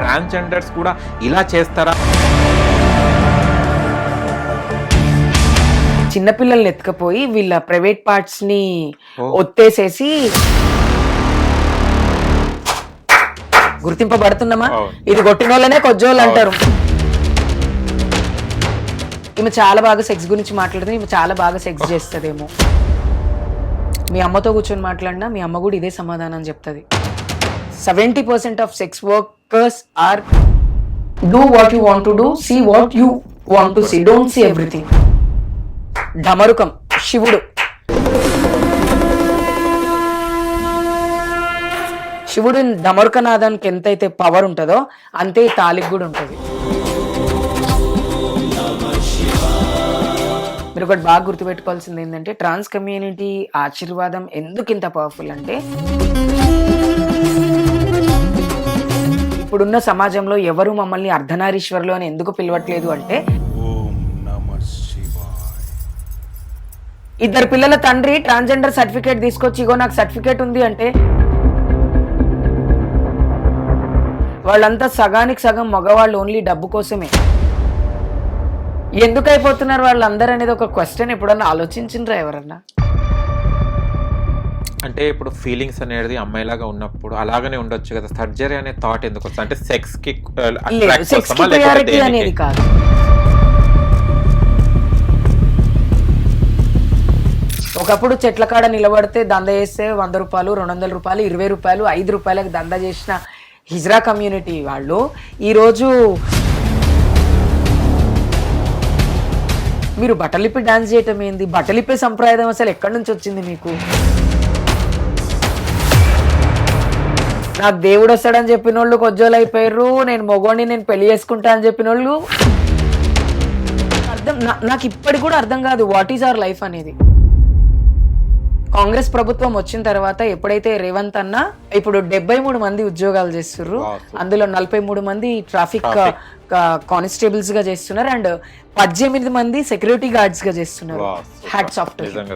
Transgenders కూడా ఇలా చేస్తారా? చిన్నపిల్లల్ని ఎత్తుకపోయి వీళ్ళ ప్రైవేట్ పార్ట్స్ ని ఓ. ఒత్తేసేసి గుర్తింపబడుతున్నామా? అవును. ఇది కొట్టినోళ్ళనే కొజ్జోళ్ళు అంటారు. ఈమె చాలా బాగా సెక్స్ గురించి మాట్లాడుతుంది, ఈమె చాలా బాగా సెక్స్ చేస్తుందేమో. మీ అమ్మతో కూర్చొని మాట్లాడినా మీ అమ్మ కూడా ఇదే సమాధానం చెప్తుంది. 70% of sex workers are do what you want to do, see what you want to see, don't see everything. డమరుకం శివుడు, శివుడు డమరుకనాదానికి ఎంతైతే పవర్ ఉంటుందో అంతే ఈ తాలికి కూడా ఉంటుంది. మీరు ఒకటి బాగా గుర్తుపెట్టుకోవాల్సింది ఏంటంటే, ట్రాన్స్ కమ్యూనిటీ ఆశీర్వాదం ఎందుకు ఇంత పవర్ఫుల్ అంటే, ఇప్పుడున్న సమాజంలో ఎవరు మమ్మల్ని అర్ధనారీశ్వరులు అని ఎందుకు పిలవట్లేదు అంటే, ఇద్దరు పిల్లల తండ్రి ట్రాన్స్జెండర్ సర్టిఫికేట్ తీసుకొచ్చి ఇగో నాకు సర్టిఫికేట్ ఉంది అంటే, వాళ్ళంతా సగానికి సగం మగవాళ్ళు, ఓన్లీ డబ్బు కోసమే. ఎందుకు అయిపోతున్నారు వాళ్ళందరూ అనేది ఒక క్వశ్చన్ ఎప్పుడన్నా ఆలోచించిండ్రా ఎవరన్నా? అంటే ఇప్పుడు ఫీలింగ్స్ అనేది అమ్మాయిలాగా ఉన్నప్పుడు అలాగనే ఉండొచ్చు కదా, సర్జరీ అనే థాట్ ఎందుకు వస్తుంది? అంటే సెక్స్ కి సెక్స్ కి ప్రయారిటీ అనేది కాదు. ఒకప్పుడు చెట్ల కాడ నిలబడితే దంద చేస్తే 100 రూపాయలు, 200 రూపాయలు, 20 రూపాయలు, 5 రూపాయలకు దంద చేసిన హిజ్రా కమ్యూనిటీ వాళ్ళు ఈరోజు మీరు బట్టలిప్పి డాన్స్ చేయటం ఏంది? బట్టలిప్పే సంప్రదాయం అసలు ఎక్కడి నుంచి వచ్చింది మీకు? నాకు దేవుడు వస్తాడని చెప్పిన వాళ్ళు కొజ్జోలు అయిపోయారు. నేను మొగోడిని, నేను పెళ్లి చేసుకుంటా అని చెప్పిన వాళ్ళు నాకు ఇప్పటికి కూడా అర్థం కాదు వాట్ ఈజ్ అవర్ లైఫ్ అనేది. కాంగ్రెస్ ప్రభుత్వం వచ్చిన తర్వాత ఎప్పుడైతే రేవంత్ అన్న ఇప్పుడు 73 మంది ఉద్యోగాలు చేస్తున్నారు, అందులో 43 మంది ట్రాఫిక్ కానిస్టేబుల్స్ గా చేస్తున్నారు అండ్ 18 మంది సెక్యూరిటీ గార్డ్స్ గా చేస్తున్నారు. Hats off to him.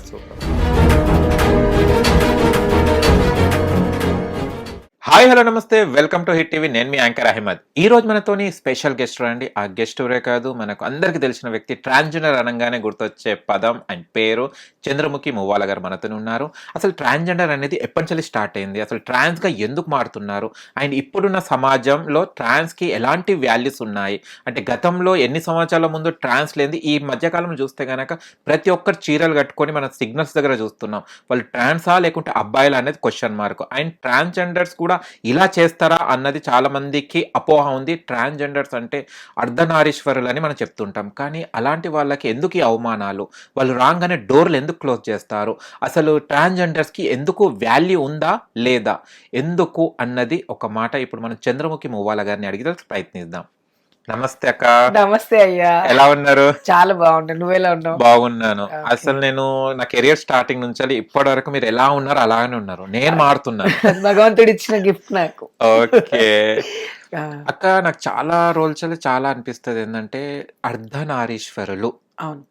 Hi hello నమస్తే, వెల్కమ్ టు హిట్ టీవీ. నేను మీ యాంకర్ అహ్మద్. ఈ రోజు మనతోని స్పెషల్ గెస్ట్ రండి. ఆ గెస్ట్ ఎవరే కాదు, మనకు అందరికి తెలిసిన వ్యక్తి, ట్రాన్స్జెండర్ అనగానే గుర్తొచ్చే పదం అండ్ పేరు చంద్రముఖి మువ్వాల గారు మనతో ఉన్నారు. అసలు ట్రాన్స్జెండర్ అనేది ఎప్పటి నుంచి స్టార్ట్ అయింది, అసలు ట్రాన్స్ గా ఎందుకు మారుతున్నారు, అండ్ ఇప్పుడున్న సమాజంలో ట్రాన్స్ కి ఎలాంటి వాల్యూస్ ఉన్నాయి, అంటే గతంలో ఎన్ని సంవత్సరాల ముందు ట్రాన్స్ లేని ఈ మధ్యకాలం చూస్తే గనక ప్రతి ఒక్కరు చీరలు కట్టుకొని మన సిగ్నల్స్ దగ్గర చూస్తున్నాం. వాళ్ళు ట్రాన్సా లేకుంటే అబ్బాయిలా అనేది క్వశ్చన్ మార్క్. అండ్ ట్రాన్స్జెండర్స్ కూడా ఇలా చేస్తారా అన్నది చాలా మందికి అపోహ ఉంది. ట్రాన్స్జెండర్స్ అంటే అర్ధనారీశ్వరులు అని మనం చెప్తుంటాం, కానీ అలాంటి వాళ్ళకి ఎందుకు ఈ అవమానాలు? వాళ్ళు రాగానే డోర్లు ఎందుకు క్లోజ్ చేస్తారు? అసలు ట్రాన్స్జెండర్స్ కి ఎందుకు వాల్యూ ఉందా లేదా, ఎందుకు అన్నది ఒక మాట ఇప్పుడు మనం చంద్రముఖి మువ్వాల గారిని అడిగి ప్రయత్నిద్దాం. నమస్తే అక్క. నమస్తే అయ్యా, ఎలా ఉన్నారు? చాలా బాగున్నాను, నువ్వెలా ఉన్నావు? బాగున్నాను. అసలు నేను నా కెరియర్ స్టార్టింగ్ నుంచి ఇప్పటి వరకు మీరు ఎలా ఉన్నారు అలానే ఉన్నారు, నేను మారుతున్నాను. భగవంతుడు ఇచ్చిన గిఫ్ట్ నాకు. ఓకే అక్క, నాకు చాలా రోజులు చాలా అనిపిస్తుంది ఏంటంటే అర్ధనారీశ్వరులు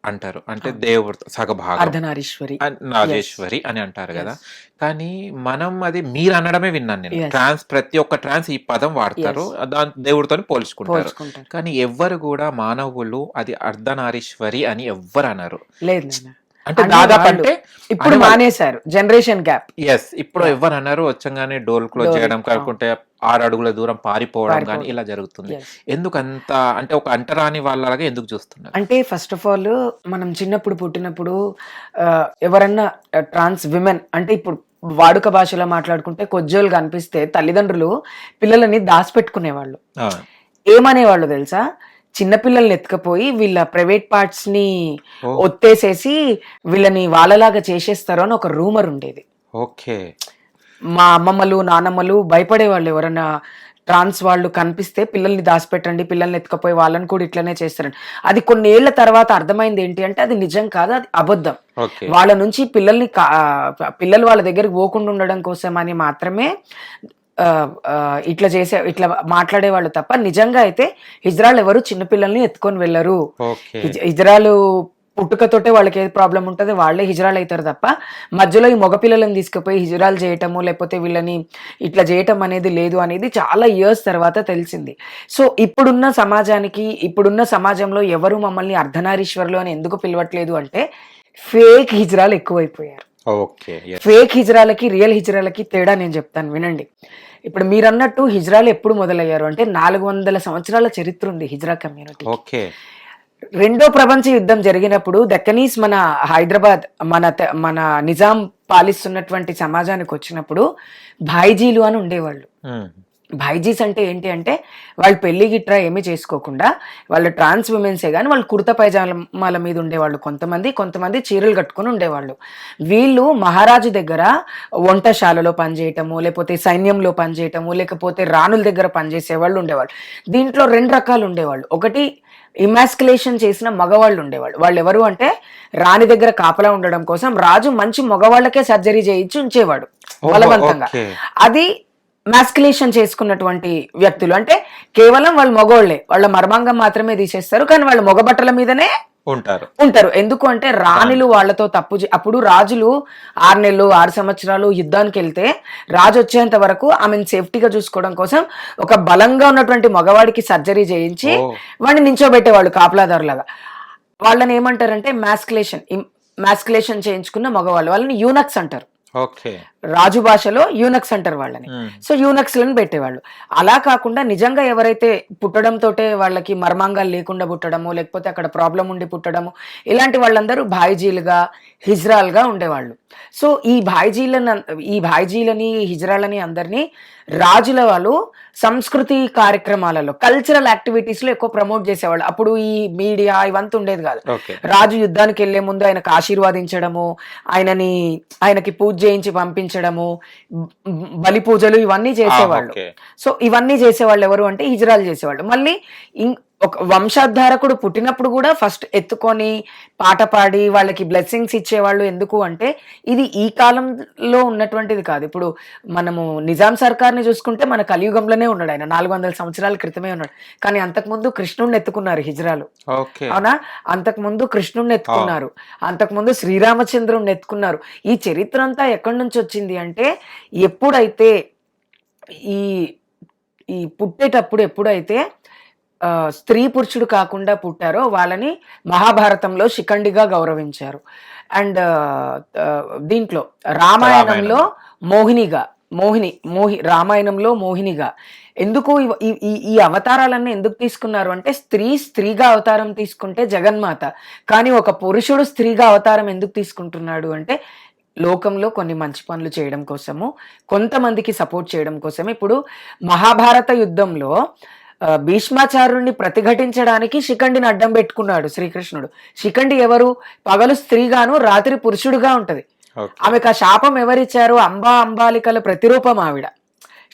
అంటారు, అంటే దేవుడు సగభాగం అర్ధనారీశ్వరి, నాగేశ్వరి అని అంటారు కదా. కానీ మనం అది మీరు అనడమే విన్నాను నేను. ట్రాన్స్, ప్రతి ఒక్క ట్రాన్స్ ఈ పదం వాడతారు, దాని దేవుడితో పోల్చుకుంటారు. కానీ ఎవ్వరు కూడా మానవులు అది అర్ధనారీశ్వరి అని ఎవ్వరు అన్నారు. లేదు, అంటే దాదాపు అంటే ఇప్పుడు మానేశారు, జనరేషన్ గ్యాప్. ఎస్, ఇప్పుడు ఎవరు అన్నారు వచ్చంగానే డోర్ క్లోజ్ చేయడం, కాకుంటే 6 అడుగుల దూరం పారిపోవడం కానీ ఇలా జరుగుతుంది. ఎందుకు అంత, అంటే ఒక అంటరాని వాళ్ళలాగా ఎందుకు చూస్తున్నారు? అంటే ఫస్ట్ ఆఫ్ ఆల్ మనం చిన్నప్పుడు పుట్టినప్పుడు ఎవరన్నా ట్రాన్స్ విమెన్ అంటే ఇప్పుడు వాడుక భాషలో మాట్లాడుకుంటే కొజ్జోలు కనిపిస్తే తల్లిదండ్రులు పిల్లలని దాచిపెట్టుకునేవాళ్ళు. ఏమనేవాళ్ళు తెలుసా? చిన్నపిల్లల్ని ఎత్తుకపోయి వీళ్ళ ప్రైవేట్ పార్ట్స్ ని ఒత్తేసేసి వీళ్ళని వాళ్ళలాగా చేసేస్తారు అని ఒక రూమర్ ఉండేది. ఓకే, మా అమ్మమ్మలు నానమ్మలు భయపడేవాళ్ళు, ఎవరన్నా ట్రాన్స్ వాళ్ళు కనిపిస్తే పిల్లల్ని దాచిపెట్టండి, పిల్లల్ని ఎత్తుకపోయి వాళ్ళని కూడా ఇట్లనే చేస్తారండి. అది కొన్ని ఏళ్ల తర్వాత అర్థమైంది ఏంటి అంటే అది నిజం కాదు, అది అబద్ధం. వాళ్ళ నుంచి పిల్లలు వాళ్ళ దగ్గరికి పోకుండా ఉండడం కోసం అని మాత్రమే ఇట్లా మాట్లాడేవాళ్ళు తప్ప నిజంగా అయితే హిజ్రాలు ఎవరు చిన్నపిల్లల్ని ఎత్తుకొని వెళ్ళరు. హిజ్రాలు పుట్టుకతోటే వాళ్ళకి ఏది ప్రాబ్లం ఉంటుంది వాళ్ళే హిజరాలు అవుతారు తప్ప మధ్యలో ఈ మగపిల్లలను తీసుకుపోయి హిజరాలు చేయటము లేకపోతే వీళ్ళని ఇట్లా చేయటం అనేది లేదు అనేది చాలా ఇయర్స్ తర్వాత తెలిసింది. సో ఇప్పుడున్న సమాజానికి ఇప్పుడున్న సమాజంలో ఎవరు మమ్మల్ని అర్ధనారీశ్వర్లు అని ఎందుకు పిలవట్లేదు అంటే ఫేక్ హిజరాలు ఎక్కువైపోయారు. ఓకే. ఫేక్ హిజరాలకి రియల్ హిజరాలకి తేడా నేను చెప్తాను వినండి. ఇప్పుడు మీరు అన్నట్టు హిజ్రాలు ఎప్పుడు మొదలయ్యారు అంటే 400 సంవత్సరాల చరిత్ర ఉంది హిజ్రా కమ్యూనిటీ. ఓకే. రెండో ప్రపంచ యుద్ధం జరిగినప్పుడు దక్కనీస్ మన హైదరాబాద్ మన నిజాం పాలిస్తున్నటువంటి సమాజానికి వచ్చినప్పుడు భాయిజీలు అని ఉండేవాళ్ళు. భాయిజీస్ అంటే ఏంటి అంటే వాళ్ళు పెళ్లి గిట్రా ఏమీ చేసుకోకుండా వాళ్ళు ట్రాన్స్ విమెన్సే కానీ వాళ్ళు కుర్తా పైజామాల మీద ఉండేవాళ్ళు. కొంతమంది చీరలు కట్టుకుని ఉండేవాళ్ళు. వీళ్ళు మహారాజు దగ్గర వంటశాలలో పనిచేయటము లేకపోతే సైన్యంలో పనిచేయటము లేకపోతే రాణుల దగ్గర పనిచేసే వాళ్ళు ఉండేవాళ్ళు. దీంట్లో 2 రకాలు ఉండేవాళ్ళు. ఒకటి ఇమాస్కులేషన్ చేసిన మగవాళ్ళు ఉండేవాళ్ళు. వాళ్ళు ఎవరు అంటే రాణి దగ్గర కాపలా ఉండడం కోసం రాజు మంచి మగవాళ్ళకే సర్జరీ చేయించి ఉంచేవాడు బలవంతంగా. అది మాస్కులేషన్ చేసుకున్నటువంటి వ్యక్తులు అంటే కేవలం వాళ్ళు మగోళ్లే, వాళ్ళ మర్మాంగం మాత్రమే తీసేస్తారు కానీ వాళ్ళు మగ బట్టల మీదనే ఉంటారు. ఎందుకు అంటే రాణులు వాళ్ళతో అప్పుడు రాజులు 6 నెలలు 6 సంవత్సరాలు యుద్ధానికి వెళ్తే రాజు వచ్చేంత వరకు ఆమెను సేఫ్టీగా చూసుకోవడం కోసం ఒక బలంగా ఉన్నటువంటి మగవాడికి సర్జరీ చేయించి వాడిని నించోబెట్టేవాళ్ళు కాపలాదారులాగా. వాళ్ళని ఏమంటారంటే మాస్కులేషన్ చేయించుకున్న మగవాళ్ళు, వాళ్ళని యూనక్స్ అంటారు. రాజు భాషలో యూనక్స్ అంటారు వాళ్ళని. సో యూనక్స్ లను పెట్టేవాళ్ళు. అలా కాకుండా నిజంగా ఎవరైతే పుట్టడంతో వాళ్ళకి మర్మాంగాలు లేకుండా పుట్టడము లేకపోతే అక్కడ ప్రాబ్లం ఉండి పుట్టడము ఇలాంటి వాళ్ళందరూ భాయిజీలుగా హిజ్రాల్గా ఉండేవాళ్ళు. సో ఈ భాయిజీలని హిజ్రాలని అందరినీ రాజుల వాళ్ళు సంస్కృతి కార్యక్రమాలలో కల్చరల్ యాక్టివిటీస్ లో ఎక్కువ ప్రమోట్ చేసేవాళ్ళు. అప్పుడు ఈ మీడియా ఇవంతా ఉండేది కాదు. రాజు యుద్ధానికి వెళ్లే ముందు ఆయనకు ఆశీర్వాదించడము, ఆయనకి పూజ చేయించి పంపించడము, బలి పూజలు ఇవన్నీ చేసేవాళ్ళు. సో ఇవన్నీ చేసేవాళ్ళు ఎవరు అంటే హిజ్రాలు చేసేవాళ్ళు. మళ్ళీ ఒక వంశాధారకుడు పుట్టినప్పుడు కూడా ఫస్ట్ ఎత్తుకొని పాట పాడి వాళ్ళకి బ్లెస్సింగ్స్ ఇచ్చేవాళ్ళు. ఎందుకు అంటే ఇది ఈ కాలంలో ఉన్నటువంటిది కాదు. ఇప్పుడు మనము నిజాం సర్కార్ని చూసుకుంటే మన కలియుగంలోనే ఉన్నాడు ఆయన, 400 సంవత్సరాల క్రితమే ఉన్నాడు. కానీ అంతకుముందు కృష్ణుడిని ఎత్తుకున్నారు హిజ్రాలు, అవునా? అంతకుముందు కృష్ణుడిని ఎత్తుకున్నారు, అంతకుముందు శ్రీరామచంద్రుడిని ఎత్తుకున్నారు. ఈ చరిత్ర అంతా ఎక్కడి నుంచి వచ్చింది అంటే ఎప్పుడైతే ఈ పుట్టేటప్పుడు ఎప్పుడైతే స్త్రీ పురుషుడు కాకుండా పుట్టారో వాళ్ళని మహాభారతంలో శిఖండిగా గౌరవించారు. అండ్ దీంట్లో రామాయణంలో రామాయణంలో మోహినిగా. ఎందుకు ఈ అవతారాలన్నీ ఎందుకు తీసుకున్నారు అంటే స్త్రీగా అవతారం తీసుకుంటే జగన్మాత, కానీ ఒక పురుషుడు స్త్రీగా అవతారం ఎందుకు తీసుకుంటున్నాడు అంటే లోకంలో కొన్ని మంచి పనులు చేయడం కోసము, కొంతమందికి సపోర్ట్ చేయడం కోసము. ఇప్పుడు మహాభారత యుద్ధంలో భీష్మాచార్యుడిని ప్రతిఘటించడానికి శిఖండిని అడ్డం పెట్టుకున్నాడు శ్రీకృష్ణుడు. శిఖండి ఎవరు? పగలు స్త్రీగాను రాత్రి పురుషుడుగా ఉంటది. ఆమెకు ఆ శాపం ఎవరిచ్చారు? అంబాలికల ప్రతిరూపం ఆవిడ,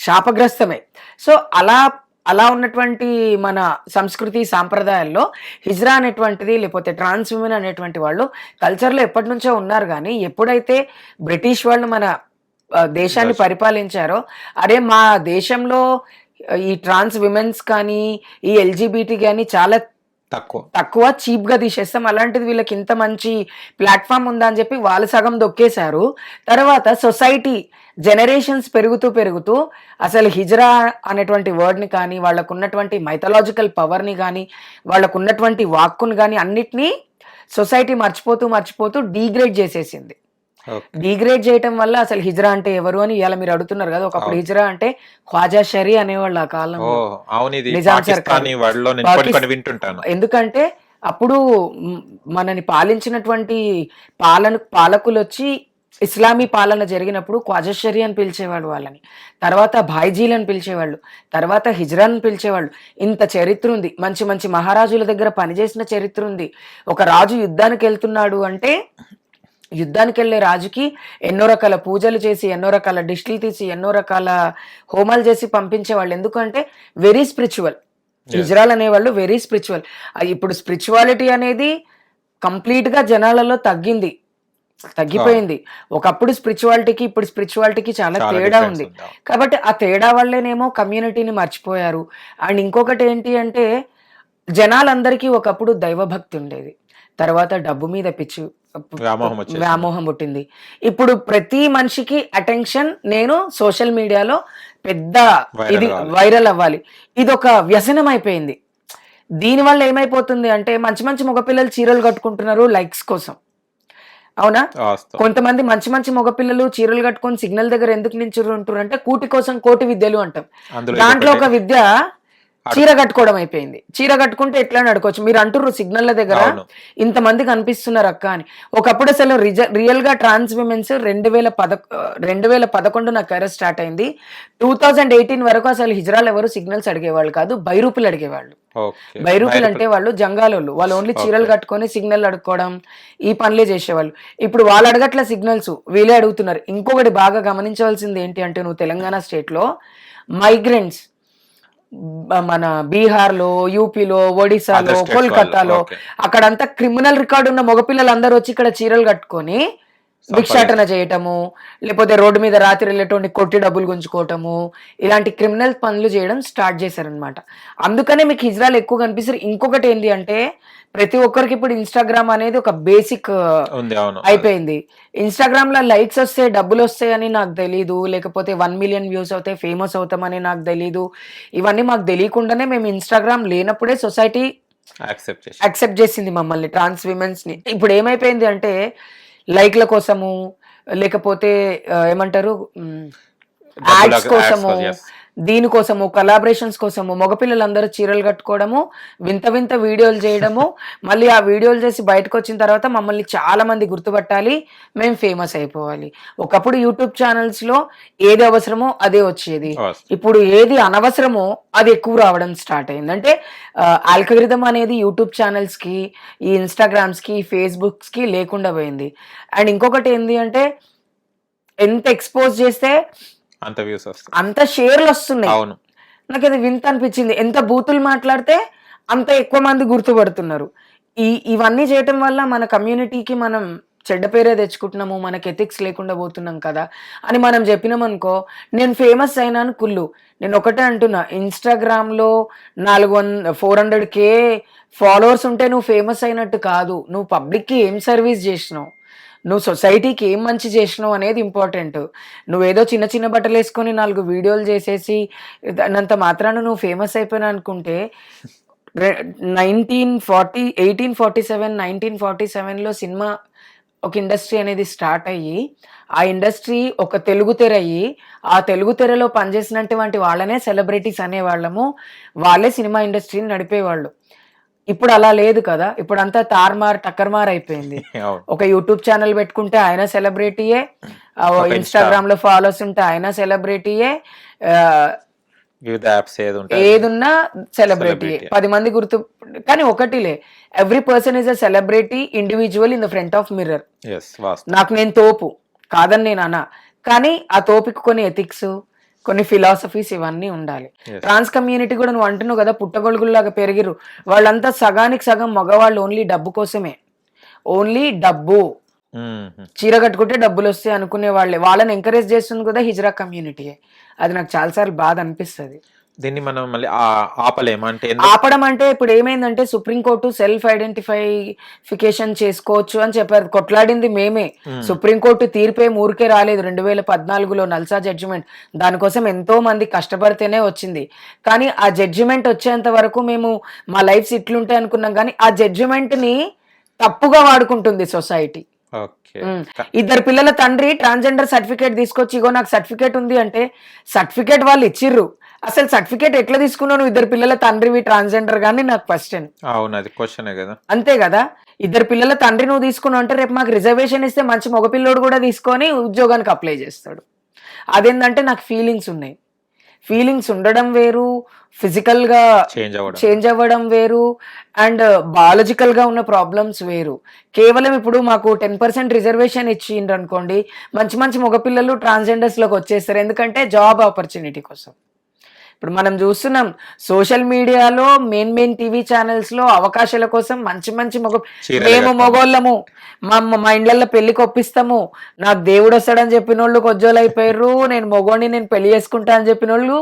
శాపగ్రస్తమే. సో అలా ఉన్నటువంటి మన సంస్కృతి సాంప్రదాయాల్లో హిజ్రా అనేటువంటిది లేకపోతే ట్రాన్స్ విమెన్ అనేటువంటి వాళ్ళు కల్చర్లో ఎప్పటి నుంచో ఉన్నారు. కానీ ఎప్పుడైతే బ్రిటిష్ వాళ్ళు మన దేశాన్ని పరిపాలించారో, అరే మా దేశంలో ఈ ట్రాన్స్ విమెన్స్ కానీ ఈ ఎల్జీబీటీ కానీ చాలా తక్కువ చీప్ గా తీసేస్తాం, అలాంటిది వీళ్ళకి ఇంత మంచి ప్లాట్ఫామ్ ఉందా అని చెప్పి వాళ్ళు సగం దొక్కేశారు. తర్వాత సొసైటీ జనరేషన్స్ పెరుగుతూ అసలు హిజ్రా అనేటువంటి వర్డ్ని కానీ వాళ్ళకు ఉన్నటువంటి మైథలాజికల్ పవర్ని కానీ వాళ్ళకు ఉన్నటువంటి వాక్కుని కానీ అన్నిటినీ సొసైటీ మర్చిపోతూ డీగ్రేడ్ చేసేసింది. డిగ్రేడ్ చేయటం వల్ల అసలు హిజ్రా అంటే ఎవరు అని ఇలా మీరు అడుగుతున్నారు కదా. ఒకప్పుడు హిజ్రా అంటే ఖ్వాజా షరీ అనేవాళ్ళు ఆ కాలంలో, నిజాం సర్కార్. ఎందుకంటే అప్పుడు మనని పాలించినటువంటి పాలకులు వచ్చి ఇస్లామీ పాలన జరిగినప్పుడు ఖ్వాజా షరీ అని పిలిచేవాడు వాళ్ళని, తర్వాత భాయిజీలని పిలిచేవాళ్ళు, తర్వాత హిజ్రాని పిలిచేవాళ్ళు. ఇంత చరిత్ర ఉంది. మంచి మంచి మహారాజుల దగ్గర పనిచేసిన చరిత్ర ఉంది. ఒక రాజు యుద్ధానికి వెళ్తున్నాడు అంటే యుద్ధానికి వెళ్ళే రాజుకి ఎన్నో రకాల పూజలు చేసి ఎన్నో రకాల డిష్లు తీసి ఎన్నో రకాల హోమాలు చేసి పంపించేవాళ్ళు. ఎందుకంటే వెరీ స్పిరిచువల్. హిజ్రాలు అనేవాళ్ళు వెరీ స్పిరిచువల్. ఇప్పుడు స్పిరిచువాలిటీ అనేది కంప్లీట్ గా జనాలలో తగ్గిపోయింది. ఒకప్పుడు స్పిరిచువాలిటీకి ఇప్పుడు స్పిరిచువాలిటీకి చాలా తేడా ఉంది. కాబట్టి ఆ తేడా వల్లేనేమో కమ్యూనిటీని మర్చిపోయారు. అండ్ ఇంకొకటి ఏంటి అంటే జనాలందరికీ ఒకప్పుడు దైవభక్తి ఉండేది. తర్వాత డబ్బు మీద పిచ్చి వ్యామోహం వచ్చేసింది. వ్యామోహం పుట్టింది. ఇప్పుడు ప్రతి మనిషికి అటెన్షన్ నేను సోషల్ మీడియాలో పెద్ద Viral ఇది అవ్వాలి. వైరల్ అవ్వాలి. ఇది ఒక వ్యసనం అయిపోయింది. దీనివల్ల ఏమైపోతుంది అంటే మంచి మంచి మగపిల్లలు చీరలు కట్టుకుంటున్నారు లైక్స్ కోసం. అవునా? వాస్తవం. కొంతమంది మంచి మంచి మగపిల్లలు చీరలు కట్టుకొని సిగ్నల్ దగ్గర ఎందుకు నించుంటారు అంటే కూటి కోసం కోటి విద్యలు అంటాం. అందులో దాంట్లో ఇదొకటి. ఒక విద్య చీర కట్టుకోవడం అయిపోయింది. చీర కట్టుకుంటే ఎట్లా నడుకోవచ్చు. మీరు అంటుర్రు సిగ్నల్ల దగ్గర అవును. ఇంతమంది కనిపిస్తున్నారు అక్క అని. ఒకప్పుడు అసలు రియల్ గా ట్రాన్స్ విమెన్స్ 2011 నా కెరీర్ స్టార్ట్ అయింది. 2018 వరకు అసలు హిజ్రాలు ఎవరు సిగ్నల్స్ అడిగేవాళ్ళు కాదు, బైరూపులు అడిగేవాళ్ళు. ఓకే. బైరూపులు అంటే వాళ్ళు జంగాలోళ్ళు. వాళ్ళు ఓన్లీ చీరలు కట్టుకొని సిగ్నల్ అడుక్కోవడం ఈ పనులే చేసేవాళ్ళు. ఇప్పుడు వాళ్ళు అడగట్ల సిగ్నల్స్, వీళ్ళే అడుగుతున్నారు. ఇంకొకటి బాగా గమనించవలసింది ఏంటి అంటే నువ్వు తెలంగాణ స్టేట్ లో మైగ్రెంట్స్ మన బీహార్లో, యూపీలో, ఒడిశాలో, Other states కోల్కతాలో వాళ్ళు, okay. అక్కడంతా క్రిమినల్ రికార్డు ఉన్న మగపిల్లలు అందరూ వచ్చి ఇక్కడ చీరలు కట్టుకొని భిక్షాటన చేయటము, లేకపోతే రోడ్డు మీద రాత్రి వెళ్ళేటువంటి కొట్టి డబ్బులు గుంజుకోవటము, ఇలాంటి క్రిమినల్ పనులు చేయడం స్టార్ట్ చేశారనమాట. అందుకనే మీకు హిజ్రాలు ఎక్కువ కనిపిస్తారు. ఇంకొకటి ఏంటి అంటే ప్రతి ఒక్కరికి ఇప్పుడు ఇన్స్టాగ్రామ్ అనేది ఒక బేసిక్ ఉంది. అవును. అయిపోయింది. ఇన్స్టాగ్రామ్ లో లైక్స్ వస్తే డబ్బులు వస్తాయని నాకు తెలీదు, లేకపోతే 1 మిలియన్ వ్యూస్ అవుతాయి ఫేమస్ అవుతామని నాకు తెలీదు. ఇవన్నీ మాకు తెలియకుండానే మేము ఇన్స్టాగ్రామ్ లేనప్పుడే సొసైటీ యాక్సెప్ట్ చేసి యాక్సెప్ట్ చేసింది మమ్మల్ని, ట్రాన్స్ విమెన్స్ ని. ఇప్పుడు ఏమైపోయింది అంటే లైక్ల కోసము, లేకపోతే ఏమంటారు యాడ్స్ కోసము, yes. దీనికోసము, కొలాబరేషన్స్ కోసము మగపిల్లలందరూ చీరలు కట్టుకోవడము, వింత వింత వీడియోలు చేయడము, మళ్ళీ ఆ వీడియోలు చేసి బయటకు వచ్చిన తర్వాత మమ్మల్ని చాలా మంది గుర్తుపట్టాలి, మేము ఫేమస్ అయిపోవాలి. ఒకప్పుడు యూట్యూబ్ ఛానల్స్ లో ఏది అవసరమో అదే వచ్చేది. వాస్తవం. ఇప్పుడు ఏది అనవసరమో అది ఎక్కువ రావడం స్టార్ట్ అయింది. అంటే ఆల్గరిథం అనేది యూట్యూబ్ ఛానల్స్ కి, ఈ ఇన్స్టాగ్రామ్స్ కి, ఫేస్బుక్స్ కి లేకుండా పోయింది. అండ్ ఇంకొకటి ఏంది అంటే ఎంత ఎక్స్పోజ్ చేస్తే అంత వ్యూస్ వస్తాయి. అంత షేర్లు వస్తున్నాయి. అవును. నాకు అది వింత అనిపించింది. ఎంత బూతులు మాట్లాడితే అంత ఎక్కువ మంది గుర్తుపడుతున్నారు. ఇవన్నీ చేయటం వల్ల మన కమ్యూనిటీకి మనం చెడ్డ పేరే తెచ్చుకుంటున్నాము, మనకి ఎథిక్స్ లేకుండా పోతున్నాం కదా అని మనం చెప్పినాం అనుకో, నేను ఫేమస్ అయినాను కుళ్ళు. నేను ఒకటే అంటున్నా, ఇన్స్టాగ్రామ్ లో 400K ఫాలోవర్స్ ఉంటే నువ్వు ఫేమస్ అయినట్టు కాదు. నువ్వు పబ్లిక్ కి ఏం సర్వీస్ చేసినావు, నువ్వు సొసైటీకి ఏం మంచి చేసినావు అనేది ఇంపార్టెంట్. నువ్వేదో చిన్న చిన్న బట్టలు వేసుకొని 4 వీడియోలు చేసేసి దానంత మాత్రాన నువ్వు ఫేమస్ అయిపోయినా అనుకుంటే 1947 సినిమా ఒక ఇండస్ట్రీ అనేది స్టార్ట్ అయ్యి, ఆ ఇండస్ట్రీ ఒక తెలుగు తెర అయ్యి, ఆ తెలుగు తెరలో పనిచేసినటువంటి వాళ్ళనే సెలబ్రిటీస్ అనేవాళ్ళము, వాళ్ళే సినిమా ఇండస్ట్రీని నడిపేవాళ్ళు. ఇప్పుడు అలా లేదు కదా. ఇప్పుడు అంతా తార్మార్ టక్కర్మార్ అయిపోయింది. అవును. ఒక యూట్యూబ్ ఛానల్ పెట్టుకుంటే ఆయన సెలబ్రిటీయే, ఒక ఇన్స్టాగ్రామ్ లో ఫాలోవర్స్ ఉంటే ఆయన సెలబ్రిటీయే, వివిధ యాప్స్ ఏదున్నా సెలబ్రిటీయే. 10 మంది గుర్తు. కానీ ఒకటిలే, every person is a celebrity individual in the front of mirror. నాకు నేను తోపు కాదని నేను అన్నా, కానీ ఆ తోపుకి కొన్ని ఎథిక్స్, కొన్ని ఫిలాసఫీస్ ఇవన్నీ ఉండాలి. ట్రాన్స్ కమ్యూనిటీ కూడా నువ్వు అంటున్నావు కదా పుట్టగొడుగుల్లాగా పెరిగిరు, వాళ్ళంతా సగానికి సగం మగవాళ్ళు, ఓన్లీ డబ్బు కోసమే, ఓన్లీ డబ్బు, చీర కట్టుకుంటే డబ్బులు వస్తాయి అనుకునే వాళ్ళే. వాళ్ళని ఎంకరేజ్ చేస్తుంది కదా హిజ్రా కమ్యూనిటీయే. అది నాకు చాలాసార్లు బాధ అనిపిస్తుంది. దీన్ని మనం మళ్ళీ ఆపలేము అంటే ఆపడం అంటే ఇప్పుడు ఏమైందంటే సుప్రీంకోర్టు సెల్ఫ్ ఐడెంటిఫికేషన్ చేసుకోవచ్చు అని చెప్పారు. కొట్లాడింది మేమే. సుప్రీంకోర్టు తీర్పే ఊరికే రాలేదు. 2014లో నల్సా జడ్జిమెంట్, దానికోసం ఎంతో మంది కష్టపడితేనే వచ్చింది. కానీ ఆ జడ్జిమెంట్ వచ్చేంత వరకు మేము మా లైఫ్స్ ఇట్లుంటాయి అనుకున్నాం. కానీ ఆ జడ్జిమెంట్ ని తప్పుగా వాడుకుంటుంది సొసైటీ. ఇద్దరు పిల్లల తండ్రి ట్రాన్స్జెండర్ సర్టిఫికేట్ తీసుకొచ్చి, ఇగో నాకు సర్టిఫికేట్ ఉంది అంటే, సర్టిఫికేట్ వాళ్ళు ఇచ్చిర్రు, అసలు సర్టిఫికేట్ ఎట్లా తీసుకున్నావు నువ్వు ఇద్దరు పిల్లల తండ్రివి ట్రాన్స్జెండర్ గానీ నాకు క్వశ్చన్. అవును, అది క్వశ్చనే కదా. అంతే కదా. ఇద్దరు పిల్లల తండ్రి నువ్వు తీసుకున్నావు అంటే రేపు మాకు రిజర్వేషన్ ఇస్తే మంచి మగపిల్లోడు కూడా తీసుకొని ఉద్యోగానికి అప్లై చేస్తాడు. అదేంటంటే నాకు ఫీలింగ్స్ ఉన్నాయి. ఫీలింగ్స్ ఉండడం వేరు, ఫిజికల్ గా చేంజ్ అవ్వడం వేరు, అండ్ బయాలజికల్ గా ఉన్న ప్రాబ్లమ్స్ వేరు. కేవలం ఇప్పుడు మాకు 10% రిజర్వేషన్ ఇచ్చిండ్రు అనుకోండి, మంచి మంచి మగపిల్లలు ట్రాన్స్జెండర్స్ లోకి వచ్చేస్తారు. ఎందుకంటే జాబ్ ఆపర్చునిటీ కోసం. ఇప్పుడు మనం చూస్తున్నాం సోషల్ మీడియాలో మెయిన్ టీవీ ఛానల్స్ లో అవకాశాల కోసం మంచి మంచి మేము మగోళ్ళము మా ఇండ్లలో పెళ్లికి ఒప్పిస్తాము, నాకు దేవుడు వస్తాడని చెప్పిన వాళ్ళు కొజ్జోలు అయిపోయారు, నేను మగోడిని నేను పెళ్లి చేసుకుంటా అని చెప్పిన వాళ్ళు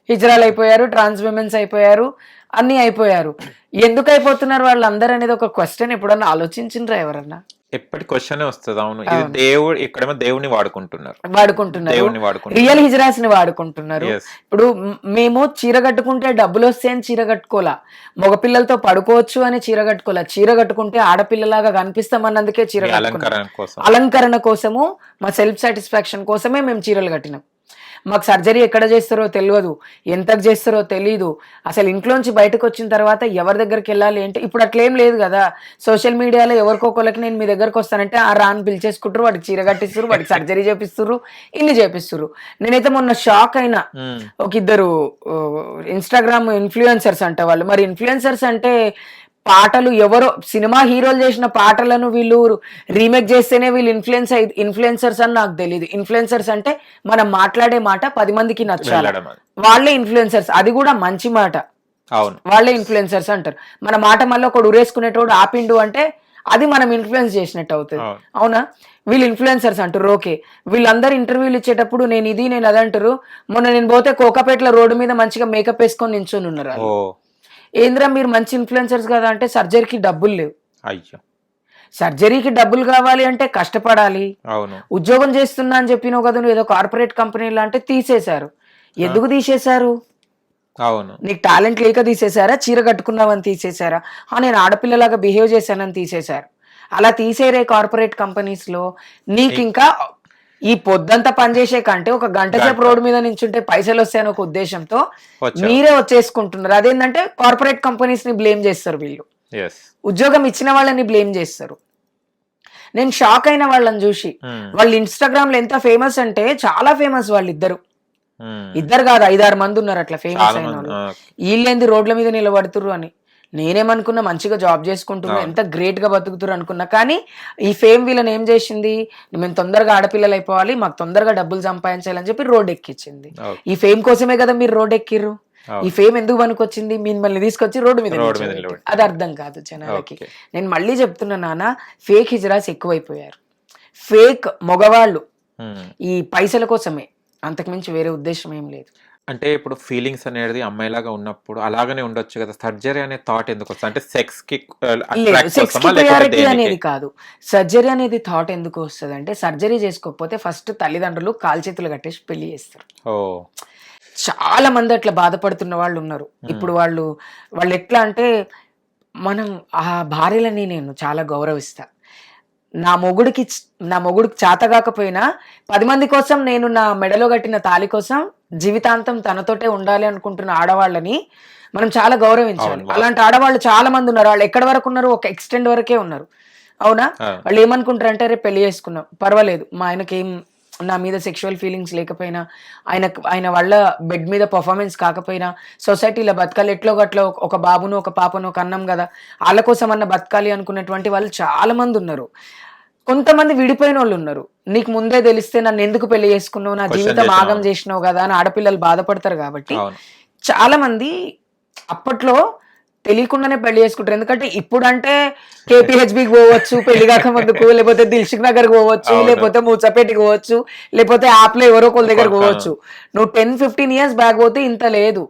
హిజ్రాలు అయిపోయారు, ట్రాన్స్ విమెన్స్ అయిపోయారు, అన్ని అయిపోయారు. ఎందుకు అయిపోతున్నారు వాళ్ళందరూ అనేది ఒక క్వశ్చన్ ఎప్పుడన్నా ఆలోచించిండ్రా ఎవరన్నా? ఎప్పటి క్వశ్చన్ వస్తుంది. అవును, ఇది దేవుడు, ఇక్కడేమో దేవుని వాడుకుంటున్నారు, దేవుని వాడుకుంటున్నారు, రియల్ హిజ్రాస్ ని వాడుకుంటున్నారు. Yes. ఇప్పుడు మేము చీర కట్టుకుంటే డబ్బులు వస్తే అని చీర కట్టుకోలా, మగపిల్లలతో పడుకోవచ్చు అని చీర కట్టుకోలా, చీర కట్టుకుంటే ఆడపిల్లలాగా కనిపిస్తామన్నందుకే చీర కట్టుకున్నాం. అలంకరణ కోసం, అలంకరణ కోసము, మా సెల్ఫ్ సాటిస్ఫాక్షన్ కోసమే మేము చీరలు కట్టినాం. మాకు సర్జరీ ఎక్కడ చేస్తారో తెలియదు, ఎంతకు చేస్తారో తెలియదు. అసలు ఇంట్లోంచి బయటకు వచ్చిన తర్వాత ఎవరి దగ్గరికి వెళ్ళాలి ఏంటి, ఇప్పుడు అట్లేం లేదు కదా. సోషల్ మీడియాలో ఎవరికొకరికి నేను మీ దగ్గరకు వస్తానంటే ఆ రాని పిలిచేసుకుంటారు, వాడికి చీర కట్టిస్తారు, వాడికి సర్జరీ చేపిస్తారు, ఇన్ని చేపిస్తారు. నేనైతే మొన్న షాక్ అయినా, ఒక ఇద్దరు ఇన్స్టాగ్రామ్ ఇన్ఫ్లుయెన్సర్స్ అంట వాళ్ళు. మరి ఇన్ఫ్లుయెన్సర్స్ అంటే పాటలు ఎవరో సినిమా హీరోలు చేసిన పాటలను వీళ్ళు రీమేక్ చేస్తేనే వీళ్ళు ఇన్ఫ్లుయెన్సర్స్ అని నాకు తెలియదు. ఇన్ఫ్లుయెన్సర్స్ అంటే మనం మాట్లాడే మాట 10 మందికి నచ్చాలి, వాళ్ళే ఇన్ఫ్లుయెన్సర్స్. అది కూడా మంచి మాట, అవును, వాళ్ళే ఇన్ఫ్లుయెన్సర్స్ అంటారు. మన మాట మళ్ళీ ఒకడు ఉరేసుకునేటోడు ఆపిండు అంటే అది మనం ఇన్ఫ్లుయెన్స్ చేసినట్టు అవుతుంది. అవునా? వీళ్ళు ఇన్ఫ్లుయెన్సర్స్ అంటారు. ఓకే, వీళ్ళందరూ ఇంటర్వ్యూలు ఇచ్చేటప్పుడు నేను అది అంటారు. మొన్న నేను పోతే కోకాపేటలో రోడ్డు మీద మంచిగా మేకప్ వేసుకొని నించొని ఉన్నారు. ఏంద్రా మీరు మంచి ఇన్ఫ్లుయెన్సర్స్ కదా అంటే సర్జరీకి డబ్బులు లేవు. అయ్యో, సర్జరీకి డబ్బులు కావాలి అంటే కష్టపడాలి. అవును, ఉద్యోగం చేస్తున్నా అని చెప్పినావు కదా నువ్వు, ఏదో కార్పొరేట్ కంపెనీలు అంటే తీసేశారు. ఎందుకు తీసేశారు? అవును, నీకు టాలెంట్ లేక తీసేశారా, చీర కట్టుకున్నావని తీసేశారా, నేను ఆడపిల్లలాగా బిహేవ్ చేశానని తీసేశారు. అలా తీసేరే కార్పొరేట్ కంపెనీస్ లో. నీకు ఇంకా ఈ పొద్దంతా పనిచేసే కంటే ఒక గంట సేపు రోడ్డు మీద నించుంటే పైసలు వస్తాయని ఒక ఉద్దేశంతో మీరే వచ్చేసుకుంటున్నారు. అదేంటంటే కార్పొరేట్ కంపెనీస్ ని బ్లేమ్ చేస్తారు వీళ్ళు, ఉద్యోగం ఇచ్చిన వాళ్ళని బ్లేమ్ చేస్తారు. నేను షాక్ అయిన వాళ్ళని చూసి. వాళ్ళు ఇన్స్టాగ్రామ్ లో ఎంత ఫేమస్ అంటే చాలా ఫేమస్, వాళ్ళు ఇద్దరు కాదు 5-6 మంది ఉన్నారు అట్లా ఫేమస్ అయిన వాళ్ళు. వీళ్ళేంది రోడ్ల మీద నిలబడుతురు అని నేనేమనుకున్నా, మంచిగా జాబ్ చేసుకుంటున్నా, ఎంత గ్రేట్ గా బతుకుతురు అనుకున్నా. కానీ ఈ ఫేమ్ వీళ్ళని ఏం చేసింది, మేము తొందరగా ఆడపిల్లలు అయిపోవాలి, మాకు తొందరగా డబ్బులు సంపాదించాలని చెప్పి రోడ్ ఎక్కించింది. ఈ ఫేమ్ కోసమే కదా మీరు రోడ్ ఎక్కిర్రు. ఈ ఫేమ్ ఎందుకు పనికొచ్చింది, మిమ్మల్ని తీసుకొచ్చి రోడ్డు మీద అది అర్థం కాదు జనాలకి. నేను మళ్ళీ చెప్తున్నా నాన్న, ఫేక్ హిజరాస్ ఎక్కువైపోయారు. ఫేక్ మగవాళ్ళు ఈ పైసల కోసమే, అంతకుమించి వేరే ఉద్దేశం ఏం లేదు. అంటే ఇప్పుడు ఫీలింగ్స్ అనేది అమ్మాయిలాగా ఉన్నప్పుడు అలాగనే ఉండొచ్చు కదా, సర్జరీ అనే థాట్ ఎందుకు వస్తుంది? అంటే సెక్స్ కి ప్రయారిటీ అనేది కాదు, సర్జరీ అనేది థాట్ ఎందుకు వస్తుంది అంటే, సర్జరీ చేసుకోకపోతే ఫస్ట్ తల్లిదండ్రులు కాల్చేతులు కట్టేసి పెళ్లి చేస్తారు. చాలా మంది అట్లా బాధపడుతున్న వాళ్ళు ఉన్నారు. ఇప్పుడు వాళ్ళు ఎట్లా అంటే, మనం ఆ భార్యలని నేను చాలా గౌరవిస్తా. నా మొగుడికి చేత కాకపోయినా 10 మంది కోసం నేను నా మెడలో కట్టిన తాళి కోసం జీవితాంతం తనతోటే ఉండాలి అనుకుంటున్న ఆడవాళ్ళని మనం చాలా గౌరవించాలి. అలాంటి ఆడవాళ్ళు చాలా మంది ఉన్నారు. వాళ్ళు ఎక్కడి వరకు ఉన్నారు, ఒక ఎక్స్టెండ్ వరకే ఉన్నారు. అవునా? వాళ్ళు ఏమనుకుంటారు అంటే, రేపు పెళ్లి చేసుకున్నాం పర్వాలేదు, మా ఆయనకి ఏం నా మీద సెక్షువల్ ఫీలింగ్స్ లేకపోయినా, ఆయన వాళ్ళ బెడ్ మీద పర్ఫార్మెన్స్ కాకపోయినా, సొసైటీలో బతకాలి, ఎట్లో గట్లో ఒక బాబును ఒక పాపను ఒక అన్నం కదా, వాళ్ళ కోసం అన్న బతకాలి అనుకున్నటువంటి వాళ్ళు చాలా మంది ఉన్నారు. కొంతమంది విడిపోయిన వాళ్ళు ఉన్నారు. నీకు ముందే తెలిస్తే నన్ను ఎందుకు పెళ్లి చేసుకున్నావు, నా జీవితం ఆగం చేసినావు కదా అని ఆడపిల్లలు బాధపడతారు. కాబట్టి చాలా మంది అప్పట్లో తెలియకుండానే పెళ్లి చేసుకుంటారు. ఎందుకంటే ఇప్పుడు అంటే KPHBకి పోవచ్చు పెళ్లి కాక ముందుకు, లేకపోతే దిల్సుఖ్ నగర్ పోవచ్చు, లేకపోతే మూచపేటకి పోవచ్చు, లేకపోతే యాప్లో ఎవరో ఒకళ్ళ దగ్గర పోవచ్చు. నువ్వు 10-15 years బ్యాక్ పోతే ఇంత లేదు.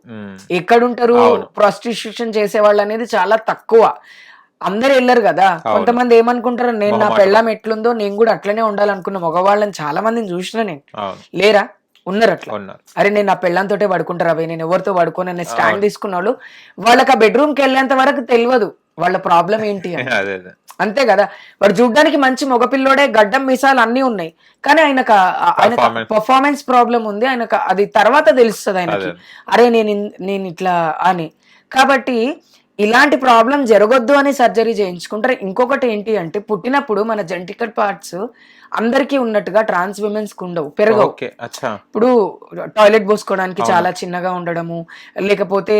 ఎక్కడుంటారు ప్రాస్టిట్యూషన్ చేసేవాళ్ళు అనేది చాలా తక్కువ. అందరు వెళ్ళరు కదా. కొంతమంది ఏమనుకుంటారు, నేను నా పెళ్ళాం ఎట్లుందో నేను కూడా అట్లనే ఉండాలనుకున్న మగవాళ్ళని చాలా మందిని చూసినా నేను. లేరా? ఉన్నారు అట్లా. అరే నేను నా పెళ్ళంతోటే పడుకుంటారా, నేను ఎవరితో పడుకోనని స్టాండ్ తీసుకున్న వాళ్ళు, వాళ్ళకి ఆ బెడ్రూమ్కి వెళ్ళేంత వరకు తెలియదు వాళ్ళ ప్రాబ్లం ఏంటి అని. అంతే కదా. వాడు చూడ్డానికి మంచి మగపిల్లోడే, గడ్డం మీసాలు అన్ని ఉన్నాయి, కానీ ఆయనకు పర్ఫార్మెన్స్ ప్రాబ్లం ఉంది. ఆయనకు అది తర్వాత తెలుస్తుంది ఆయనకి, అరే నేను ఇట్లా అని. కాబట్టి ఇలాంటి ప్రాబ్లం జరగొద్దు అని సర్జరీ చేయించుకుంటారు. ఇంకొకటి ఏంటి అంటే, పుట్టినప్పుడు మన జెనెటికల్ పార్ట్స్ అందరికీ ఉన్నట్టుగా ట్రాన్స్ విమెన్స్ కు ఉండవు, పెరగవు. ఇప్పుడు టాయిలెట్ పోసుకోవడానికి చాలా చిన్నగా ఉండడము, లేకపోతే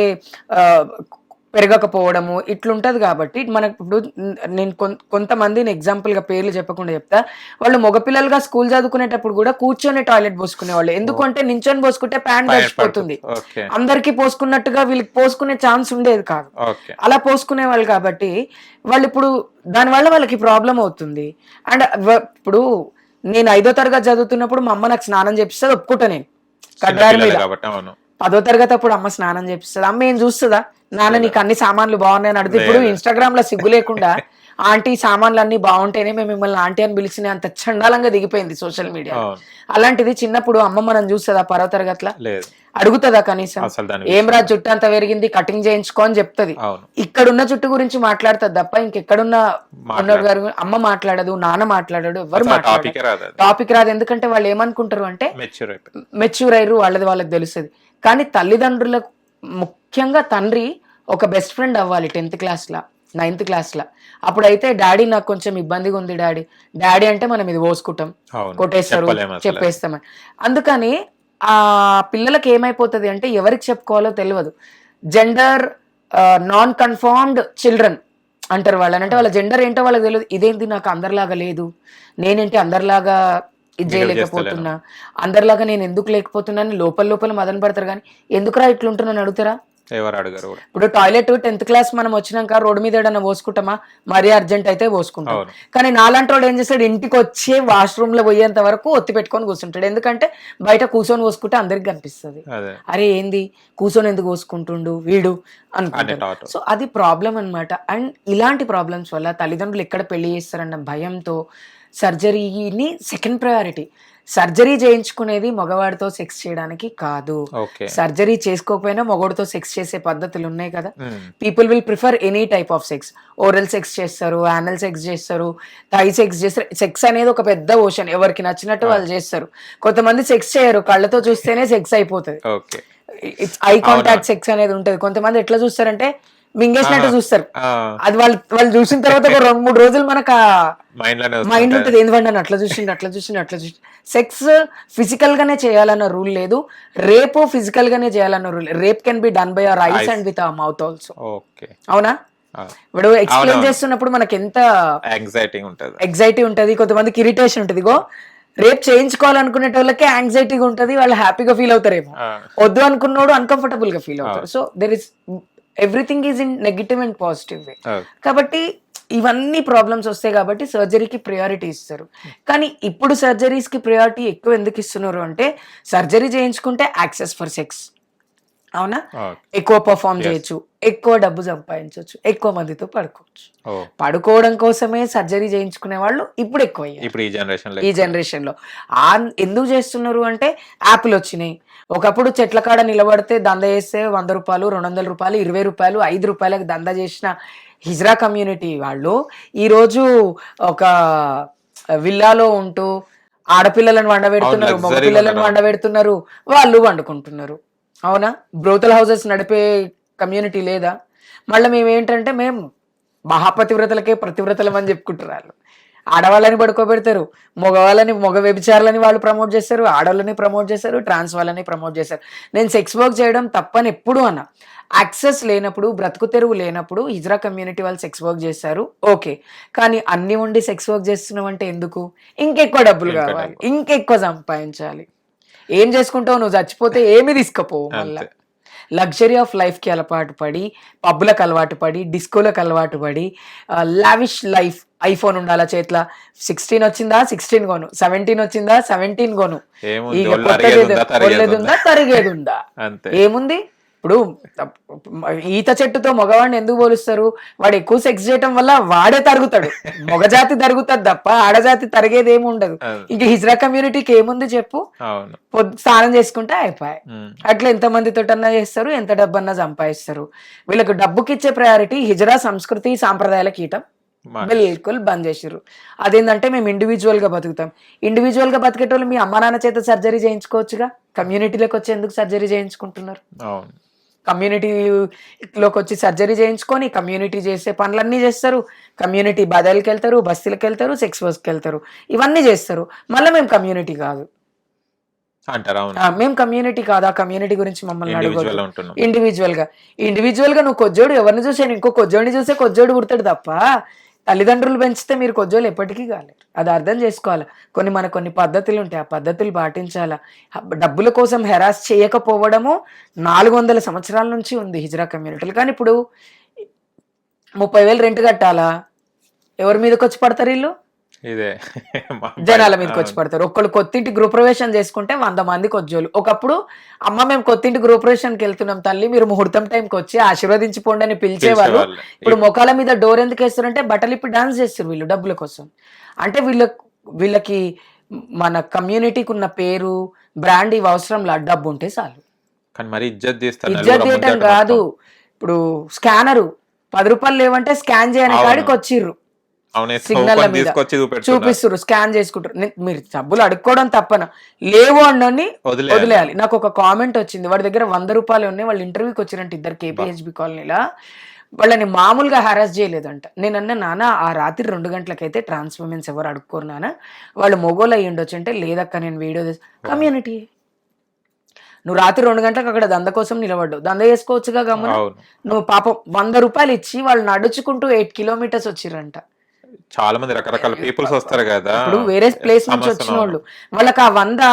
పెరగకపోవడము ఇట్లుంటది. కాబట్టి మనకు ఇప్పుడు నేను కొంతమందిని ఎగ్జాంపుల్ గా పేర్లు చెప్పకుండా చెప్తా. వాళ్ళు మగపిల్లలుగా స్కూల్ చదువుకునేటప్పుడు కూడా కూర్చొని టాయిలెట్ పోసుకునేవాళ్ళు. ఎందుకంటే నించొని పోసుకుంటే ప్యాంట్ గడిచిపోతుంది. అందరికి పోసుకున్నట్టుగా వీళ్ళకి పోసుకునే ఛాన్స్ ఉండేది కాదు. అలా పోసుకునే వాళ్ళు కాబట్టి వాళ్ళు ఇప్పుడు దానివల్ల వాళ్ళకి ప్రాబ్లం అవుతుంది. అండ్ ఇప్పుడు నేను 5వ తరగతి చదువుతున్నప్పుడు మా అమ్మ నాకు స్నానం చేపిస్తే ఒప్పుకుంటా, నేను కడ్డారి మీద 10వ తరగతి అప్పుడు అమ్మ స్నానం చేపిస్తుంది. అమ్మ ఏం చూస్తుందా, నాన్న నీకు అన్ని సామాన్లు బాగున్నాయని అడిగితే, ఇప్పుడు ఇన్స్టాగ్రామ్ లో సిగ్గు లేకుండా ఆంటీ సామాన్లు అన్ని బాగుంటేనే మేము మిమ్మల్ని ఆంటీ అని పిలిచిన అంత చండాలంగా దిగిపోయింది సోషల్ మీడియా. అలాంటిది చిన్నప్పుడు అమ్మ మనం చూస్తుందా 10వ తరగతిలో, అడుగుతుందా కనీసం ఏం రా జుట్టు అంత పెరిగింది కటింగ్ చేయించుకో అని చెప్తుంది. ఇక్కడున్న జుట్టు గురించి మాట్లాడుతుంది తప్ప ఇంకెక్కడున్న ఉన్నోడు గారు అమ్మ మాట్లాడదు, నాన్న మాట్లాడాడు, ఎవరు మాట్లాడదు, టాపిక్ రాదు. ఎందుకంటే వాళ్ళు ఏమనుకుంటారు అంటే మెచ్యూర్ అయ్యారు, వాళ్ళకి తెలుస్తుంది. కానీ తల్లిదండ్రులకు ముఖ్యంగా తండ్రి ఒక బెస్ట్ ఫ్రెండ్ అవ్వాలి 10th క్లాస్ లా 9th క్లాస్ లా. అప్పుడైతే డాడీ నాకు కొంచెం ఇబ్బందిగా ఉంది డాడీ అంటే మనం ఇది పోసుకుంటాం, కొట్టేస్తారు, చెప్పేస్తామని. అందుకని ఆ పిల్లలకి ఏమైపోతుంది అంటే ఎవరికి చెప్పుకోవాలో తెలియదు. జెండర్ నాన్ కన్ఫర్మ్డ్ చిల్డ్రన్ అంటారు వాళ్ళని. అంటే వాళ్ళ జెండర్ ఏంటో వాళ్ళకి తెలియదు. ఇదేంటి నాకు అందరిలాగా లేదు, నేనేంటి అందరిలాగా ఇది చేయలేకపోతున్నా, అందరిలాగా నేను ఎందుకు లేకపోతున్నా అని లోపల మదన పడతారు. కానీ ఎందుకురా ఇట్లుంటున్నాను అడుగుతారా? ఎవరు అడగరు. ఇప్పుడు టాయిలెట్ 10th క్లాస్ మనం వచ్చినాక రోడ్డు మీద ఏదైనా పోసుకుంటామా? మరీ అర్జెంట్ అయితే పోసుకుంటాం. కానీ నాలాంటి వాడు ఏం చేస్తాడు, ఇంటికి వచ్చి వాష్రూమ్ లో పోయేంత వరకు ఒత్తి పెట్టుకొని కూర్చుంటాడు. ఎందుకంటే బయట కూర్చొని పోసుకుంటే అందరికి కనిపిస్తుంది, అరే ఏంది కూర్చొని ఎందుకు పోసుకుంటుండు వీడు అనుకుంటారు. సో అది ప్రాబ్లం అన్నమాట. అండ్ ఇలాంటి ప్రాబ్లమ్స్ వల్ల తల్లిదండ్రులు ఎక్కడ పెళ్లి చేస్తారన్న భయంతో సర్జరీని సెకండ్ ప్రయారిటీ. సర్జరీ చేయించుకునేది మగవాడితో సెక్స్ చేయడానికి కాదు. సర్జరీ చేసుకోకపోయినా మగవాడితో సెక్స్ చేసే పద్ధతులు ఉన్నాయి కదా. People will prefer any type of sex. Oral sex చేస్తారు, యానల్ సెక్స్ చేస్తారు, థై సెక్స్ చేస్తారు. సెక్స్ అనేది ఒక పెద్ద ఓషన్, ఎవరికి నచ్చినట్టు వాళ్ళు చేస్తారు. కొంతమంది సెక్స్ చేయరు, కళ్ళతో చూస్తేనే సెక్స్ అయిపోతుంది. ఐ కాంటాక్ట్ సెక్స్ అనేది ఉంటది. కొంతమంది ఎట్లా చూస్తారంటే మింగేసినట్టు చూస్తారు. అది వాళ్ళు చూసిన తర్వాత ఒక 2-3 రోజులు మనకు మైండ్ ఉంటుంది, ఎందుకంటే అట్లా చూసి. సెక్స్ ఫిజికల్ గానే చేయాలన్న రూల్ లేదు, రేప్ ఫిజికల్ గానే చేయాలన్న rule. Rape can be done by our eyes and with our mouth also. అవునా? ఇప్పుడు ఎక్స్ప్లెయిన్ చేస్తున్నప్పుడు మనకి ఎంత ఎగ్జైటీ ఉంటది, కొంతమందికి ఇరిటేషన్ ఉంటది. రేప్ చేయించుకోవాలనుకునే వాళ్ళకే యాంగ్జైటీగా ఉంటది, వాళ్ళు హ్యాపీగా ఫీల్ అవుతారేమో. వద్దు అనుకున్నోడు అన్కంఫర్టబుల్ గా ఫీల్ అవుతారు. So there is everything is in negative and positive way. కాబట్టి ఇవన్నీ ప్రాబ్లమ్స్ వస్తాయి కాబట్టి సర్జరీకి ప్రయారిటీ ఇస్తారు. కానీ ఇప్పుడు సర్జరీస్ కి ప్రయారిటీ ఎక్కువ ఎందుకు ఇస్తున్నారు అంటే, సర్జరీ చేయించుకుంటే యాక్సెస్ ఫర్ సెక్స్, అవునా, ఎక్కువ పర్ఫార్మ్ చేయొచ్చు, ఎక్కువ డబ్బు సంపాదించవచ్చు, ఎక్కువ మందితో పడుకోవచ్చు. పడుకోవడం కోసమే సర్జరీ చేయించుకునే వాళ్ళు ఇప్పుడు ఎక్కువ అయ్యారు ఈ జనరేషన్ లో. ఎందుకు చేస్తున్నారు అంటే యాప్లు వచ్చినాయి. ఒకప్పుడు చెట్ల కాడ నిలబడితే దంద చేస్తే 100 రూపాయలు, 200 రూపాయలు, 20 రూపాయలు, 5 రూపాయలకు దంద చేసిన హిజ్రా కమ్యూనిటీ వాళ్ళు ఈరోజు ఒక విల్లాలో ఉంటూ ఆడపిల్లలను వండబెడుతున్నారు, మగపిల్లలను వండబెడుతున్నారు, వాళ్ళు వండుకుంటున్నారు. అవునా? బ్రోతల్ హౌసెస్ నడిపే కమ్యూనిటీ లేదా? మళ్ళీ మేము ఏంటంటే మేము మహాపతివ్రతలకే ప్రతివ్రతలం అని చెప్పుకుంటారు. వాళ్ళు ఆడవాళ్ళని పడుకోబెడతారు, మగ వ్యభిచారులని వాళ్ళు ప్రమోట్ చేస్తారు, ఆడవాళ్ళని ప్రమోట్ చేస్తారు, ట్రాన్స్ వాళ్ళని ప్రమోట్ చేస్తారు. నేను సెక్స్ వర్క్ చేయడం తప్పని ఎప్పుడు అన్నా. యాక్సెస్ లేనప్పుడు, బ్రతుకు తెరువు లేనప్పుడు హిజ్రా కమ్యూనిటీ వాళ్ళు సెక్స్ వర్క్ చేస్తారు, ఓకే. కానీ అన్ని ఉండి సెక్స్ వర్క్ చేస్తున్నాం అంటే ఎందుకు? ఇంకెక్కువ డబ్బులు కావాలి, ఇంకెక్కువ సంపాదించాలి. ఏం చేసుకుంటావు? నువ్వు చచ్చిపోతే ఏమి తీసుకుపోవు. మళ్ళీ లగ్జరీ ఆఫ్ లైఫ్కి అలవాటు పడి, పబ్బులకు అలవాటు పడి, డిస్కోలకు అలవాటు పడి, లావిష్ లైఫ్. ఐఫోన్ ఉండాలా చేతిలో, 16 వచ్చిందా 16 కొను, 17 వచ్చిందా 17 కొను, తరిగేది ఉందా, ఏముంది? ఇప్పుడు ఈత చెట్టుతో మగవాడిని ఎందుకు పోలుస్తారు? వాడు ఎక్కువ సెక్స్ చేయటం వల్ల వాడే తరుగుతాడు, మగజాతి తరుగుతుంది తప్ప ఆడజాతి తరిగేది ఏమి ఉండదు. ఇంక హిజ్రా కమ్యూనిటీకి ఏముంది చెప్పు? స్నానం చేసుకుంటే అయిపోయాయి. అట్లా ఎంత మందితోటన్నా చేస్తారు, ఎంత డబ్బన్నా సంపాదిస్తారు. వీళ్ళకు డబ్బుకిచ్చే ప్రయారిటీ హిజ్రా సంస్కృతి సాంప్రదాయాలకు ఇయటం బిల్కుల్ బంద్ చేసిర్రు. అదేంటంటే మేము ఇండివిజువల్ గా బతుకుతాం. ఇండివిజువల్ గా బతికేటోళ్ళు మీ అమ్మా నాన్న చేత సర్జరీ చేయించుకోవచ్చుగా. కమ్యూనిటీలోకి వచ్చి ఎందుకు సర్జరీ చేయించుకుంటున్నారు? కమ్యూనిటీలోకి వచ్చి సర్జరీ చేయించుకొని కమ్యూనిటీ చేసే పనులన్నీ చేస్తారు. కమ్యూనిటీ బదలకి వెళ్తారు, బస్తీలకు వెళ్తారు, సెక్స్ వర్క్కి వెళ్తారు, ఇవన్నీ చేస్తారు. మళ్ళీ మేము కమ్యూనిటీ కాదు అంటారా? మేము కమ్యూనిటీ కాదు. ఆ కమ్యూనిటీ గురించి మమ్మల్ని అడగదు. ఇండివిజువల్ గా నువ్వు కొజ్జోడు ఎవరిని చూసాను, ఇంకో కొజ్జోడిని చూసే కొజ్జోడు పుడతాడు తప్ప తల్లిదండ్రులు పెంచితే మీరు కొజ్జోలు ఎప్పటికీ కాలేరు. అది అర్థం చేసుకోవాలి. కొన్ని పద్ధతులు ఉంటాయి, ఆ పద్ధతులు పాటించాలా. డబ్బుల కోసం హెరాస్ చేయకపోవడము 400 సంవత్సరాల నుంచి ఉంది హిజ్రా కమ్యూనిటీలు. కానీ ఇప్పుడు 30,000 రెంట్ కట్టాలా? ఎవరి మీదకి వచ్చి పడతారు వీళ్ళు? ఇదే జనాల మీదకి వచ్చి పడతారు. ఒక్కళ్ళు కొత్తింటి గృహప్రవేశం చేసుకుంటే 100 మంది కొజ్జోలు. ఒకప్పుడు అమ్మ మేము కొత్తింటి గృహప్రవేశానికి వెళ్తున్నాం తల్లి, మీరు ముహూర్తం టైంకి వచ్చి ఆశీర్వదించిపోండి అని పిలిచేవాళ్ళు. పిలిచేవాళ్ళు. ఇప్పుడు మొఖాల మీద డోర్ ఎందుకు వేస్తారంటే బట్టలు ఇప్పి డాన్స్ చేస్తారు వీళ్ళు డబ్బుల కోసం. అంటే వీళ్ళకి మన కమ్యూనిటీకి ఉన్న పేరు బ్రాండ్ ఇవి అవసరంలా, డబ్బు ఉంటే చాలు. కానీ మరి ఇజ్జత్ తీస్తారు ఇజ్జత్ నలుగురు చేయటం ముందట కాదు, మొత్తం. ఇప్పుడు స్కానరు 10 రూపాయలు లేవంటే స్కాన్ చేయని అవును. కాడికి వచ్చిర్రు. అవునే సిగ్నల్ ఓపెన్ మీద తీసుకొచ్చి చూపెడుతున్నారు. చూపిస్తారు, స్కాన్ చేసుకుంటారు. మీరు డబ్బులు అడుక్కోవడం తప్పన, లేవు అన్నీ వదిలేయాలి. నాకు ఒక కామెంట్ వచ్చింది, వాడి దగ్గర 100 రూపాయలు ఉన్నాయి, వాళ్ళు ఇంటర్వ్యూకి వచ్చినట్టు ఇద్దరు కేపీహెచ్బి కాలనీలా, వాళ్ళని మామూలుగా హరాస్ చేయలేదంట. నేను అన్న నాన్న ఆ రాత్రి 2 గంటలకైతే ట్రాన్స్ ఉమెన్స్ ఎవరు అడుక్కోరు నాన్న, వాళ్ళు మొగోలు అయ్యి ఉండొచ్చు అంటే, లేదక్క నేను వీడియో కమ్యూనిటీ, నువ్వు రాత్రి 2 గంటలకు అక్కడ దంద కోసం నిలబడ్డావు, దంద చేసుకోవచ్చుగా గమ్మున. అవును. నువ్వు పాపం 100 రూపాయలు ఇచ్చి వాళ్ళు నడుచుకుంటూ 8 కిలోమీటర్స్ వచ్చిర్రంట. చాలా మంది రకరకాల పీపుల్స్ వస్తారు కదా, ఇప్పుడు వేరే ప్లేస్ నుంచి సమస్యలు. వచ్చిన వాళ్ళు, వాళ్ళకి ఆ 100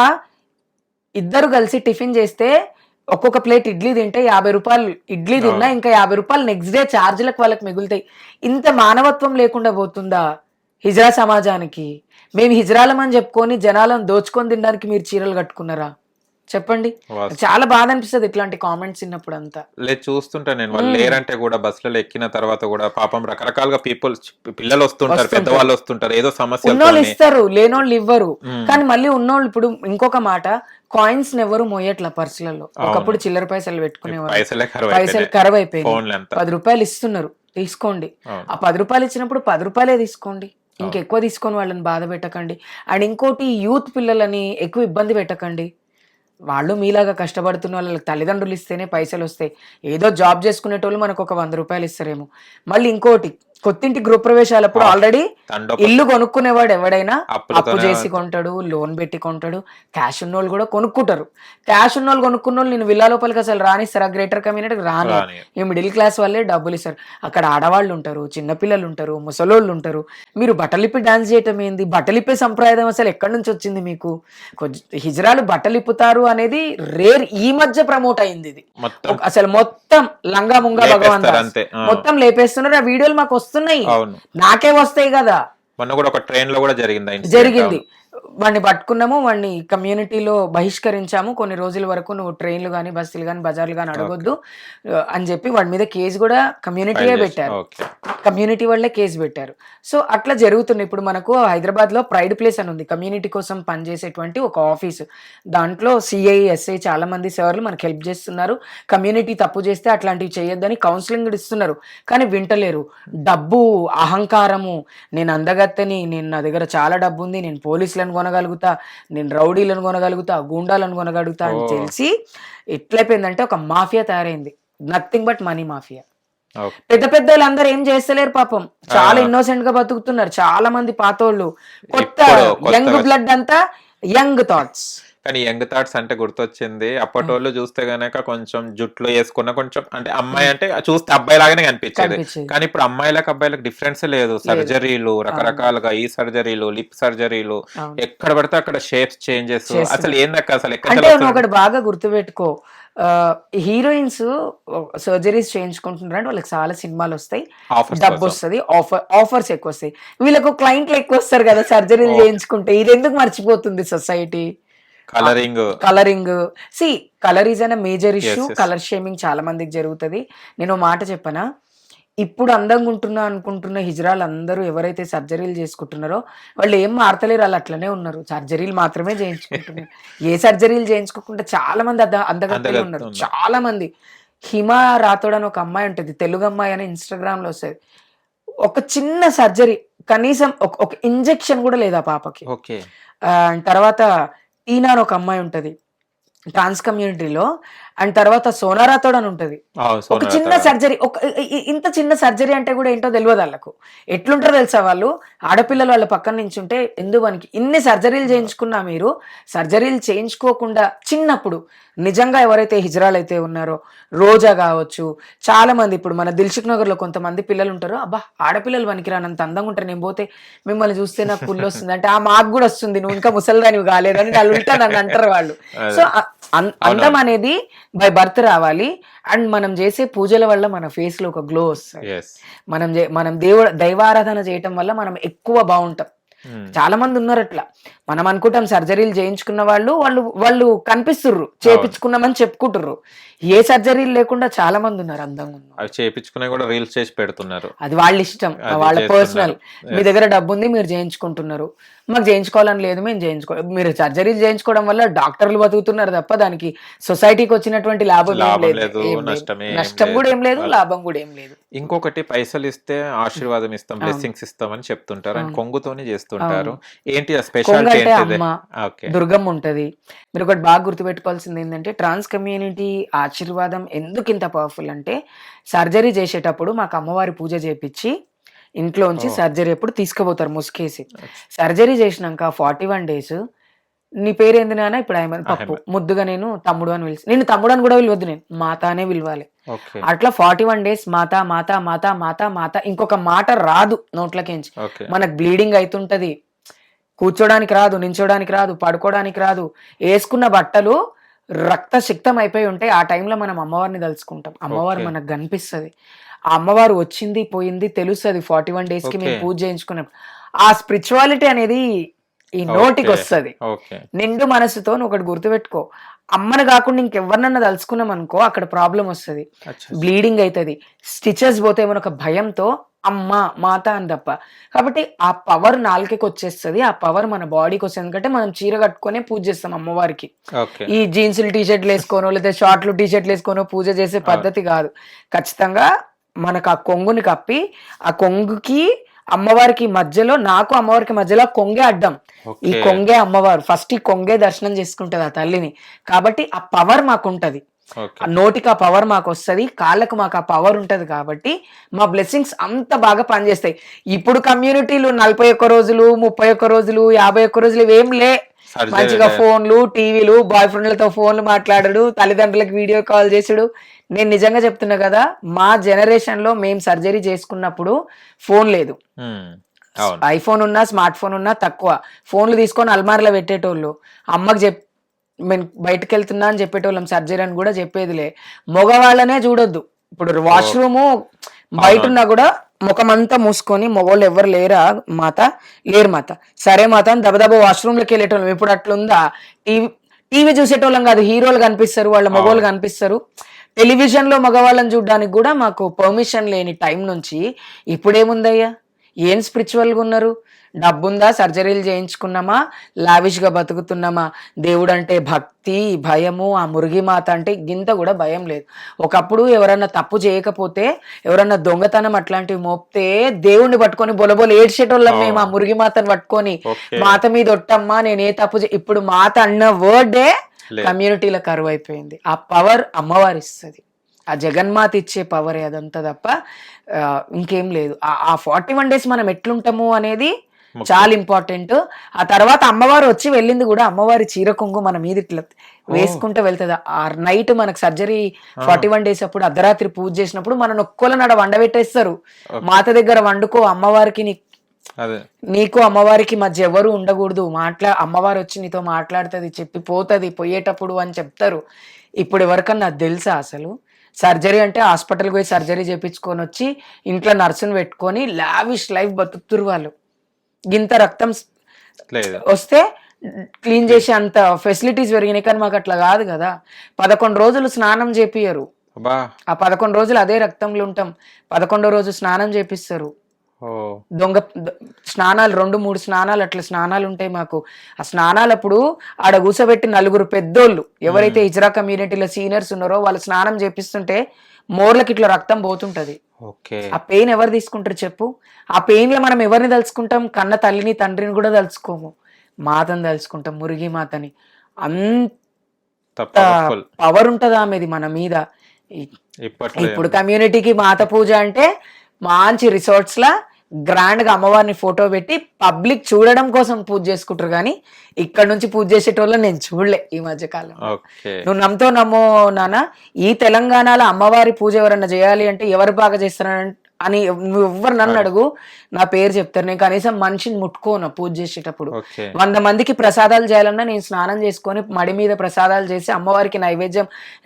ఇద్దరు కలిసి టిఫిన్ చేస్తే ఒక్కొక్క ప్లేట్ ఇడ్లీ తింటే 50 రూపాయలు ఇడ్లీ తిన్నా ఇంకా 50 రూపాయలు నెక్స్ట్ డే ఛార్జీలకు వాళ్ళకి మిగులుతాయి. ఇంత మానవత్వం లేకుండా పోతుందా హిజ్రా సమాజానికి? మేము హిజ్రాలమని చెప్పుకొని జనాలను దోచుకొని తినడానికి మీరు చీరలు కట్టుకున్నారా చెప్పండి? చాలా బాధ అనిపిస్తుంది ఇట్లాంటి కామెంట్స్ విన్నప్పుడు అంతా. లేదు చూస్తుంటా నేను, వాళ్ళు లేరంటే కూడా బస్సులలో ఎక్కిన తర్వాత కూడా పాపం రకరకాలుగా పిల్లలు వస్తుంటారు, పెద్దవాళ్ళు వస్తుంటారు, ఏదో సమస్య ఉన్నోళ్ళు ఇస్తారు, లేనోళ్ళు ఇవ్వరు. కానీ మళ్ళీ ఉన్నోళ్ళు, ఇప్పుడు ఇంకొక మాట, కాయిన్స్ ఎవరు మోయట్ల పర్సులలో. ఒకప్పుడు చిల్లర పైసలు పెట్టుకునేవారు, పైసలు కరువు అయిపోయింది. 10 రూపాయలు ఇస్తున్నారు, తీసుకోండి. ఆ 10 రూపాయలు ఇచ్చినప్పుడు 10 రూపాయలే తీసుకోండి, ఇంకెక్కువ తీసుకొని వాళ్ళని బాధ పెట్టకండి. అండ్ ఇంకోటి, యూత్ పిల్లలని ఎక్కువ ఇబ్బంది పెట్టకండి. వాళ్ళు మీలాగా కష్టపడుతున్న వాళ్ళకి తల్లిదండ్రులు ఇస్తేనే పైసలు వస్తాయి. ఏదో జాబ్ చేసుకునేటోళ్ళు మనకు ఒక 100 రూపాయలు ఇస్తారేమో. మళ్ళీ ఇంకోటి, కొత్తింటి గృహప్రవేశాలప్పుడు ఆల్రెడీ ఇల్లు కొనుక్కునేవాడు ఎవడైనా అప్పు చేసి కొంటాడు, లోన్ పెట్టి కొంటాడు. క్యాష్ ఉన్నోళ్ళు కూడా కొనుక్కుంటారు. క్యాష్ ఉన్నోళ్ళు కొనుక్కున్నోళ్ళు నేను విల్లా లోపలికి అసలు రానిస్తారా? గ్రేటర్ కమ్యూనిటీకి రాని. ఈ మిడిల్ క్లాస్ వాళ్ళే డబ్బులు ఇస్తారు. అక్కడ ఆడవాళ్ళు ఉంటారు, చిన్నపిల్లలు ఉంటారు, ముసలోళ్ళు ఉంటారు. మీరు బట్టలిప్పి డాన్స్ చేయటం ఏంది? బట్టలిప్పే సంప్రదాయం అసలు ఎక్కడి నుంచి వచ్చింది మీకు? హిజ్రాలు బట్టలిప్పుతారు అనేది రేర్, ఈ మధ్య ప్రమోట్ అయింది ఇది. అసలు మొత్తం లంగా ముంగా భగవాన్ మొత్తం లేపేస్తున్నారు. ఆ వీడియోలు మాకు వస్తున్నాయి, నాకే వస్తాయి కదా. మొన్న కూడా ఒక ట్రైన్ లో కూడా జరిగింది. వాడిని పట్టుకున్నాము, వాడిని కమ్యూనిటీలో బహిష్కరించాము. కొన్ని రోజుల వరకు నువ్వు ట్రైన్లు కానీ బస్సులు కానీ బజార్లు కానీ అడగొద్దు అని చెప్పి వాడి మీద కేసు కూడా కమ్యూనిటీయే పెట్టారు. కమ్యూనిటీ వాళ్ళే కేసు పెట్టారు. సో అట్లా జరుగుతుంది. ఇప్పుడు మనకు హైదరాబాద్ లో ప్రైడ్ ప్లేస్ అని ఉంది, కమ్యూనిటీ కోసం పనిచేసేటువంటి ఒక ఆఫీసు. దాంట్లో సిఐ, ఎస్ఐ చాలా మంది సార్లు మనకు హెల్ప్ చేస్తున్నారు. కమ్యూనిటీ తప్పు చేస్తే అట్లాంటివి చేయొద్దని కౌన్సిలింగ్ ఇస్తున్నారు. కానీ వింటలేరు. డబ్బు, అహంకారము, నేను అందగత్తని, నా దగ్గర చాలా డబ్బు ఉంది, నేను పోలీసులను కొనగలుగుతా, నేను రౌడీలను కొనగలుగుతా, గూండాలను కొనగలుగుతా అని తెలిసి ఎట్లయిపోయిందంటే ఒక మాఫియా తయారైంది. Nothing but money mafia. పెద్ద పెద్ద వాళ్ళందరూ ఏం చేస్తలేరు పాపం, చాలా ఇన్నోసెంట్ గా బతుకుతున్నారు. చాలా మంది పాతోళ్ళు, కొత్త యంగ్ బ్లడ్ అంతా యంగ్ థాట్స్. కానీ యంగ్ థాట్స్ అంటే గుర్తొచ్చింది, అప్పటి వాళ్ళు చూస్తే గనక కొంచెం జుట్లు వేసుకున్న కొంచెం అంటే అమ్మాయి అంటే చూస్తే అబ్బాయి లాగానే కనిపించేది. కానీ ఇప్పుడు అమ్మాయిలకు అబ్బాయిలకు డిఫరెన్స్ లేదు. సర్జరీలు రకరకాలుగా, ఈ సర్జరీలు, లిప్ సర్జరీలు, ఎక్కడ పడితే అక్కడ షేప్స్ చేంజెస్. అసలు ఏందక్క అసలు అంటే ఒకటి బాగా గుర్తుపెట్టుకో, హీరోయిన్స్ సర్జరీస్ చేయించుకుంటున్నారు అంటే వాళ్ళకి చాలా సినిమాలు వస్తాయి, డబ్బు వస్తుంది, ఆఫర్స్ ఎక్కువ వస్తాయి. వీళ్ళకు క్లయింట్లు ఎక్కువ వస్తారు కదా సర్జరీలు చేయించుకుంటే. ఇది ఎందుకు మర్చిపోతుంది society? Colouring colour is an major issue. Colour shaming చాలా మందికి జరుగుతుంది. నేను మాట చెప్పనా, ఇప్పుడు అందంగా ఉంటున్నా అనుకుంటున్న హిజ్రాలు అందరూ ఎవరైతే సర్జరీలు చేసుకుంటున్నారో వాళ్ళు ఏం మారతలేరు, వాళ్ళు అట్లనే ఉన్నారు. సర్జరీలు మాత్రమే చేయించుకుంటున్నారు. ఏ సర్జరీలు చేయించుకోకుండా చాలా మంది అందగత్తెలు ఉన్నారు. చాలా మంది. హిమ రాథోడ్ అని ఒక అమ్మాయి ఉంటుంది, తెలుగు అమ్మాయి అని ఇన్స్టాగ్రామ్ లో వస్తుంది. ఒక చిన్న సర్జరీ, కనీసం ఒక ఇంజెక్షన్ కూడా లేదా పాపకి. తర్వాత టీనా అని ఒక అమ్మాయి ఉంటది ట్రాన్స్ కమ్యూనిటీలో. అండ్ తర్వాత సోనా రాథోడ్ అని ఉంటది, ఒక చిన్న సర్జరీ. ఇంత చిన్న సర్జరీ అంటే కూడా ఏంటో తెలియదు వాళ్ళకు. ఎట్లుంటారో తెలుసా వాళ్ళు? ఆడపిల్లలు వాళ్ళ పక్కన నించుంటే ఎందుకు ఇన్ని సర్జరీలు చేయించుకున్నా, మీరు సర్జరీలు చేయించుకోకుండా చిన్నప్పుడు నిజంగా ఎవరైతే హిజ్రాలు అయితే ఉన్నారో, రోజా కావచ్చు, చాలా మంది ఇప్పుడు మన దిల్సుఖ్ నగర్ లో కొంతమంది పిల్లలు ఉంటారు, అబ్బా ఆడపిల్లలు పనికిరానంత అందంగా ఉంటారు, నేను పోతే మిమ్మల్ని చూస్తే నాకు పుల్లు వస్తుంది అంటే, ఆ మాకు కూడా వస్తుంది, నువ్వు ఇంకా ముసలిదానివి కాలేదని వాళ్ళు ఉంటా నన్ను అంటారు వాళ్ళు. సో అందం అనేది బై బర్త్ రావాలి. అండ్ మనం చేసే పూజల వల్ల మన ఫేస్ లో ఒక గ్లో వస్తుంది. మనం దైవారాధన చేయటం వల్ల మనం ఎక్కువ బాగుంటాం. చాలా మంది ఉన్నారు అట్లా. మనం అనుకుంటాం సర్జరీలు చేయించుకున్న వాళ్ళు వాళ్ళు వాళ్ళు కనిపిస్తుర్రు, చేపించుకున్నామని చెప్పుకుంటుర్రు. ఏ సర్జరీలు లేకుండా చాలా మంది ఉన్నారు అందంగా ఉన్నారు. అవి చేయించుకునే కూడా రీల్స్ చేసి పెడుతున్నారు. అది వాళ్ళ ఇష్టం, వాళ్ళ పర్సనల్. మీ దగ్గర డబ్బు ఉంది, మీరు చేయించుకుంటున్నారు. మాకు చేయించుకోవాలని లేదు, మేము మీరు సర్జరీలు చేయించుకోవడం వల్ల డాక్టర్లు బతుకుతున్నారు తప్ప దానికి సొసైటీకి వచ్చినటువంటి లాభం లేదు, నష్టం కూడా ఏం లేదు, లాభం కూడా ఏం లేదు. ఇంకొకటి పైసలు ఇస్తే ఆశీర్వాదం ఇస్తాం, బ్లెస్సింగ్స్ ఇస్తామని చెప్తుంటారు అండ్ కొంగుతోని చేస్తుంటారు. ఏంటి ఆ స్పెషాలిటీ? దుర్గమ్మ ఉంటది. మీరు ఒకటి బాగా గుర్తుపెట్టుకోవాల్సింది ఏంటంటే ట్రాన్స్ కమ్యూనిటీ ఆశీర్వాదం ఎందుకు ఇంత పవర్ఫుల్ అంటే, సర్జరీ చేసేటప్పుడు మాకు అమ్మవారి పూజ చేపించి ఇంట్లోంచి సర్జరీ ఎప్పుడు తీసుకుపోతారు ముసుకేసి. సర్జరీ చేసినాక 41 days నీ పేరేంది నాన్న, ఇప్పుడు ఆయన పప్పు ముద్దుగా నేను తమ్ముడు అని పిలిచి, నేను తమ్ముడు అని కూడా పిలవద్దు, నేను మాత అనే పిలవాలి. అట్లా 41 days మాత మాత మాత మాత మాత, ఇంకొక మాట రాదు నోట్లకించి. మనకు బ్లీడింగ్ అవుతుంటది, కూర్చోడానికి రాదు, నించోడానికి రాదు, పడుకోవడానికి రాదు. వేసుకున్న బట్టలు రక్తసిక్తం అయిపోయి ఉంటాయి. ఆ టైంలో మనం అమ్మవారిని తలుచుకుంటాం, అమ్మవారు మనకు కనిపిస్తుంది. ఆ అమ్మవారు వచ్చింది పోయింది తెలుస్తుంది 41 days కి మేము పూజ చేయించుకున్నాం. ఆ స్పిరిచువాలిటీ అనేది ఈ నోటికి వస్తుంది. నిండు మనసుతో ఒకటి గుర్తుపెట్టుకో, అమ్మను కాకుండా ఇంకెవరినన్నా తలుచుకున్నాం అనుకో అక్కడ ప్రాబ్లం వస్తుంది, బ్లీడింగ్ అవుతుంది, స్టిచెస్ పోతే ఏమో ఒక భయంతో అమ్మ మాత అని తప్ప. కాబట్టి ఆ పవర్ నాలుకకి వచ్చేస్తుంది, ఆ పవర్ మన బాడీకి వస్తుంది. ఎందుకంటే మనం చీర కట్టుకునే పూజ చేస్తాం అమ్మవారికి. ఈ జీన్సులు టీషర్ట్లు వేసుకోనో లేదా షార్ట్లు టీషర్ట్లు వేసుకోనో పూజ చేసే పద్ధతి కాదు. ఖచ్చితంగా మనకు ఆ కొంగుని కప్పి, ఆ కొంగుకి అమ్మవారికి మధ్యలో, నాకు అమ్మవారికి మధ్యలో కొంగే అడ్డం. ఈ కొంగే అమ్మవారు ఫస్ట్ ఈ కొంగే దర్శనం చేసుకుంటది ఆ తల్లిని. కాబట్టి ఆ పవర్ మాకుంటది, నోటికి ఆ పవర్ మాకు వస్తుంది, కాళ్ళకు మాకు ఆ పవర్ ఉంటది. కాబట్టి మా బ్లెస్సింగ్స్ అంత బాగా పనిచేస్తాయి. ఇప్పుడు కమ్యూనిటీలు 41 రోజులు 31 రోజులు 51 రోజులు ఇవేం లే. మంచిగా ఫోన్లు టీవీలు, బాయ్ ఫ్రెండ్లతో ఫోన్లు మాట్లాడడు, తల్లిదండ్రులకు వీడియో కాల్ చేసుడు. నేను నిజంగా చెప్తున్నా కదా, మా జనరేషన్ లో మేము సర్జరీ చేసుకున్నప్పుడు ఫోన్ లేదు. ఐఫోన్ ఉన్నా స్మార్ట్ ఫోన్ ఉన్నా తక్కువ. ఫోన్లు తీసుకొని అల్మార్లో పెట్టేటోళ్ళు. అమ్మకి మేము బయటకు వెళ్తున్నా అని చెప్పేటోళ్ళం, సర్జరీ అని కూడా చెప్పేదిలే. మగవాళ్ళనే చూడొద్దు. ఇప్పుడు వాష్రూము బయట ఉన్నా కూడా ముఖమంతా మూసుకొని, మగవాళ్ళు ఎవరు లేరా మాత, లేరు మాత, సరే మాత అని దబదబా వాష్రూమ్లోకి వెళ్ళేటోళ్ళం. ఇప్పుడు అట్లుందా? టీవీ చూసేటోళ్ళం కాదు, హీరోలు కనిపిస్తారు, వాళ్ళ మగవాళ్ళు కనిపిస్తారు. టెలివిజన్ లో మగవాళ్ళని చూడడానికి కూడా మాకు పర్మిషన్ లేని టైం నుంచి ఇప్పుడేముందయ్యా? ఏం స్పిరిచువల్గా ఉన్నారు? డబ్బుందా? సర్జరీలు చేయించుకున్నామా? లావిష్ గా బతుకుతున్నామా? దేవుడు అంటే భక్తి, భయము, ఆ మురిగి మాత అంటే గింత కూడా భయం లేదు. ఒకప్పుడు ఎవరన్నా తప్పు చేయకపోతే, ఎవరన్నా దొంగతనం అట్లాంటివి మోపితే దేవుణ్ణి పట్టుకొని బొలబొల ఏడ్చేటోళ్ళం మేము, ఆ మురిగి మాతను పట్టుకొని. మాత మీద ఒట్టమ్మా, నేనే తప్పు ఇప్పుడు మాత అన్న వర్డే కమ్యూనిటీలో కరువు అయిపోయింది. ఆ పవర్ అమ్మవారు ఇస్తుంది, ఆ జగన్మాత ఇచ్చే పవరే అదంతా తప్ప ఇంకేం లేదు. ఆ 41 days మనం ఎట్లుంటాము అనేది చాలా ఇంపార్టెంట్. ఆ తర్వాత అమ్మవారు వచ్చి వెళ్ళింది కూడా, అమ్మవారి చీర కొంగు మన మీద ఇట్లా వేసుకుంటూ వెళ్తుంది. ఆ నైట్ మనకు సర్జరీ 41 days అప్పుడు అర్ధరాత్రి పూజ చేసినప్పుడు మన నొక్కల నడ వండబెట్టేస్తారు. మాత దగ్గర వండుకో, అమ్మవారికి నీకు అమ్మవారికి మధ్య ఎవరు ఉండకూడదు, అమ్మవారు వచ్చి నీతో మాట్లాడుతుంది, చెప్పిపోతుంది పోయేటప్పుడు అని చెప్తారు. ఇప్పుడు ఎవరికన్నా తెలుసా అసలు? సర్జరీ అంటే హాస్పిటల్కి పోయి సర్జరీ చేయించుకొని వచ్చి ఇంట్లో నర్సును పెట్టుకొని లావిష్ లైఫ్ బతుకుతురు వాళ్ళు. ఇంత రక్తం వస్తే క్లీన్ చేసే అంత ఫెసిలిటీస్ పెరిగినాయి. కానీ మాకు అట్లా కాదు కదా. 11 రోజులు స్నానం చేపియరు. ఆ 11 రోజులు అదే రక్తంలో ఉంటాం. 11వ రోజు స్నానం చేపిస్తారు. దొంగ స్నానాలు 2-3 స్నానాలు అట్లా స్నానాలు ఉంటాయి మాకు. ఆ స్నానాలప్పుడు ఆడ కూర్చోబెట్టి 4 పెద్దోళ్ళు ఎవరైతే ఇజ్రా కమ్యూనిటీలో సీనియర్స్ ఉన్నారో వాళ్ళు స్నానం చేపిస్తుంటే మోర్లకి ఇట్లా రక్తం పోతుంటది. ఆ పెయిన్ ఎవరు తీసుకుంటారు చెప్పు? ఆ పెయిన్ లో మనం ఎవరిని తలుచుకుంటాం? కన్న తల్లిని తండ్రిని కూడా తలుచుకోము, మాతని తలుచుకుంటాం, మురిగి మాతని. అంత పవర్ ఉంటది ఆమెది మన మీద. ఇప్పుడు కమ్యూనిటీకి మాత పూజ అంటే మంచి రిసార్ట్స్ లా గ్రాండ్ గా అమ్మవారిని ఫోటో పెట్టి పబ్లిక్ చూడడం కోసం పూజ చేసుకుంటారు. కానీ ఇక్కడ నుంచి పూజ చేసేటోళ్ళని నేను చూడలే ఈ మధ్య కాలం. నువ్వు నమ్మో నాన్న, ఈ తెలంగాణలో అమ్మవారి పూజ ఎవరన్నా చేయాలి అంటే ఎవరు బాగా చేస్తారని అని నువ్వు ఎవ్వరు నన్ను అడుగు, నా పేరు చెప్తారు. నేను కనీసం మనిషిని ముట్టుకోను పూజ చేసేటప్పుడు. ఓకే 100 మందికి ప్రసాదాలు చేయాలన్నా నేను స్నానం చేసుకొని మడి మీద ప్రసాదాలు చేసి అమ్మవారికి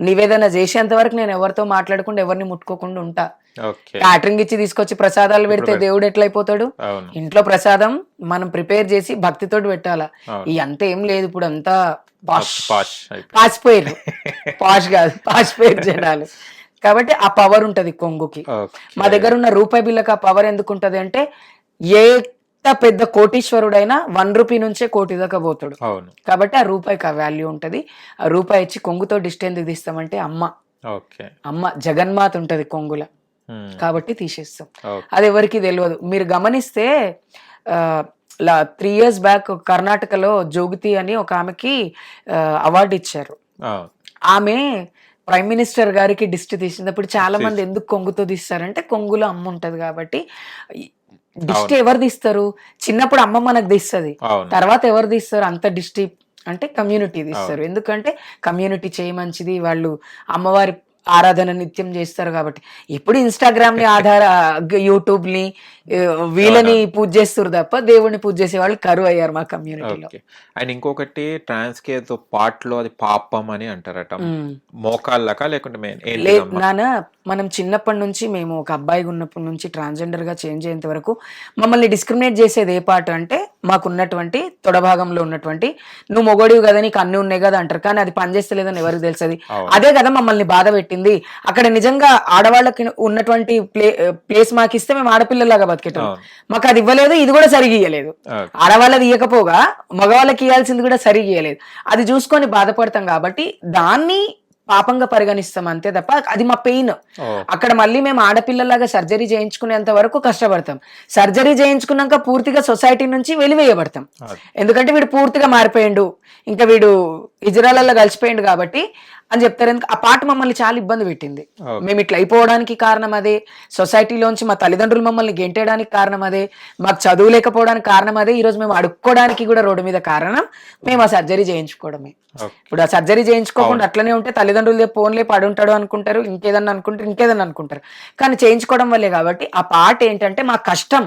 నివేదన చేసేంత వరకు నేను ఎవరితో మాట్లాడకుండా ఎవరిని ముట్టుకోకుండా ఉంటా. ఓకే క్యాటరింగ్ ఇచ్చి తీసుకొచ్చి ప్రసాదాలు పెడితే దేవుడు ఎట్లయిపోతాడు? అవును ఇంట్లో ప్రసాదం మనం ప్రిపేర్ చేసి భక్తితోటి పెట్టాలా. ఈ అంతా ఏం లేదు, ఇప్పుడు అంతా పాష్ పాసిపోయారు. పాష్ కాదు, పాసిపోయారు జనాలు. కాబట్టి ఆ పవర్ ఉంటది కొంగుకి. మా దగ్గర ఉన్న రూపాయి బిళ్ళకి ఆ పవర్ ఎందుకు ఉంటది అంటే, ఎంత పెద్ద కోటీశ్వరుడైనా 1 రూపీ నుంచే కోటి దాకా పోతాడు. అవును కాబట్టి ఆ రూపాయికి ఆ వాల్యూ ఉంటది. ఆ రూపాయి ఇచ్చి కొంగుతో దిష్టి ఎందుకు తీస్తామంటే ఓకే అమ్మ జగన్మాత ఉంటది కొంగుల, కాబట్టి తీసేస్తాం. ఓకే అది ఎవరికి తెలియదు. మీరు గమనిస్తే 3 years బ్యాక్ కర్ణాటకలో జోగితి అని ఒక ఆమెకి అవార్డు ఇచ్చారు. ఆమె ప్రైమ్ మినిస్టర్ గారికి దిష్టి తీసినప్పుడు చాలా మంది ఎందుకు కొంగుతో తీస్తారంటే, కొంగులో అమ్మ ఉంటది కాబట్టి. దిష్టి ఎవరు తీస్తారు? చిన్నప్పుడు అమ్మ మనకు తీస్తుంది, తర్వాత ఎవరు తీస్తారు అంత దిష్టి అంటే కమ్యూనిటీ తీస్తారు. ఎందుకంటే కమ్యూనిటీ చేయి మంచిది, వాళ్ళు అమ్మవారి ఆరాధన నిత్యం చేస్తారు కాబట్టి. ఇప్పుడు ఇన్స్టాగ్రామ్ ని యూట్యూబ్ ని వీళ్ళని పూజ చేస్తారు తప్ప దేవుడిని పూజ చేసే వాళ్ళు కరువు అయ్యారు మా కమ్యూనిటీలో. అండ్ ఇంకొకటి ట్రాన్స్ కి ఏదో పాటలో అది పాపం అని అంటారట, మోకాళ్ళక లేకుంటే లేదు నాన్న, మనం చిన్నప్పటి నుంచి మేము ఒక అబ్బాయిగా ఉన్నప్పటి నుంచి ట్రాన్స్జెండర్ గా చేంజ్ అయ్యేంత వరకు మమ్మల్ని డిస్క్రిమినేట్ చేసేది ఏ పాట అంటే, మాకున్నటువంటి తొడభాగంలో ఉన్నటువంటి నువ్వు మొగోడివి కదా నీకు అన్ని ఉన్నాయి కదా అంటారు, కానీ అది పనిచేస్తలేదని ఎవరికి తెలుసది. అదే కదా మమ్మల్ని బాధ పెట్టింది. అక్కడ నిజంగా ఆడవాళ్ళకి ఉన్నటువంటి ప్లేస్ మాకు ఇస్తే మేము ఆడపిల్లలాగా బతికేటాం. మాకు అది ఇవ్వలేదు, ఇది కూడా సరిగా ఇయ్యలేదు. ఆడవాళ్ళది ఇవ్వకపోగా మగవాళ్ళకి ఇవ్వాల్సింది కూడా సరిగా ఇయ్యలేదు. అది చూసుకొని బాధపడతాం కాబట్టి దాన్ని పాపంగా పరిగణిస్తాం అంతే తప్ప అది మా పెయిన్. అక్కడ మళ్ళీ మేము ఆడపిల్లలాగా సర్జరీ చేయించుకునేంత వరకు కష్టపడతాం. సర్జరీ చేయించుకున్నాక పూర్తిగా సొసైటీ నుంచి వెలివేయబడతాం. ఎందుకంటే వీడు పూర్తిగా మారిపోయిండు, ఇంకా వీడు ఇజ్రాయల్లో కలిసిపోయిండు కాబట్టి అని చెప్తారు. ఎందుకు ఆ పాట మమ్మల్ని చాలా ఇబ్బంది పెట్టింది. మేము ఇట్లా అయిపోవడానికి కారణం అదే, సొసైటీలోంచి మా తల్లిదండ్రులు మమ్మల్ని గెంటేయడానికి కారణం అదే, మాకు చదువు లేకపోవడానికి కారణం అదే, ఈరోజు మేము అడుక్కోవడానికి కూడా రోడ్డు మీద కారణం మేము ఆ సర్జరీ చేయించుకోవడమే. ఇప్పుడు ఆ సర్జరీ చేయించుకోకుండా అట్లనే ఉంటే తల్లిదండ్రులు ఫోన్లే పడుంటాడు అనుకుంటారు, ఇంకేదన్నా అనుకుంటారు, కానీ చేయించుకోవడం వల్లే. కాబట్టి ఆ పాట ఏంటంటే మా కష్టం,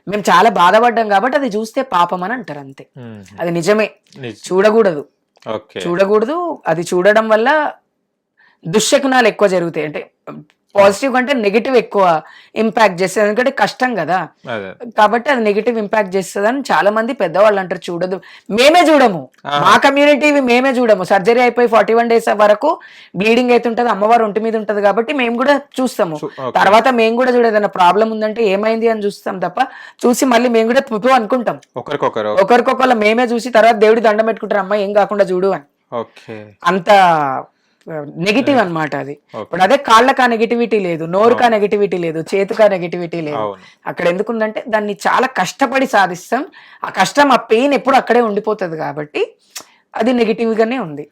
మేము చాలా బాధపడ్డాం కాబట్టి అది చూస్తే పాపం అని అంటారు అంతే. అది నిజమే, చూడకూడదు. అది చూడడం వల్ల దుశ్శకునాలు ఎక్కువ జరుగుతాయి. అంటే పాజిటివ్ కంటే నెగిటివ్ ఎక్కువ ఇంపాక్ట్ చేస్తుంది, ఎందుకంటే కష్టం కదా. కాబట్టి అది నెగిటివ్ ఇంపాక్ట్ చేస్తుంది అని చాలా మంది పెద్దవాళ్ళు అంటారు. చూడదు, మేమే చూడము, మా కమ్యూనిటీ మేమే చూడము. సర్జరీ అయిపోయి 41 days వరకు బ్లీడింగ్ అవుతుంటది, అమ్మవారు ఒంటి మీద ఉంటది కాబట్టి మేము కూడా చూస్తాము. తర్వాత మేము కూడా ఏదైనా ప్రాబ్లం ఉందంటే ఏమైంది అని చూస్తాం తప్ప, చూసి మళ్ళీ మేము కూడా పువ్వు అనుకుంటాం ఒకరికొకరు. మేమే చూసి తర్వాత దేవుడి దండం పెట్టుకుంటారు, అమ్మ ఏం కాకుండా చూడు అని. అంత నెగిటివ్ అన్నమాట అది. ఇప్పుడు అదే కాళ్ళకా నెగిటివిటీ లేదు, నోరుకా నెగిటివిటీ లేదు, చేతికా నెగిటివిటీ లేదు. అక్కడ ఎందుకుందంటే దాన్ని చాలా కష్టపడి సాధిస్తాం. ఆ కష్టం, ఆ పెయిన్ ఎప్పుడు అక్కడే ఉండిపోతుంది కాబట్టి అది నెగిటివ్ గానే ఉంది.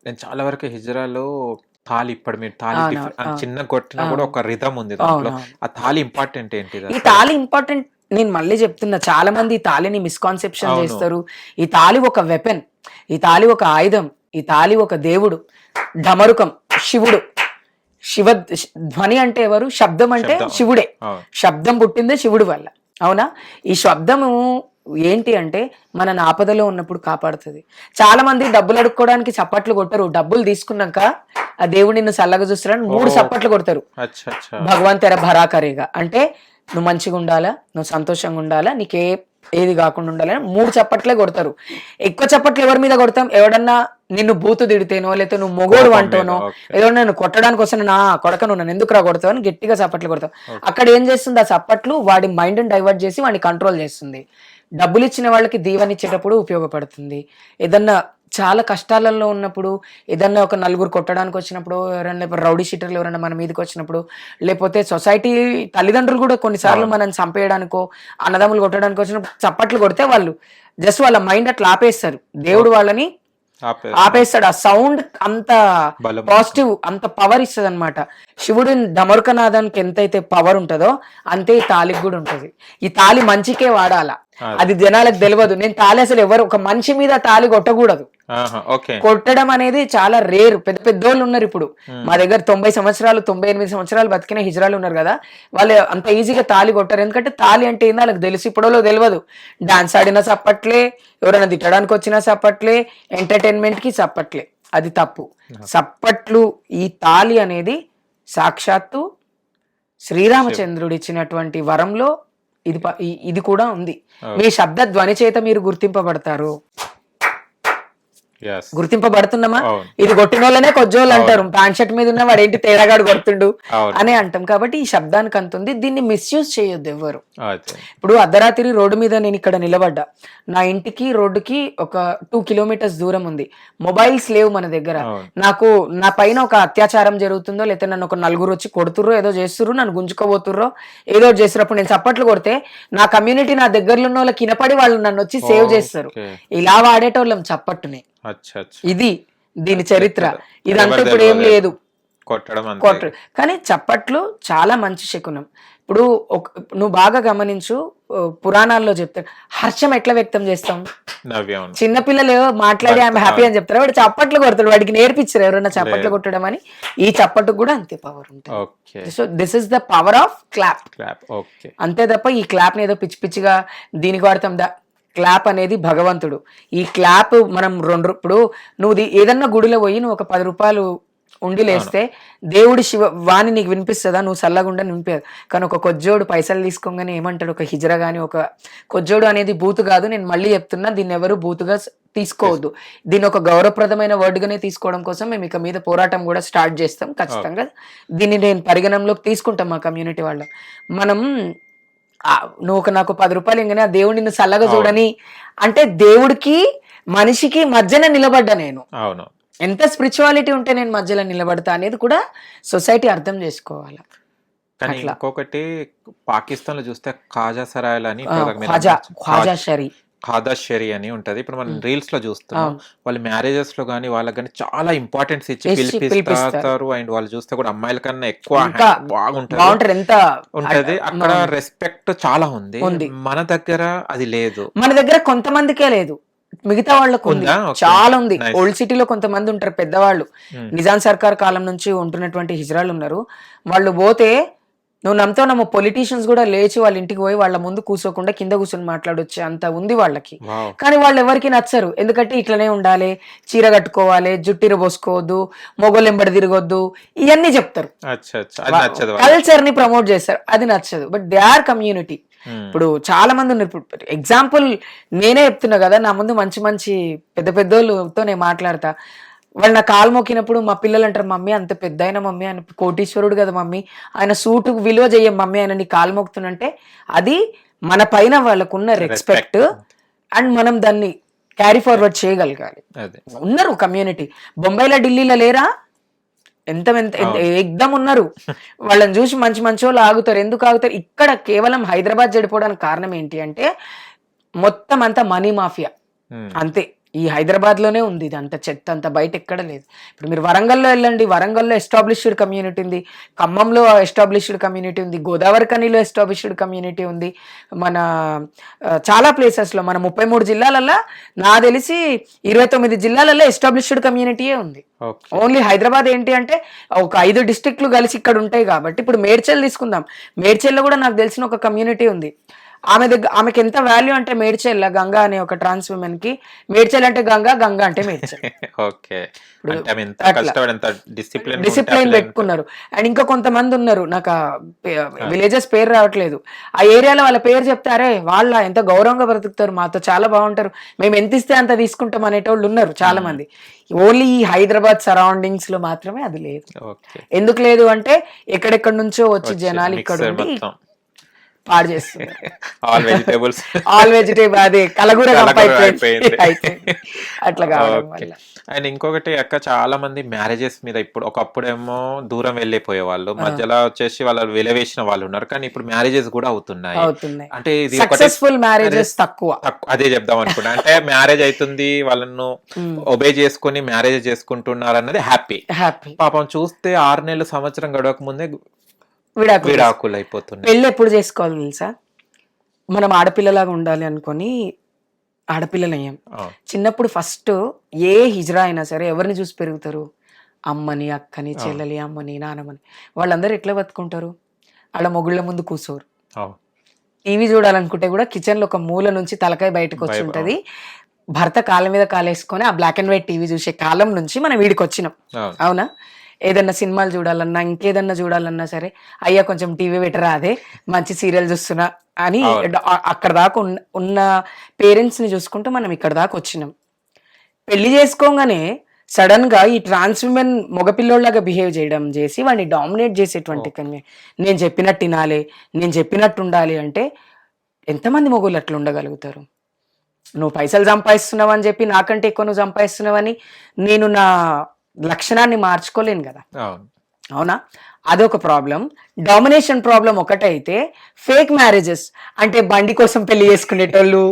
నేను చాలా వరకు హిజ్రాలో తాళి, ఇప్పుడు మీరు తాళి చిన్న కొట్టినా కూడా ఒక రిథం ఉంది దాంట్లో. ఆ తాళి ఇంపార్టెంట్ ఏంటి? ఈ తాళి ఇంపార్టెంట్ నేను మళ్ళీ చెప్తున్నా, చాలా మంది ఈ తాళిని మిస్కాన్సెప్షన్ చేస్తారు. ఈ తాళి ఒక వెపన్, ఈ తాళి ఒక ఆయుధం, ఈ తాళి ఒక దేవుడు. ఢమరుకం శివుడు, శివ ధ్వని అంటే ఎవరు? శబ్దం అంటే శివుడే. శబ్దం పుట్టిందే శివుడు వల్ల, అవునా? ఈ శబ్దము ఏంటి అంటే మన ఆపదలో ఉన్నప్పుడు కాపాడుతుంది. చాలా మంది డబ్బులు అడుక్కోవడానికి చప్పట్లు కొట్టరు, డబ్బులు తీసుకున్నాక ఆ దేవుడు నిన్ను చల్లగా చూస్తారని 3 చప్పట్లు కొడతారు. భగవాన్ తెర భరా కరేగా అంటే నువ్వు మంచిగా ఉండాలా, నువ్వు సంతోషంగా ఉండాలా, నీకే ఏది కాకుండా ఉండాలని 3 చప్పట్లే కొడతారు. ఎక్కువ చప్పట్లు ఎవరి మీద కొడతాం? ఎవడన్నా నిన్ను బూతు తిడితేనో, లేకపోతే నువ్వు మొగోడు అంటానో, ఏదో నన్ను కొట్టడానికి వస్తాను, నా కొడక నన్ను ఎందుకు రా కొడతావు అని గట్టిగా చప్పట్లు కొడతావు. అక్కడ ఏం చేస్తుంది ఆ చప్పట్లు? వాడి మైండ్ ని డైవర్ట్ చేసి వాడిని కంట్రోల్ చేస్తుంది. డబ్బులు ఇచ్చిన వాళ్ళకి దీవెనిచ్చేటప్పుడు ఉపయోగపడుతుంది. ఏదన్నా చాలా కష్టాలలో ఉన్నప్పుడు, ఏదన్నా ఒక నలుగురు కొట్టడానికి వచ్చినప్పుడు, ఎవరైనా రౌడీ షీటర్లు ఎవరైనా మన మీదకి వచ్చినప్పుడు, లేకపోతే సొసైటీ తల్లిదండ్రులు కూడా కొన్నిసార్లు మనం చంపేయడానికో అన్నదమ్ములు కొట్టడానికి వచ్చినప్పుడు చప్పట్లు కొడితే వాళ్ళు జస్ట్ వాళ్ళ మైండ్ అట్లా ఆపేస్తారు. దేవుడు వాళ్ళని ఆపేస్తాడు. ఆ సౌండ్ అంత పాజిటివ్, అంత పవర్ ఇస్తుంది అనమాట. శివుడు డమరుకనాదానికి ఎంతైతే పవర్ ఉంటుందో అంతే ఈ తాళికి కూడా ఉంటది. ఈ తాళి మంచికే వాడాలా, అది జనాలకు తెలియదు. నేను తాళి అసలు ఎవరు ఒక మనిషి మీద తాళి కొట్టకూడదు. ఓకే. కొట్టడం అనేది చాలా రేర్. పెద్ద పెద్దోళ్ళు ఉన్నారు ఇప్పుడు మా దగ్గర 90 సంవత్సరాలు 98 సంవత్సరాలు బతికిన హిజ్రాలు ఉన్నారు కదా, వాళ్ళు అంత ఈజీగా తాళి కొట్టారు. ఎందుకంటే తాళి అంటే ఏందో వాళ్ళకి తెలుసు, ఇప్పుడో తెలియదు. డాన్స్ ఆడినా చప్పట్లే, ఎవరైనా తిట్టడానికి వచ్చినా చప్పట్లే, ఎంటర్టైన్మెంట్ కి చప్పట్లే. అది తప్పు. చప్పట్లు, ఈ తాళి అనేది సాక్షాత్తు శ్రీరామచంద్రుడు ఇచ్చినటువంటి వరంలో ఇది కూడా ఉంది. మీ శబ్ద ధ్వని చేత మీరు గుర్తింపబడతారు. గుర్తింపబడుతున్నామా? ఇది కొట్టిన వాళ్ళనే కొజ్జోళ్ళు అంటారు. ప్యాంట్ షర్ట్ మీద ఉన్న వాడు ఏంటి తేడాగాడు కొడుతుండు అనే అంటాం. కాబట్టి ఈ శబ్దానికి అంత ఉంది. దీన్ని మిస్యూజ్ చేయొద్దు ఎవ్వరు. ఇప్పుడు అర్ధరాత్రి రోడ్డు మీద నేను ఇక్కడ నిలబడ్డా, నా ఇంటికి రోడ్డుకి ఒక 2 కిలోమీటర్స్ దూరం ఉంది. మొబైల్స్ లేవు మన దగ్గర. నాకు నా పైన ఒక అత్యాచారం జరుగుతుందో, లేకపోతే నన్ను ఒక నలుగురు వచ్చి కొడుతుర్రో, ఏదో చేస్తుర్రో, నన్ను గుంజుకోబోతుర్రో, ఏదో చేస్తున్నప్పుడు నేను చప్పట్లు కొడితే నా కమ్యూనిటీ, నా దగ్గరలో ఉన్న వాళ్ళకి కినపడి వాళ్ళు నన్ను వచ్చి సేవ్ చేస్తారు. ఇలా వాడేటోళ్ళం చప్పట్టుని. ఇది దీని చరిత్ర. ఇదంతా ఇప్పుడు ఏం లేదు, కొట్టడం. కానీ చప్పట్లు చాలా మంచి శకునం. ఇప్పుడు నువ్వు బాగా గమనించు, పురాణాల్లో చెప్తారు హర్షం ఎట్లా వ్యక్తం చేస్తాం. చిన్నపిల్లలు మాట్లాడి ఆమె హ్యాపీ అని చెప్తారు, వాడు చప్పట్లు కొడతాడు. వాడికి నేర్పించారు ఎవరన్నా చప్పట్లు కొట్టడం అని. ఈ చప్పట్టుకు కూడా అంతే పవర్ ఉంటుంది. So this is the power of clap. అంతే తప్ప ఈ క్లాప్ ని ఏదో పిచ్చి పిచ్చిగా దీనికి వాడతాం. క్లాప్ అనేది భగవంతుడు. ఈ క్లాప్ మనం ఇప్పుడు నువ్వు ఏదన్నా గుడిలో పోయి నువ్వు ఒక 10 రూపాయలు ఉండిలేస్తే దేవుడి వాణి నీకు వినిపిస్తుందా? నువ్వు చల్లగుండా నింపారు. కానీ ఒక కొజ్జోడు పైసలు తీసుకోగానే ఏమంటాడు, ఒక హిజ్రా గాని, ఒక కొజ్జోడు అనేది బూతు కాదు. నేను మళ్ళీ చెప్తున్నా, దీన్ని ఎవరు బూతుగా తీసుకోవద్దు. దీన్ని ఒక గౌరవప్రదమైన వర్డ్ గానే తీసుకోవడం కోసం మేము ఇక మీద పోరాటం కూడా స్టార్ట్ చేస్తాం. ఖచ్చితంగా దీన్ని నేను పరిగణనలోకి తీసుకుంటాం. మా కమ్యూనిటీ వాళ్ళం మనం నువ్వు నాకు 10 రూపాయలు ఇంకనే ఆ దేవుడు నిన్ను చల్లగా చూడని అంటే, దేవుడికి మనిషికి మధ్యన నిలబడ్డా నేను. అవును, ఎంత స్పిరిచువాలిటీ ఉంటే నేను మధ్యలో నిలబడతా అనేది కూడా సొసైటీ అర్థం చేసుకోవాలి. కానీ ఇంకొకటి పాకిస్తాన్ లో చూస్తే ఖాజా సరాయలు అని, ఖాదా షరీ అని ఉంటది. ఇప్పుడు మనం రీల్స్ లో చూస్తున్నాం. వాళ్ళు మ్యారేజెస్ లో గానీ వాళ్ళకి కానీ చాలా ఇంపార్టెన్స్ ఇచ్చి పిలిపిస్తారు. అండ్ వాళ్ళు చూస్తే కూడా అమ్మాయిల కన్నా ఎక్కువ బాగుంటది, ఎంత ఉంటది. అక్కడ రెస్పెక్ట్ చాలా ఉంది. మన దగ్గర అది లేదు. మన దగ్గర కొంతమందికే లేదు, మిగతా వాళ్ళకు ఉంది, చాలా ఉంది. ఓల్డ్ సిటీలో కొంతమంది ఉంటారు పెద్దవాళ్ళు, నిజాం సర్కార్ కాలం నుంచి ఉంటున్నటువంటి హిజ్రాలు ఉన్నారు. వాళ్ళు పోతే నువ్వు నమ్ముతావు, పొలిటీషియన్స్ కూడా లేచి వాళ్ళ ఇంటికి పోయి వాళ్ళ ముందు కూర్చోకుండా కింద కూర్చొని మాట్లాడొచ్చే అంత ఉంది వాళ్ళకి. కానీ వాళ్ళు ఎవరికి నచ్చరు. ఎందుకంటే ఇట్లనే ఉండాలి, చీర కట్టుకోవాలి, జుట్టిర పోసుకోవద్దు, మొగోళ్ళు ఎంబడి తిరగొద్దు, ఇవన్నీ చెప్తారు. కల్చర్ ని ప్రమోట్ చేస్తారు, అది నచ్చదు. But they are community. ఇప్పుడు చాలా మంది ఉన్నారు. ఇప్పుడు ఎగ్జాంపుల్ నేనే చెప్తున్నా కదా, నా ముందు మంచి మంచి పెద్ద పెద్దోళ్ళతో నేను మాట్లాడతా. వాళ్ళు నా కాలు మొక్కినప్పుడు మా పిల్లలు అంటారు, మమ్మీ అంత పెద్ద అయిన మమ్మీ, ఆయన కోటీశ్వరుడు కదా మమ్మీ, ఆయన సూటుకు విలువ చెయ్యం మమ్మీ, ఆయన నీ కాలు మొక్కుతున్నంటే అది మన పైన వాళ్ళకున్న రెస్పెక్ట్. అండ్ మనం దాన్ని క్యారీ ఫార్వర్డ్ చేయగలగాలి. ఉన్నారు కమ్యూనిటీ. బొంబాయిలో ఢిల్లీలో లేరా? ఎంత ఎగ్దమ్ ఉన్నారు. వాళ్ళని చూసి మంచి మంచి వాళ్ళు ఆగుతారు. ఎందుకు ఆగుతారు? ఇక్కడ కేవలం హైదరాబాద్ చెడిపోవడానికి కారణం ఏంటి అంటే మొత్తం అంతా మనీ మాఫియా అంతే. ఈ హైదరాబాద్ లోనే ఉంది ఇది, అంత చెత్త అంత బయట ఎక్కడ లేదు. ఇప్పుడు మీరు వరంగల్లో వెళ్ళండి, వరంగల్లో ఎస్టాబ్లిష్డ్ కమ్యూనిటీ ఉంది, ఖమ్మంలో ఎస్టాబ్లిష్డ్ కమ్యూనిటీ ఉంది, గోదావరి కనిలో ఎస్టాబ్లిష్డ్ కమ్యూనిటీ ఉంది. మన చాలా ప్లేసెస్ లో మన 33 జిల్లాలలో నా తెలిసి 29 జిల్లాలలో ఎస్టాబ్లిష్డ్ కమ్యూనిటీయే ఉంది. ఓన్లీ హైదరాబాద్ ఏంటి అంటే ఒక 5 డిస్ట్రిక్ట్లు కలిసి ఇక్కడ ఉంటాయి కాబట్టి. ఇప్పుడు మేడ్చల్ తీసుకుందాం, మేడ్చల్లో కూడా నాకు తెలిసిన ఒక కమ్యూనిటీ ఉంది. ఆమెకి ఎంత వాల్యూ అంటే మేడ్చల్ గంగా అనే ఒక ట్రాన్స్ ఉమెన్ కి, మేడ్చల్ అంటే గంగా, గంగా అంటే మేడ్చల్. డిసిప్లిన్ పెట్టుకున్నారు. అండ్ ఇంకా కొంతమంది ఉన్నారు, నాకు విలేజెస్ పేరు రావట్లేదు, ఆ ఏరియాలో వాళ్ళ పేరు చెప్తారే వాళ్ళ ఎంత గౌరవంగా బ్రతుకుతారు, మాతో చాలా బాగుంటారు, మేము ఎంత ఇస్తే అంత తీసుకుంటాం అనేటోళ్ళు ఉన్నారు చాలా మంది. ఓన్లీ ఈ హైదరాబాద్ సరౌండింగ్స్ లో మాత్రమే అది లేదు. ఎందుకు లేదు అంటే ఎక్కడెక్కడి నుంచో వచ్చి జనాలు ఇక్కడ ఉండి పాడు చేస్తున్నారు. ఆల్ వెజిటేబుల్ అదే కలగూర అట్లా కావడం వల్ల. అండ్ ఇంకొకటి అక్క, చాలా మంది మ్యారేజెస్ మీద ఇప్పుడు ఒకప్పుడేమో దూరం వెళ్ళిపోయే వాళ్ళు, మధ్యలో వచ్చేసి వాళ్ళు వెలవేసిన వాళ్ళు ఉన్నారు. కానీ ఇప్పుడు మ్యారేజెస్ కూడా అవుతున్నాయి. అంటే ఇది సక్సెస్ఫుల్ మ్యారేజెస్ తక్కువ. అదే చెప్దాం అనుకున్నా. అంటే మ్యారేజ్ అవుతుంది, వాళ్ళను ఒబే చేసుకుని మ్యారేజ్ చేసుకుంటున్నారు అన్నది హ్యాపీ. పాపం చూస్తే 6 నెలలు సంవత్సరం గడవక ముందే విడాకులు అయిపోతుంది. పెళ్ళి ఎప్పుడు చేసుకోవాలి తెలుసా? మనం ఆడపిల్లలాగా ఉండాలి అనుకొని ఆడపిల్లలు అయ్యాం. అవును. చిన్నప్పుడు ఫస్ట్ ఏ హిజ్రా అయినా సరే ఎవరిని చూసి పెరుగుతారు? అమ్మని, అక్కని, చెల్లెలి, అమ్మని, నాన్నమ్మని. వాళ్ళందరూ ఎట్లా బతుకుంటారు? వాళ్ళ మొగుళ్ళ ముందు కూర్చోరు. అవును. టీవీ చూడాలనుకుంటే కూడా కిచెన్ లో ఒక మూల నుంచి తలకాయ బయటకు వచ్చి ఉంటది. భర్త కాళ్ళ మీద కాలేసుకొని ఆ బ్లాక్ అండ్ వైట్ టీవీ చూసే కాలం నుంచి మనం వీడికి వచ్చినాం. అవును. అవునా? ఏదన్నా సినిమాలు చూడాలన్నా ఇంకేదన్నా చూడాలన్నా సరే అయ్యా కొంచెం టీవీ పెట్టరా, అదే మంచి సీరియల్ చూస్తున్నా అని అక్కడ దాకా ఉన్న పేరెంట్స్ ని చూసుకుంటూ మనం ఇక్కడ దాకా వచ్చినాం. పెళ్లి చేసుకోగానే సడన్ గా ఈ ట్రాన్స్ విమెన్ మగపిల్లోళ్ళగా బిహేవ్ చేయడం చేసి వాడిని డామినేట్ చేసేటువంటి నేను చెప్పినట్టు వినాలి, నేను చెప్పినట్టు ఉండాలి అంటే ఎంతమంది మొగుళ్ళు అట్లా ఉండగలుగుతారు? నువ్వు పైసలు సంపాదిస్తున్నావు అని చెప్పి నాకంటే ఎక్కువ నువ్వు సంపాదిస్తున్నావని నేను నా లక్షణాన్ని మార్చుకోలేను కదా. అవునా? అదొక ప్రాబ్లం. డామినేషన్ ప్రాబ్లం ఒకటైతే ఫేక్ మ్యారేజెస్ అంటే బండి కోసం పెళ్లి చేసుకునేటోళ్ళు,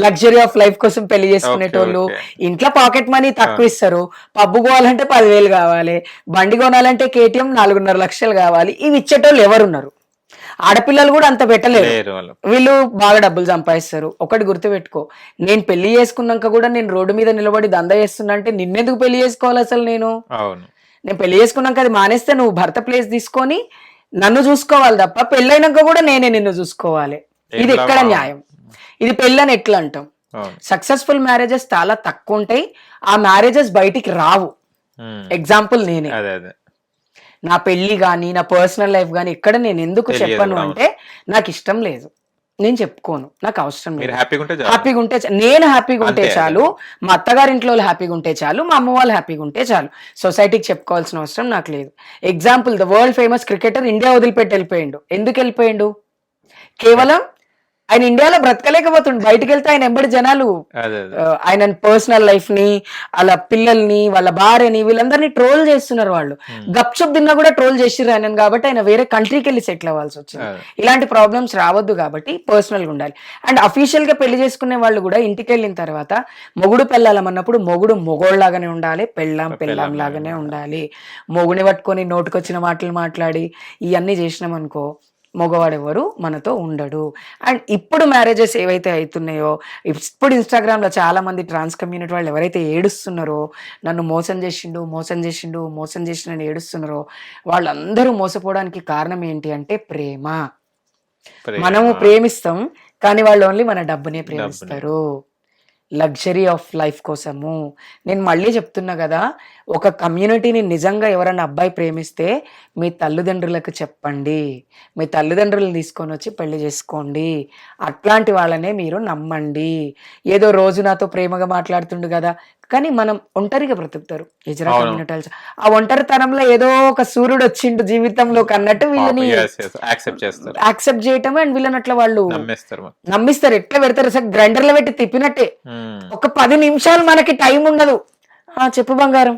లగ్జరీ ఆఫ్ లైఫ్ కోసం పెళ్లి చేసుకునేటోళ్ళు, ఇంట్లో పాకెట్ మనీ తక్కువ ఇస్తారు, పబ్బు పోవాలంటే 10,000 కావాలి, బండి కొనాలంటే KTM 4.5 లక్షలు కావాలి. ఇవి ఇచ్చేటోళ్ళు ఎవరున్నారు? ఆడపిల్లలు కూడా అంత పెట్టలేరు. వీళ్ళు బాగా డబ్బులు సంపాదిస్తారు. ఒకటి గుర్తుపెట్టుకో, నేను పెళ్లి చేసుకున్నాక కూడా నేను రోడ్డు మీద నిలబడి దందా చేస్తున్నా అంటే నిన్నెందుకు పెళ్లి చేసుకోవాలి అసలు? నేను పెళ్లి చేసుకున్నాక అది మానేస్తే నువ్వు భర్త ప్లేస్ తీసుకొని నన్ను చూసుకోవాలి తప్ప పెళ్ళైనాక కూడా నేనే నిన్ను చూసుకోవాలి. ఇది ఎక్కడ న్యాయం? ఇది పెళ్ళని ఎట్లా అంటాం? సక్సెస్ఫుల్ మ్యారేజెస్ చాలా తక్కువ ఉంటాయి. ఆ మ్యారేజెస్ బయటికి రావు. ఎగ్జాంపుల్ నేనే. నా పెళ్లి గాని నా పర్సనల్ లైఫ్ గాని ఎక్కడ నేను ఎందుకు చెప్పను అంటే నాకు ఇష్టం లేదు, నేను చెప్పుకోను, నాకు అవసరం లేదు. హ్యాపీగా ఉంటే నేను హ్యాపీగా ఉంటే చాలు, మా అత్తగారి ఇంట్లో హ్యాపీగా ఉంటే చాలు, మా అమ్మ వాళ్ళు హ్యాపీగా ఉంటే చాలు. సొసైటీకి చెప్పుకోవాల్సిన అవసరం నాకు లేదు. Example, the world famous cricketer India వదిలిపెట్టి వెళ్ళిపోయిండు. ఎందుకు వెళ్ళిపోయిండు? కేవలం ఆయన ఇండియాలో బ్రతకలేకపోతుండు. బయటకు వెళ్తే ఆయన ఎంబడి జనాలు ఆయన పర్సనల్ లైఫ్ ని, వాళ్ళ పిల్లల్ని, వాళ్ళ భార్యని, వీళ్ళందరినీ ట్రోల్ చేస్తున్నారు. వాళ్ళు గప్చుప్ తిన్నా కూడా ట్రోల్ చేసిర్రు ఆయన కాబట్టి ఆయన వేరే కంట్రీకి వెళ్ళి సెటిల్ అవ్వాల్సి వచ్చింది. ఇలాంటి ప్రాబ్లమ్స్ రావద్దు కాబట్టి పర్సనల్ గా ఉండాలి. అండ్ అఫీషియల్ గా పెళ్లి చేసుకునే వాళ్ళు కూడా ఇంటికి వెళ్ళిన తర్వాత మొగుడు పెళ్ళాలన్నప్పుడు మొగుడు మొగోళ్ళలాగానే ఉండాలి, పెళ్ళాం లాగానే ఉండాలి. మొగుని పట్టుకొని నోటుకొచ్చిన మాటలు మాట్లాడి ఇవన్నీ చేసినాం అనుకో మగవాడెవరు మనతో ఉండడు. అండ్ ఇప్పుడు మ్యారేజెస్ ఏవైతే అవుతున్నాయో, ఇప్పుడు ఇన్స్టాగ్రామ్ లో చాలా మంది ట్రాన్స్ కమ్యూనిటీ వాళ్ళు ఎవరైతే ఏడుస్తున్నారో, నన్ను మోసం చేసిండని ఏడుస్తున్నారో, వాళ్ళందరూ మోసపోవడానికి కారణం ఏంటి అంటే ప్రేమ. మనము ప్రేమిస్తాం కానీ వాళ్ళు ఓన్లీ మన డబ్బునే ప్రేమిస్తారు, లగ్జరీ ఆఫ్ లైఫ్ కోసము. నేను మళ్ళీ చెప్తున్నా కదా, ఒక కమ్యూనిటీని నిజంగా ఎవరైనా అబ్బాయి ప్రేమిస్తే మీ తల్లిదండ్రులకు చెప్పండి, మీ తల్లిదండ్రులను తీసుకొని వచ్చి పెళ్లి చేసుకోండి. అట్లాంటి వాళ్ళనే మీరు నమ్మండి. ఏదో రోజు నాతో ప్రేమగా మాట్లాడుతుండు కదా కానీ మనం ఒంటరిగా బ్రతుకుతారు హిజ్రా కమ్యూనిటీ. ఆ ఒంటరితనంలో ఏదో ఒక సూర్యుడు వచ్చిండు జీవితంలో అన్నట్టు వీళ్ళని యాక్సెప్ట్ చేయటం అండ్ వీళ్ళని అట్లా వాళ్ళు నమ్మిస్తారు. ఎట్లా పెడతారు సార్? గ్రైండర్ లో పెట్టి తిప్పినట్టే. ఒక 10 నిమిషాలు మనకి టైం ఉండదు. చెప్పు బంగారం,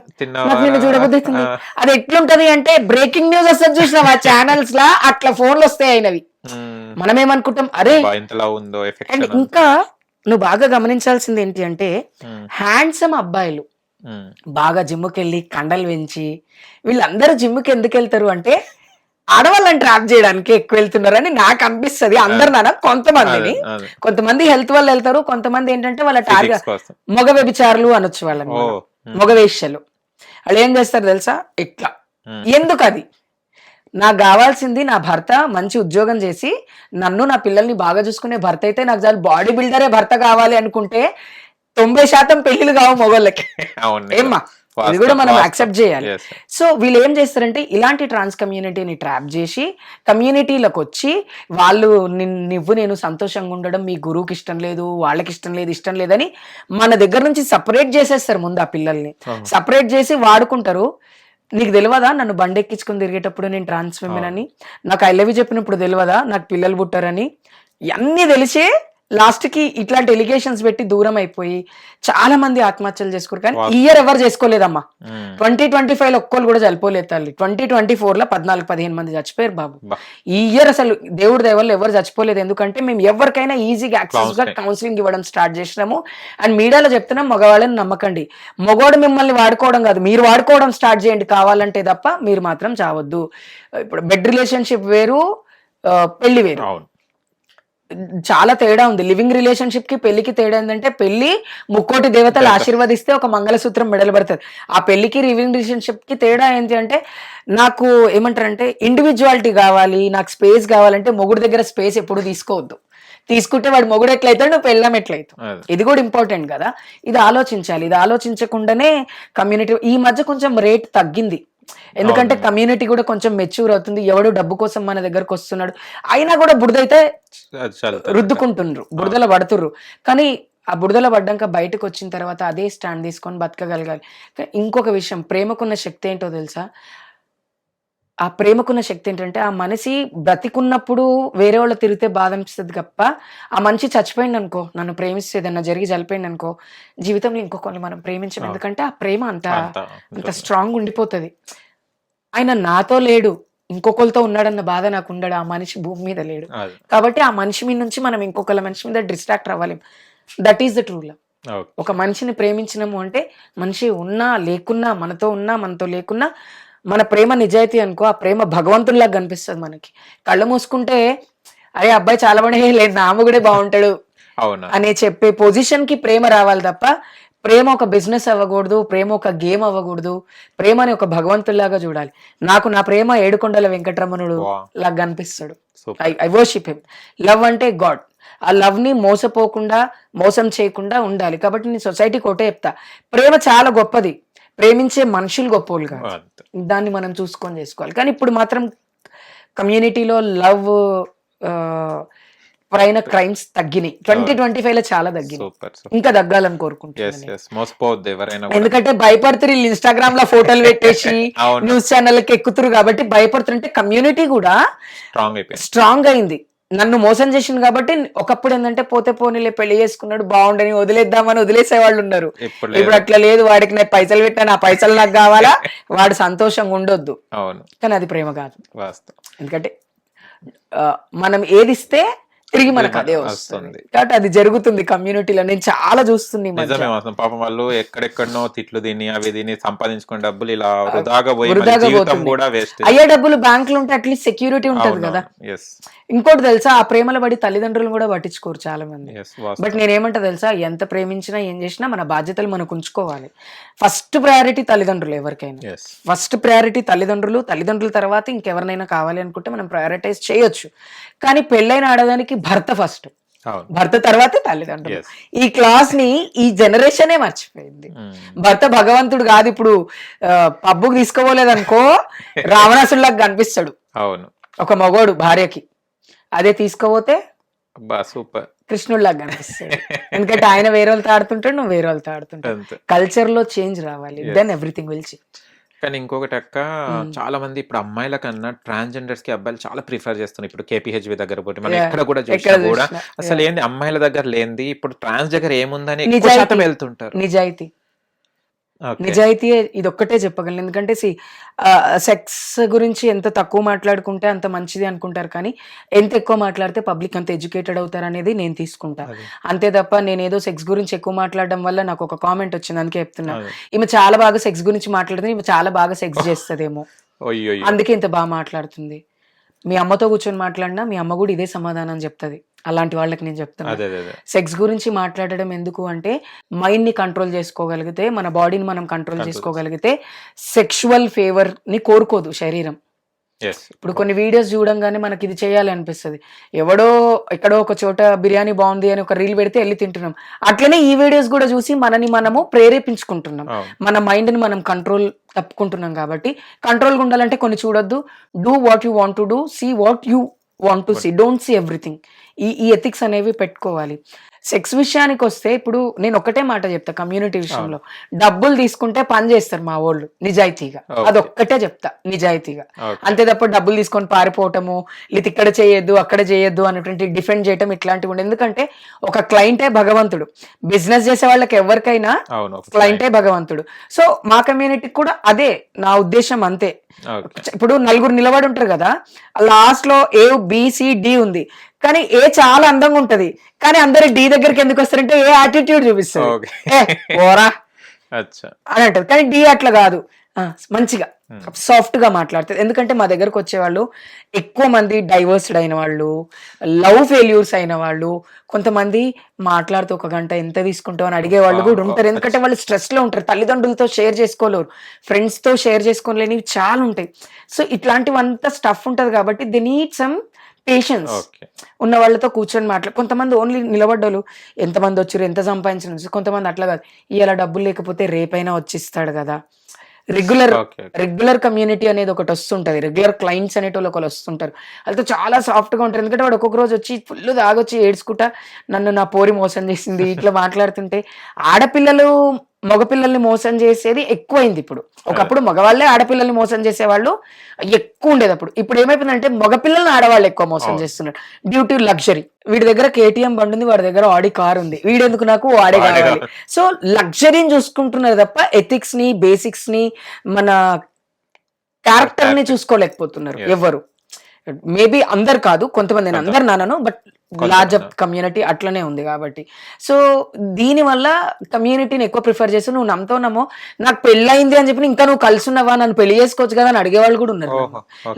నాకు నిన్ను చూడబోతుంది. అది ఎట్లుంటది అంటే బ్రేకింగ్ న్యూస్ వస్తుంది చూసినావా ఛానల్స్ లా, అట్లా ఫోన్లు వస్తాయి అయినవి. మనం ఏమనుకుంటాం, అరే. అండ్ ఇంకా నువ్వు బాగా గమనించాల్సింది ఏంటి అంటే హ్యాండ్సమ్ అబ్బాయిలు బాగా జిమ్కి వెళ్ళి కండలు పెంచి, వీళ్ళందరూ జిమ్కి ఎందుకు వెళ్తారు అంటే ఆడవాళ్ళని ట్రాప్ చేయడానికి ఎక్కువ వెళ్తున్నారని నాకు అనిపిస్తుంది. అందరు నాన్న కొంతమంది హెల్త్ వల్ల వెళ్తారు, కొంతమంది ఏంటంటే వాళ్ళ టార్గెట్ మగ వ్యభిచారులు అనొచ్చు, వాళ్ళని మగ వేశ్యలు. వాళ్ళు ఏం చేస్తారు తెలుసా? ఇట్లా. ఎందుకు? అది నాకు కావాల్సింది నా భర్త మంచి ఉద్యోగం చేసి నన్ను నా పిల్లల్ని బాగా చూసుకునే భర్త అయితే నాకు చాలు. బాడీ బిల్డరే భర్త కావాలి అనుకుంటే 90% పెళ్లిలు కావు మొగోళ్ళకి. ఏమ్మా, ఇది కూడా మనం యాక్సెప్ట్ చేయాలి. సో వీళ్ళు ఏం చేస్తారంటే ఇలాంటి ట్రాన్స్ కమ్యూనిటీని ట్రాప్ చేసి కమ్యూనిటీలకు వచ్చి వాళ్ళు నేను సంతోషంగా ఉండడం మీ గురువుకి ఇష్టం లేదు, వాళ్ళకి ఇష్టం లేదని మన దగ్గర నుంచి సపరేట్ చేసేస్తారు. ముందు ఆ పిల్లల్ని సపరేట్ చేసి వాడుకుంటారు. నీకు తెలియదా నన్ను బండి ఎక్కించుకుని తిరిగేటప్పుడు నేను ట్రాన్స్ విమెన్ అని? నాకు ఐ లవ్ యూ చెప్పినప్పుడు తెలియదా నాకు పిల్లలు పుట్టారని? ఇవన్నీ తెలిసే లాస్ట్ కి ఇట్లాంటి ఎలిగేషన్స్ పెట్టి దూరం అయిపోయి చాలా మంది ఆత్మహత్యలు చేసుకోరు. కానీ ఈ ఇయర్ ఎవరు చేసుకోలేదమ్మా. 2025 లో ఒక్కళ్ళు కూడా చనిపోలేదు తల్లి. 2024 లో 14-15 మంది చచ్చిపోయారు బాబు. ఈ ఇయర్ అసలు దేవుడి దయవల్ల ఎవరు చచ్చిపోలేదు. ఎందుకంటే మేము ఎవరికైనా ఈజీగా యాక్సెస్ గా కౌన్సిలింగ్ ఇవ్వడం స్టార్ట్ చేసినాము. అండ్ మీడియాలో చెప్తున్నాం, మగవాళ్ళని నమ్మకండి. మగవాడు మిమ్మల్ని వాడుకోవడం కాదు, మీరు వాడుకోవడం స్టార్ట్ చేయండి కావాలంటే తప్ప మీరు మాత్రం చావద్దు. ఇప్పుడు బెడ్ రిలేషన్షిప్ వేరు, పెళ్లి వేరు. చాలా తేడా ఉంది. లివింగ్ రిలేషన్షిప్ కి పెళ్లికి తేడా ఏంటంటే, పెళ్లి ముక్కోటి దేవతలు ఆశీర్వదిస్తే ఒక మంగళసూత్రం మెడలు పడుతుంది. ఆ పెళ్లికి లివింగ్ రిలేషన్షిప్ కి తేడా ఏంటి అంటే, నాకు ఏమంటారంటే ఇండివిజువాలిటీ కావాలి, నాకు స్పేస్ కావాలంటే మొగుడు దగ్గర స్పేస్ ఎప్పుడు తీసుకోవద్దు. తీసుకుంటే వాడు మొగుడు ఎట్లయితాడు, నువ్వు పెళ్ళాం ఎట్లయితావు. ఇది కూడా ఇంపార్టెంట్ కదా. ఇది ఆలోచించాలి. ఇది ఆలోచించకుండానే కమ్యూనిటీ ఈ మధ్య కొంచెం రేట్ తగ్గింది. ఎందుకంటే కమ్యూనిటీ కూడా కొంచెం మెచ్యూర్ అవుతుంది. ఎవడు డబ్బు కోసం మన దగ్గరకు వస్తున్నాడు, అయినా కూడా బురదైతే రుద్దుకుంటుండ్రు, బురదలో పడుతుర్రు. కానీ ఆ బురదలో పడ్డాక బయటకు వచ్చిన తర్వాత అదే స్టాండ్ తీసుకొని బతకగలగాలి. ఇంకొక విషయం, ప్రేమకున్న శక్తి ఏంటో తెలుసా? ఆ ప్రేమకున్న శక్తి ఏంటంటే, ఆ మనిషి బ్రతికున్నప్పుడు వేరే వాళ్ళు తిరిగితే బాధ అనిపిస్తుంది తప్ప, ఆ మనిషి చచ్చిపోయింది అనుకో, నన్ను ప్రేమిస్తే ఏదన్నా జరిగి చనిపోయింది అనుకో, జీవితంలో ఇంకొకరిని మనం ప్రేమించం. ఎందుకంటే ఆ ప్రేమ అంత స్ట్రాంగ్ ఉండిపోతుంది. ఆయన నాతో లేడు, ఇంకొకరితో ఉన్నాడన్న బాధ నాకు ఉండడు. ఆ మనిషి భూమి మీద లేడు కాబట్టి ఆ మనిషి మీద నుంచి మనం ఇంకొకళ్ళ మనిషి మీద డిస్ట్రాక్ట్ అవ్వాలి. That is the true love. ఒక మనిషిని ప్రేమించినాము అంటే, మనిషి ఉన్నా లేకున్నా, మనతో ఉన్నా మనతో లేకున్నా, మన ప్రేమ నిజాయితీ అనుకో, ఆ ప్రేమ భగవంతుల్లాగా కనిపిస్తుంది మనకి. కళ్ళు మూసుకుంటే అరే అబ్బాయి చాలా పడే లేదు, నా కూడా బాగుంటాడు అనే చెప్పే పొజిషన్ కి ప్రేమ రావాలి తప్ప, ప్రేమ ఒక బిజినెస్ అవ్వకూడదు, ప్రేమ ఒక గేమ్ అవ్వకూడదు. ప్రేమని ఒక భగవంతుల్లాగా చూడాలి. నాకు నా ప్రేమ ఏడుకొండల వెంకటరమణుడు లాగా కనిపిస్తాడు. I worship him. లవ్ అంటే గాడ్. ఆ లవ్ ని మోసపోకుండా, మోసం చేయకుండా ఉండాలి. కాబట్టి నేను సొసైటీకి ఒకటే చెప్తా, ప్రేమ చాలా గొప్పది, ప్రేమించే మనుషులు గొప్పోళ్ళు కాదు. దాన్ని మనం చూసుకొని చేసుకోవాలి. కానీ ఇప్పుడు మాత్రం కమ్యూనిటీలో లవ్ పైన క్రైమ్స్ తగ్గినాయి. 2025 లో చాలా తగ్గినాయి. ఇంకా తగ్గాలని కోరుకుంటున్నాను. ఎందుకంటే భయపడుతున్నారు, ఇన్స్టాగ్రామ్ లో ఫోటోలు పెట్టేసి న్యూస్ ఛానల్కి ఎక్కుతురు కాబట్టి భయపడుతుంటే కమ్యూనిటీ కూడా స్ట్రాంగ్ అయింది. నన్ను మోసం చేసింది కాబట్టి, ఒకప్పుడు ఏంటంటే పోతే పోనీలే పెళ్లి చేసుకున్నాడు బాగుండని వదిలేద్దామని వదిలేసే వాళ్ళు ఉన్నారు. ఇప్పుడు అట్లా లేదు, వాడికి నేను పైసలు పెట్టాను, ఆ పైసలు నాకు కావాలా, వాడు సంతోషంగా ఉండొద్దు. కానీ అది ప్రేమ కాదు. ఎందుకంటే మనం ఏది ఇస్తే తిరిగి మనకు అదే వస్తుంది. కాబట్టి అది జరుగుతుంది కమ్యూనిటీలో. నేను చాలా చూస్తున్నాను. పాపం వాళ్ళు ఎక్కడెక్కడనో తిట్లు తిని అవి తిని సంపాదించుకునే డబ్బులు ఇలా వృధాగా పోయి, అయ్యే డబ్బులు బ్యాంక్ లో ఉంటే అట్లీస్ట్ సెక్యూరిటీ ఉంటది కదా. ఇంకోటి తెలుసా, ఆ ప్రేమలో పడి తల్లిదండ్రులు కూడా పట్టించుకోరు చాలా మంది. బట్ నేనేమంటా తెలుసా, ఎంత ప్రేమించినా ఏం చేసినా మన బాధ్యతలు మనకు ఉంచుకోవాలి. ఫస్ట్ ప్రయారిటీ తల్లిదండ్రులు. ఎవరికైనా ఫస్ట్ ప్రయారిటీ తల్లిదండ్రులు. తల్లిదండ్రుల తర్వాత ఇంకెవరినైనా కావాలి అనుకుంటే మనం ప్రయారిటైజ్ చేయొచ్చు. కానీ పెళ్ళైన ఆడదానికి భర్త ఫస్ట్, భర్త తర్వాతే తల్లిదండ్రులు. ఈ క్లాస్ ని ఈ జనరేషనే మర్చిపోయింది. భర్త భగవంతుడు కాదు. ఇప్పుడు పబ్బుకు తీసుకోపోలేదనుకో, రావణాసుల్లాగా కనిపిస్తాడు ఒక మగోడు భార్యకి. అదే తీసుకోపోతే సూపర్ కృష్ణుడిలాగా కనిపిస్తాడు. ఎందుకంటే ఆయన వేరే వాళ్ళతో ఆడుతుంటాడు, నువ్వు వేరే వాళ్ళతో ఆడుతుంటాడు. కల్చర్ లో చేంజ్ రావాలి, దెన్ ఎవ్రీథింగ్ విల్ చేంజ్. కానీ ఇంకొకటి అక్క, చాలా మంది ఇప్పుడు అమ్మాయిల కన్నా ట్రాన్స్జెండర్స్ కి అబ్బాయిలు చాలా ప్రిఫర్ చేస్తున్నారు. ఇప్పుడు KPHB దగ్గర పోటీ మనం ఎక్కడ కూడా చూసినా కూడా అసలు ఏంది అమ్మాయిల దగ్గర లేనిది ఇప్పుడు ట్రాన్స్ దగ్గర ఏముందని ఎక్కువ శాతం వెళ్తుంటారు. నిజాయితీ, నిజాయితీ ఇది ఒక్కటే చెప్పగలను. ఎందుకంటే సెక్స్ గురించి ఎంత తక్కువ మాట్లాడుకుంటే అంత మంచిది అనుకుంటారు, కానీ ఎంత ఎక్కువ మాట్లాడితే పబ్లిక్ అంత ఎడ్యుకేటెడ్ అవుతారు అనేది నేను తీసుకుంటా. అంతే తప్ప నేనేదో సెక్స్ గురించి ఎక్కువ మాట్లాడడం వల్ల నాకు ఒక కామెంట్ వచ్చింది, అందుకే చెప్తున్నా, ఈమె చాలా బాగా సెక్స్ గురించి మాట్లాడుతుంది, ఈమె చాలా బాగా సెక్స్ చేస్తుందేమో అందుకే ఇంత బాగా మాట్లాడుతుంది. మీ అమ్మతో కూర్చొని మాట్లాడినా మీ అమ్మ కూడా ఇదే సమాధానం చెప్తుంది. అలాంటి వాళ్ళకి నేను చెప్తాను, సెక్స్ గురించి మాట్లాడడం ఎందుకు అంటే, మైండ్ ని కంట్రోల్ చేసుకోగలిగితే, మన బాడీని మనం కంట్రోల్ చేసుకోగలిగితే సెక్షువల్ ఫేవర్ ని కోరుకోదు శరీరం. ఇప్పుడు కొన్ని వీడియోస్ చూడంగానే మనకి ఇది చేయాలి అనిపిస్తుంది. ఎవడో ఎక్కడో ఒక చోట బిర్యానీ బాగుంది అని ఒక రీల్ పెడితే వెళ్ళి తింటున్నాం. అట్లనే ఈ వీడియోస్ కూడా చూసి మనని మనము ప్రేరేపించుకుంటున్నాం. మన మైండ్ ని మనం కంట్రోల్ తప్పుకుంటున్నాం. కాబట్టి కంట్రోల్గా ఉండాలంటే కొన్ని చూడొద్దు. Do what you want to do, see what you want to see, don't see everything. ఈ ఎథిక్స్ అనేవి పెట్టుకోవాలి. సెక్స్ విషయానికి వస్తే ఇప్పుడు నేను ఒకటే మాట చెప్తా, కమ్యూనిటీ విషయంలో డబ్బులు తీసుకుంటే పని చేస్తారు మా వాళ్ళు నిజాయితీగా. అదొక్కటే చెప్తా, నిజాయితీగా. అంతే తప్ప డబ్బులు తీసుకొని పారిపోవటము, లేదా ఇక్కడ చేయొద్దు అక్కడ చేయొద్దు అనేటువంటి డిఫెండ్ చేయటం ఇట్లాంటివి ఉండదు. ఎందుకంటే ఒక క్లయింటే భగవంతుడు. బిజినెస్ చేసే వాళ్ళకి ఎవరికైనా క్లయింటే భగవంతుడు. సో మా కమ్యూనిటీకి కూడా అదే నా ఉద్దేశం, అంతే. ఇప్పుడు నలుగురు నిలబడి ఉంటారు కదా, లాస్ట్ లో ABCD ఉంది, కానీ ఏ చాలా అందంగా ఉంటది, కానీ అందరు D దగ్గరికి ఎందుకు వస్తారంటే ఏ యాటిట్యూడ్ చూపిస్తారు, ఓరా అని అంటారు. కానీ D అట్లా కాదు, మంచిగా సాఫ్ట్ గా మాట్లాడుతుంది. ఎందుకంటే మా దగ్గరకు వచ్చేవాళ్ళు ఎక్కువ మంది డైవర్స్డ్ అయిన వాళ్ళు, లవ్ ఫెయిల్యూర్స్ అయిన వాళ్ళు, కొంతమంది మాట్లాడుతూ ఒక గంట ఎంత తీసుకుంటావు అని అడిగే వాళ్ళు కూడా ఉంటారు. ఎందుకంటే వాళ్ళు స్ట్రెస్ లో ఉంటారు, తల్లిదండ్రులతో షేర్ చేసుకోలేరు, ఫ్రెండ్స్ తో షేర్ చేసుకోలేనివి చాలా ఉంటాయి. సో ఇట్లాంటివంతా స్టఫ్ ఉంటది కాబట్టి దే నీడ్ సమ్ పేషెన్స్. ఉన్న వాళ్ళతో కూర్చొని కొంతమంది ఓన్లీ నిలబడ్డోళ్ళు ఎంతమంది వచ్చారు, ఎంత సంపాదించిన, కొంతమంది అట్లా కాదు, ఇలా డబ్బులు లేకపోతే రేపైనా వచ్చిస్తాడు కదా. రెగ్యులర్ కమ్యూనిటీ అనేది ఒకటి వస్తుంటది, రెగ్యులర్ క్లయింట్స్ అనేటోళ్ళు ఒకళ్ళు వస్తుంటారు, వాళ్ళతో చాలా సాఫ్ట్ గా ఉంటారు. ఎందుకంటే వాడు ఒక్కొక్క రోజు వచ్చి ఫుల్ దాగొచ్చి ఏడ్చుకుంటా నన్ను నా పోరి మోసం చేసింది ఇట్లా మాట్లాడుతుంటే, ఆడపిల్లలు మగపిల్లల్ని మోసం చేసేది ఎక్కువైంది ఇప్పుడు. ఒకప్పుడు మగవాళ్ళే ఆడపిల్లల్ని మోసం చేసేవాళ్ళు ఎక్కువ ఉండేది. ఇప్పుడు ఏమైపోయిందంటే మగపిల్లల్ని ఆడవాళ్ళు ఎక్కువ మోసం చేస్తున్నారు డ్యూ టు లగ్జరీ. వీడి దగ్గర కేటీఎం బండి ఉంది, వాడి దగ్గర ఆడి కార్ ఉంది, వీడెందుకు నాకు ఆడే కావాలి. సో లగ్జరీని చూసుకుంటున్నారు తప్ప ఎథిక్స్ ని, బేసిక్స్ ని, మన క్యారెక్టర్ ని చూసుకోలేకపోతున్నారు ఎవరు. మేబీ అందరు కాదు, కొంతమంది, నేను అందరు నానను, బట్ లార్జ్ కమ్యూనిటీ అట్లనే ఉంది కాబట్టి. సో దీనివల్ల కమ్యూనిటీని ఎక్కువ ప్రిఫర్ చేసి, నువ్వు నమ్మో నాకు పెళ్ళయింది అని చెప్పి ఇంకా నువ్వు కలిసి ఉన్నావా, నన్ను పెళ్లి చేసుకోవచ్చు కదా అని అడిగే వాళ్ళు కూడా ఉన్నారు.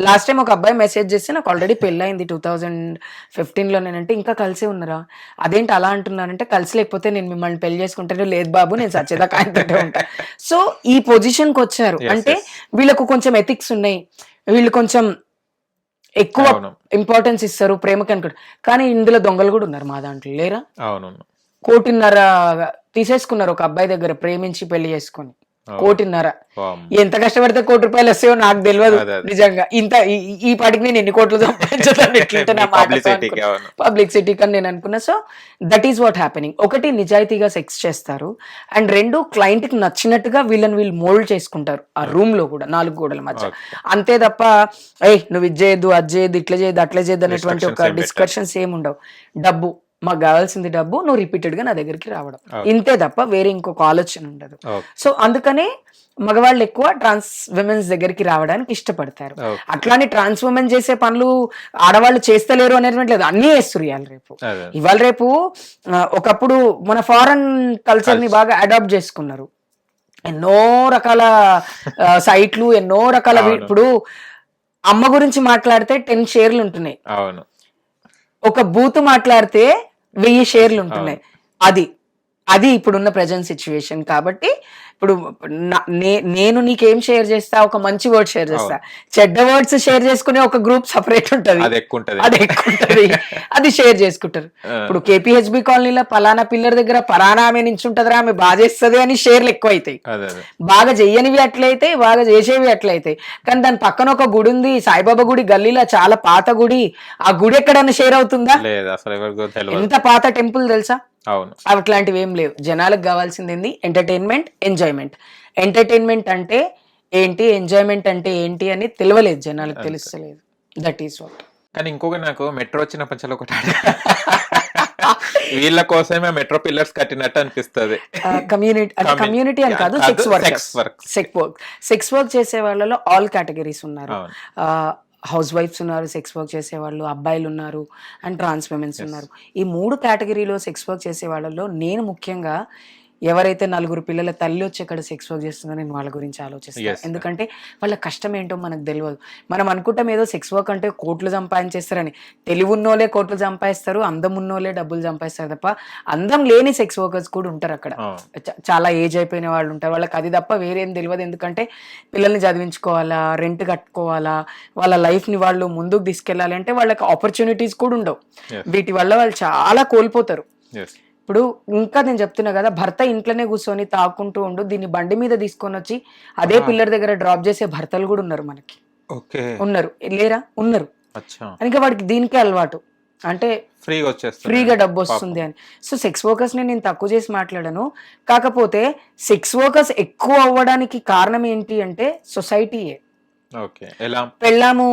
లాస్ట్ టైం ఒక అబ్బాయి మెసేజ్ చేస్తే నాకు ఆల్రెడీ పెళ్ళయింది 2015లో, నేనంటే ఇంకా కలిసే ఉన్నారా, అదేంటి అలా అంటున్నానంటే, కలిసి లేకపోతే నేను మిమ్మల్ని పెళ్లి చేసుకుంటాను, లేదు బాబు నేను సచ్చేదాకా ఆయనతోటే ఉంటా. సో ఈ పొజిషన్ కి వచ్చారు అంటే వీళ్ళకు కొంచెం ఎథిక్స్ ఉన్నాయి, వీళ్ళు కొంచెం ఎక్కువ ఇంపార్టెన్స్ ఇస్తారు ప్రేమకి అనుకుంటారు. కానీ ఇందులో దొంగలు కూడా ఉన్నారు మా దాంట్లో, లేరా? 1.5 కోటి తీసేసుకున్నారు ఒక అబ్బాయి దగ్గర ప్రేమించి పెళ్లి చేసుకుని. 1.5 కోటి. ఎంత కష్టపడితే 1 కోటి రూపాయలు వస్తాయో నాకు తెలియదు నిజంగా. ఇంత ఈ పాటికి నేను ఎన్ని కోట్లు సంపాదించాను పబ్లిసిటీ కని నేను అనుకున్నా. So that is what happening. ఒకటి, నిజాయితీగా సెక్స్ చేస్తారు, అండ్ 2, క్లయింట్ కి నచ్చినట్టుగా వీళ్ళు మోల్డ్ చేసుకుంటారు ఆ రూమ్ లో కూడా, 4 గోడల మధ్య. అంతే తప్ప నువ్వు ఇది చేయొద్దు, అది చేయొద్దు, ఇట్లా చేయొద్దు, అట్లా చేయొద్దు అనేటువంటి ఒక డిస్కషన్స్ ఏమి ఉండవు. డబ్బు, మాకు కావాల్సింది డబ్బు, నువ్వు రిపీటెడ్ గా నా దగ్గరికి రావడం, ఇంతే తప్ప వేరే ఇంకొక ఆలోచన ఉండదు. సో అందుకనే మగవాళ్ళు ఎక్కువ ట్రాన్స్ విమెన్స్ దగ్గరికి రావడానికి ఇష్టపడతారు. అట్లానే ట్రాన్స్ ఉమెన్ చేసే పనులు ఆడవాళ్ళు చేస్తలేరు అనేటువంటి లేదు, అన్ని చేస్తారు ఇవాళ రేపు. ఒకప్పుడు మన ఫారెన్ కల్చర్ ని బాగా అడాప్ట్ చేసుకున్నారు, ఎన్నో రకాల సైట్లు, ఎన్నో రకాల. ఇప్పుడు అమ్మ గురించి మాట్లాడితే 10 షేర్లు ఉంటున్నాయి, ఒక బూత్ మాట్లాడితే 1000 షేర్లు ఉంటున్నాయి. అది ఇప్పుడున్న ప్రజెంట్ సిచ్యువేషన్. కాబట్టి ఇప్పుడు నేను నీకేం షేర్ చేస్తా, ఒక మంచి వర్డ్ షేర్ చేస్తా, చెడ్డ వర్డ్స్ షేర్ చేసుకునే ఒక గ్రూప్ సపరేట్ ఉంటది, అది ఎక్కువ ఉంటది, అది షేర్ చేసుకుంటారు. ఇప్పుడు కేపీహెచ్బి కాలనీలో పలానా పిల్లర్ దగ్గర పలానా ఆమె నుంచి ఉంటదిరా, ఆమె బాగా చేస్తుంది అని షేర్లు ఎక్కువ అవుతాయి. బాగా చెయ్యనివి అట్లయితే, బాగా చేసేవి అట్లయితాయి. కానీ దాని పక్కన ఒక గుడి ఉంది, సాయిబాబా గుడి, గల్లీలో చాలా పాత గుడి, ఆ గుడి ఎక్కడన్నా షేర్ అవుతుందా? ఎంత పాత టెంపుల్ తెలుసా? అట్లాంటివి ఏం లేవు. జనాలకు కావాల్సింది ఏంది? Entertainment, enjoyment. ఎంటర్టైన్మెంట్ అంటే ఏంటి, ఎంజాయ్మెంట్ అంటే ఏంటి అని తెలియలేదు జనాలకు, తెలుస్తలేదు. That is what. కానీ ఇంకొక, నాకు మెట్రో వచ్చిన పంచలో ఒకటి వీళ్ళ కోసమే మెట్రో పిల్లర్స్ కట్టినట్టు అనిపిస్తుంది. కమ్యూనిటీ అని కాదు, సెక్స్ వర్క్ చేసే వాళ్ళలో ఆల్ కేటగిరీస్ ఉన్నారు. హౌస్ వైఫ్స్ ఉన్నారు, సెక్స్ వర్క్ చేసే వాళ్ళు, అబ్బాయిలు ఉన్నారు, అండ్ ట్రాన్స్ విమెన్స్ ఉన్నారు. ఈ 3 కేటగిరీలో సెక్స్ వర్క్ చేసే వాళ్ళలో నేను ముఖ్యంగా ఎవరైతే 4 పిల్లల తల్లి వచ్చి ఇక్కడ సెక్స్ వర్క్ చేస్తుందో నేను వాళ్ళ గురించి ఆలోచిస్తాను. ఎందుకంటే వాళ్ళ కష్టం ఏంటో మనకు తెలియదు. మనం అనుకుంటాం ఏదో సెక్స్ వర్క్ అంటే కోట్లు సంపాదించేస్తారని. తెలివి ఉన్నోలే కోట్లు సంపాదిస్తారు, అందం ఉన్నోలే డబ్బులు సంపాదిస్తారు తప్ప అందం లేని సెక్స్ వర్కర్స్ కూడా ఉంటారు అక్కడ. చాలా ఏజ్ అయిపోయిన వాళ్ళు ఉంటారు, వాళ్ళకి అది తప్ప వేరేం తెలియదు. ఎందుకంటే పిల్లల్ని చదివించుకోవాలా, రెంట్ కట్టుకోవాలా, వాళ్ళ లైఫ్ ని వాళ్ళు ముందుకు తీసుకెళ్ళాలి అంటే వాళ్ళకి ఆపర్చునిటీస్ కూడా ఉండవు. వీటి వల్ల వాళ్ళు చాలా కోల్పోతారు. ఇప్పుడు ఇంకా నేను చెప్తున్నా కదా, భర్త ఇంట్లోనే కూర్చొని తాకుంటూ ఉండు, దీన్ని బండి మీద తీసుకొని వచ్చి అదే పిల్లర్ దగ్గర డ్రాప్ చేసే భర్తలు కూడా ఉన్నారు మనకి. ఉన్నారు, లేరా? ఉన్నారు. ఇంకా వాడికి దీనికే అలవాటు, అంటే ఫ్రీగా డబ్బు వస్తుంది అని. సో సెక్స్ వర్కర్స్ ని నేను తక్కువ చేసి మాట్లాడాను, కాకపోతే సెక్స్ వర్కర్స్ ఎక్కువ అవ్వడానికి కారణం ఏంటి అంటే సొసైటీయే. పెళ్ళాము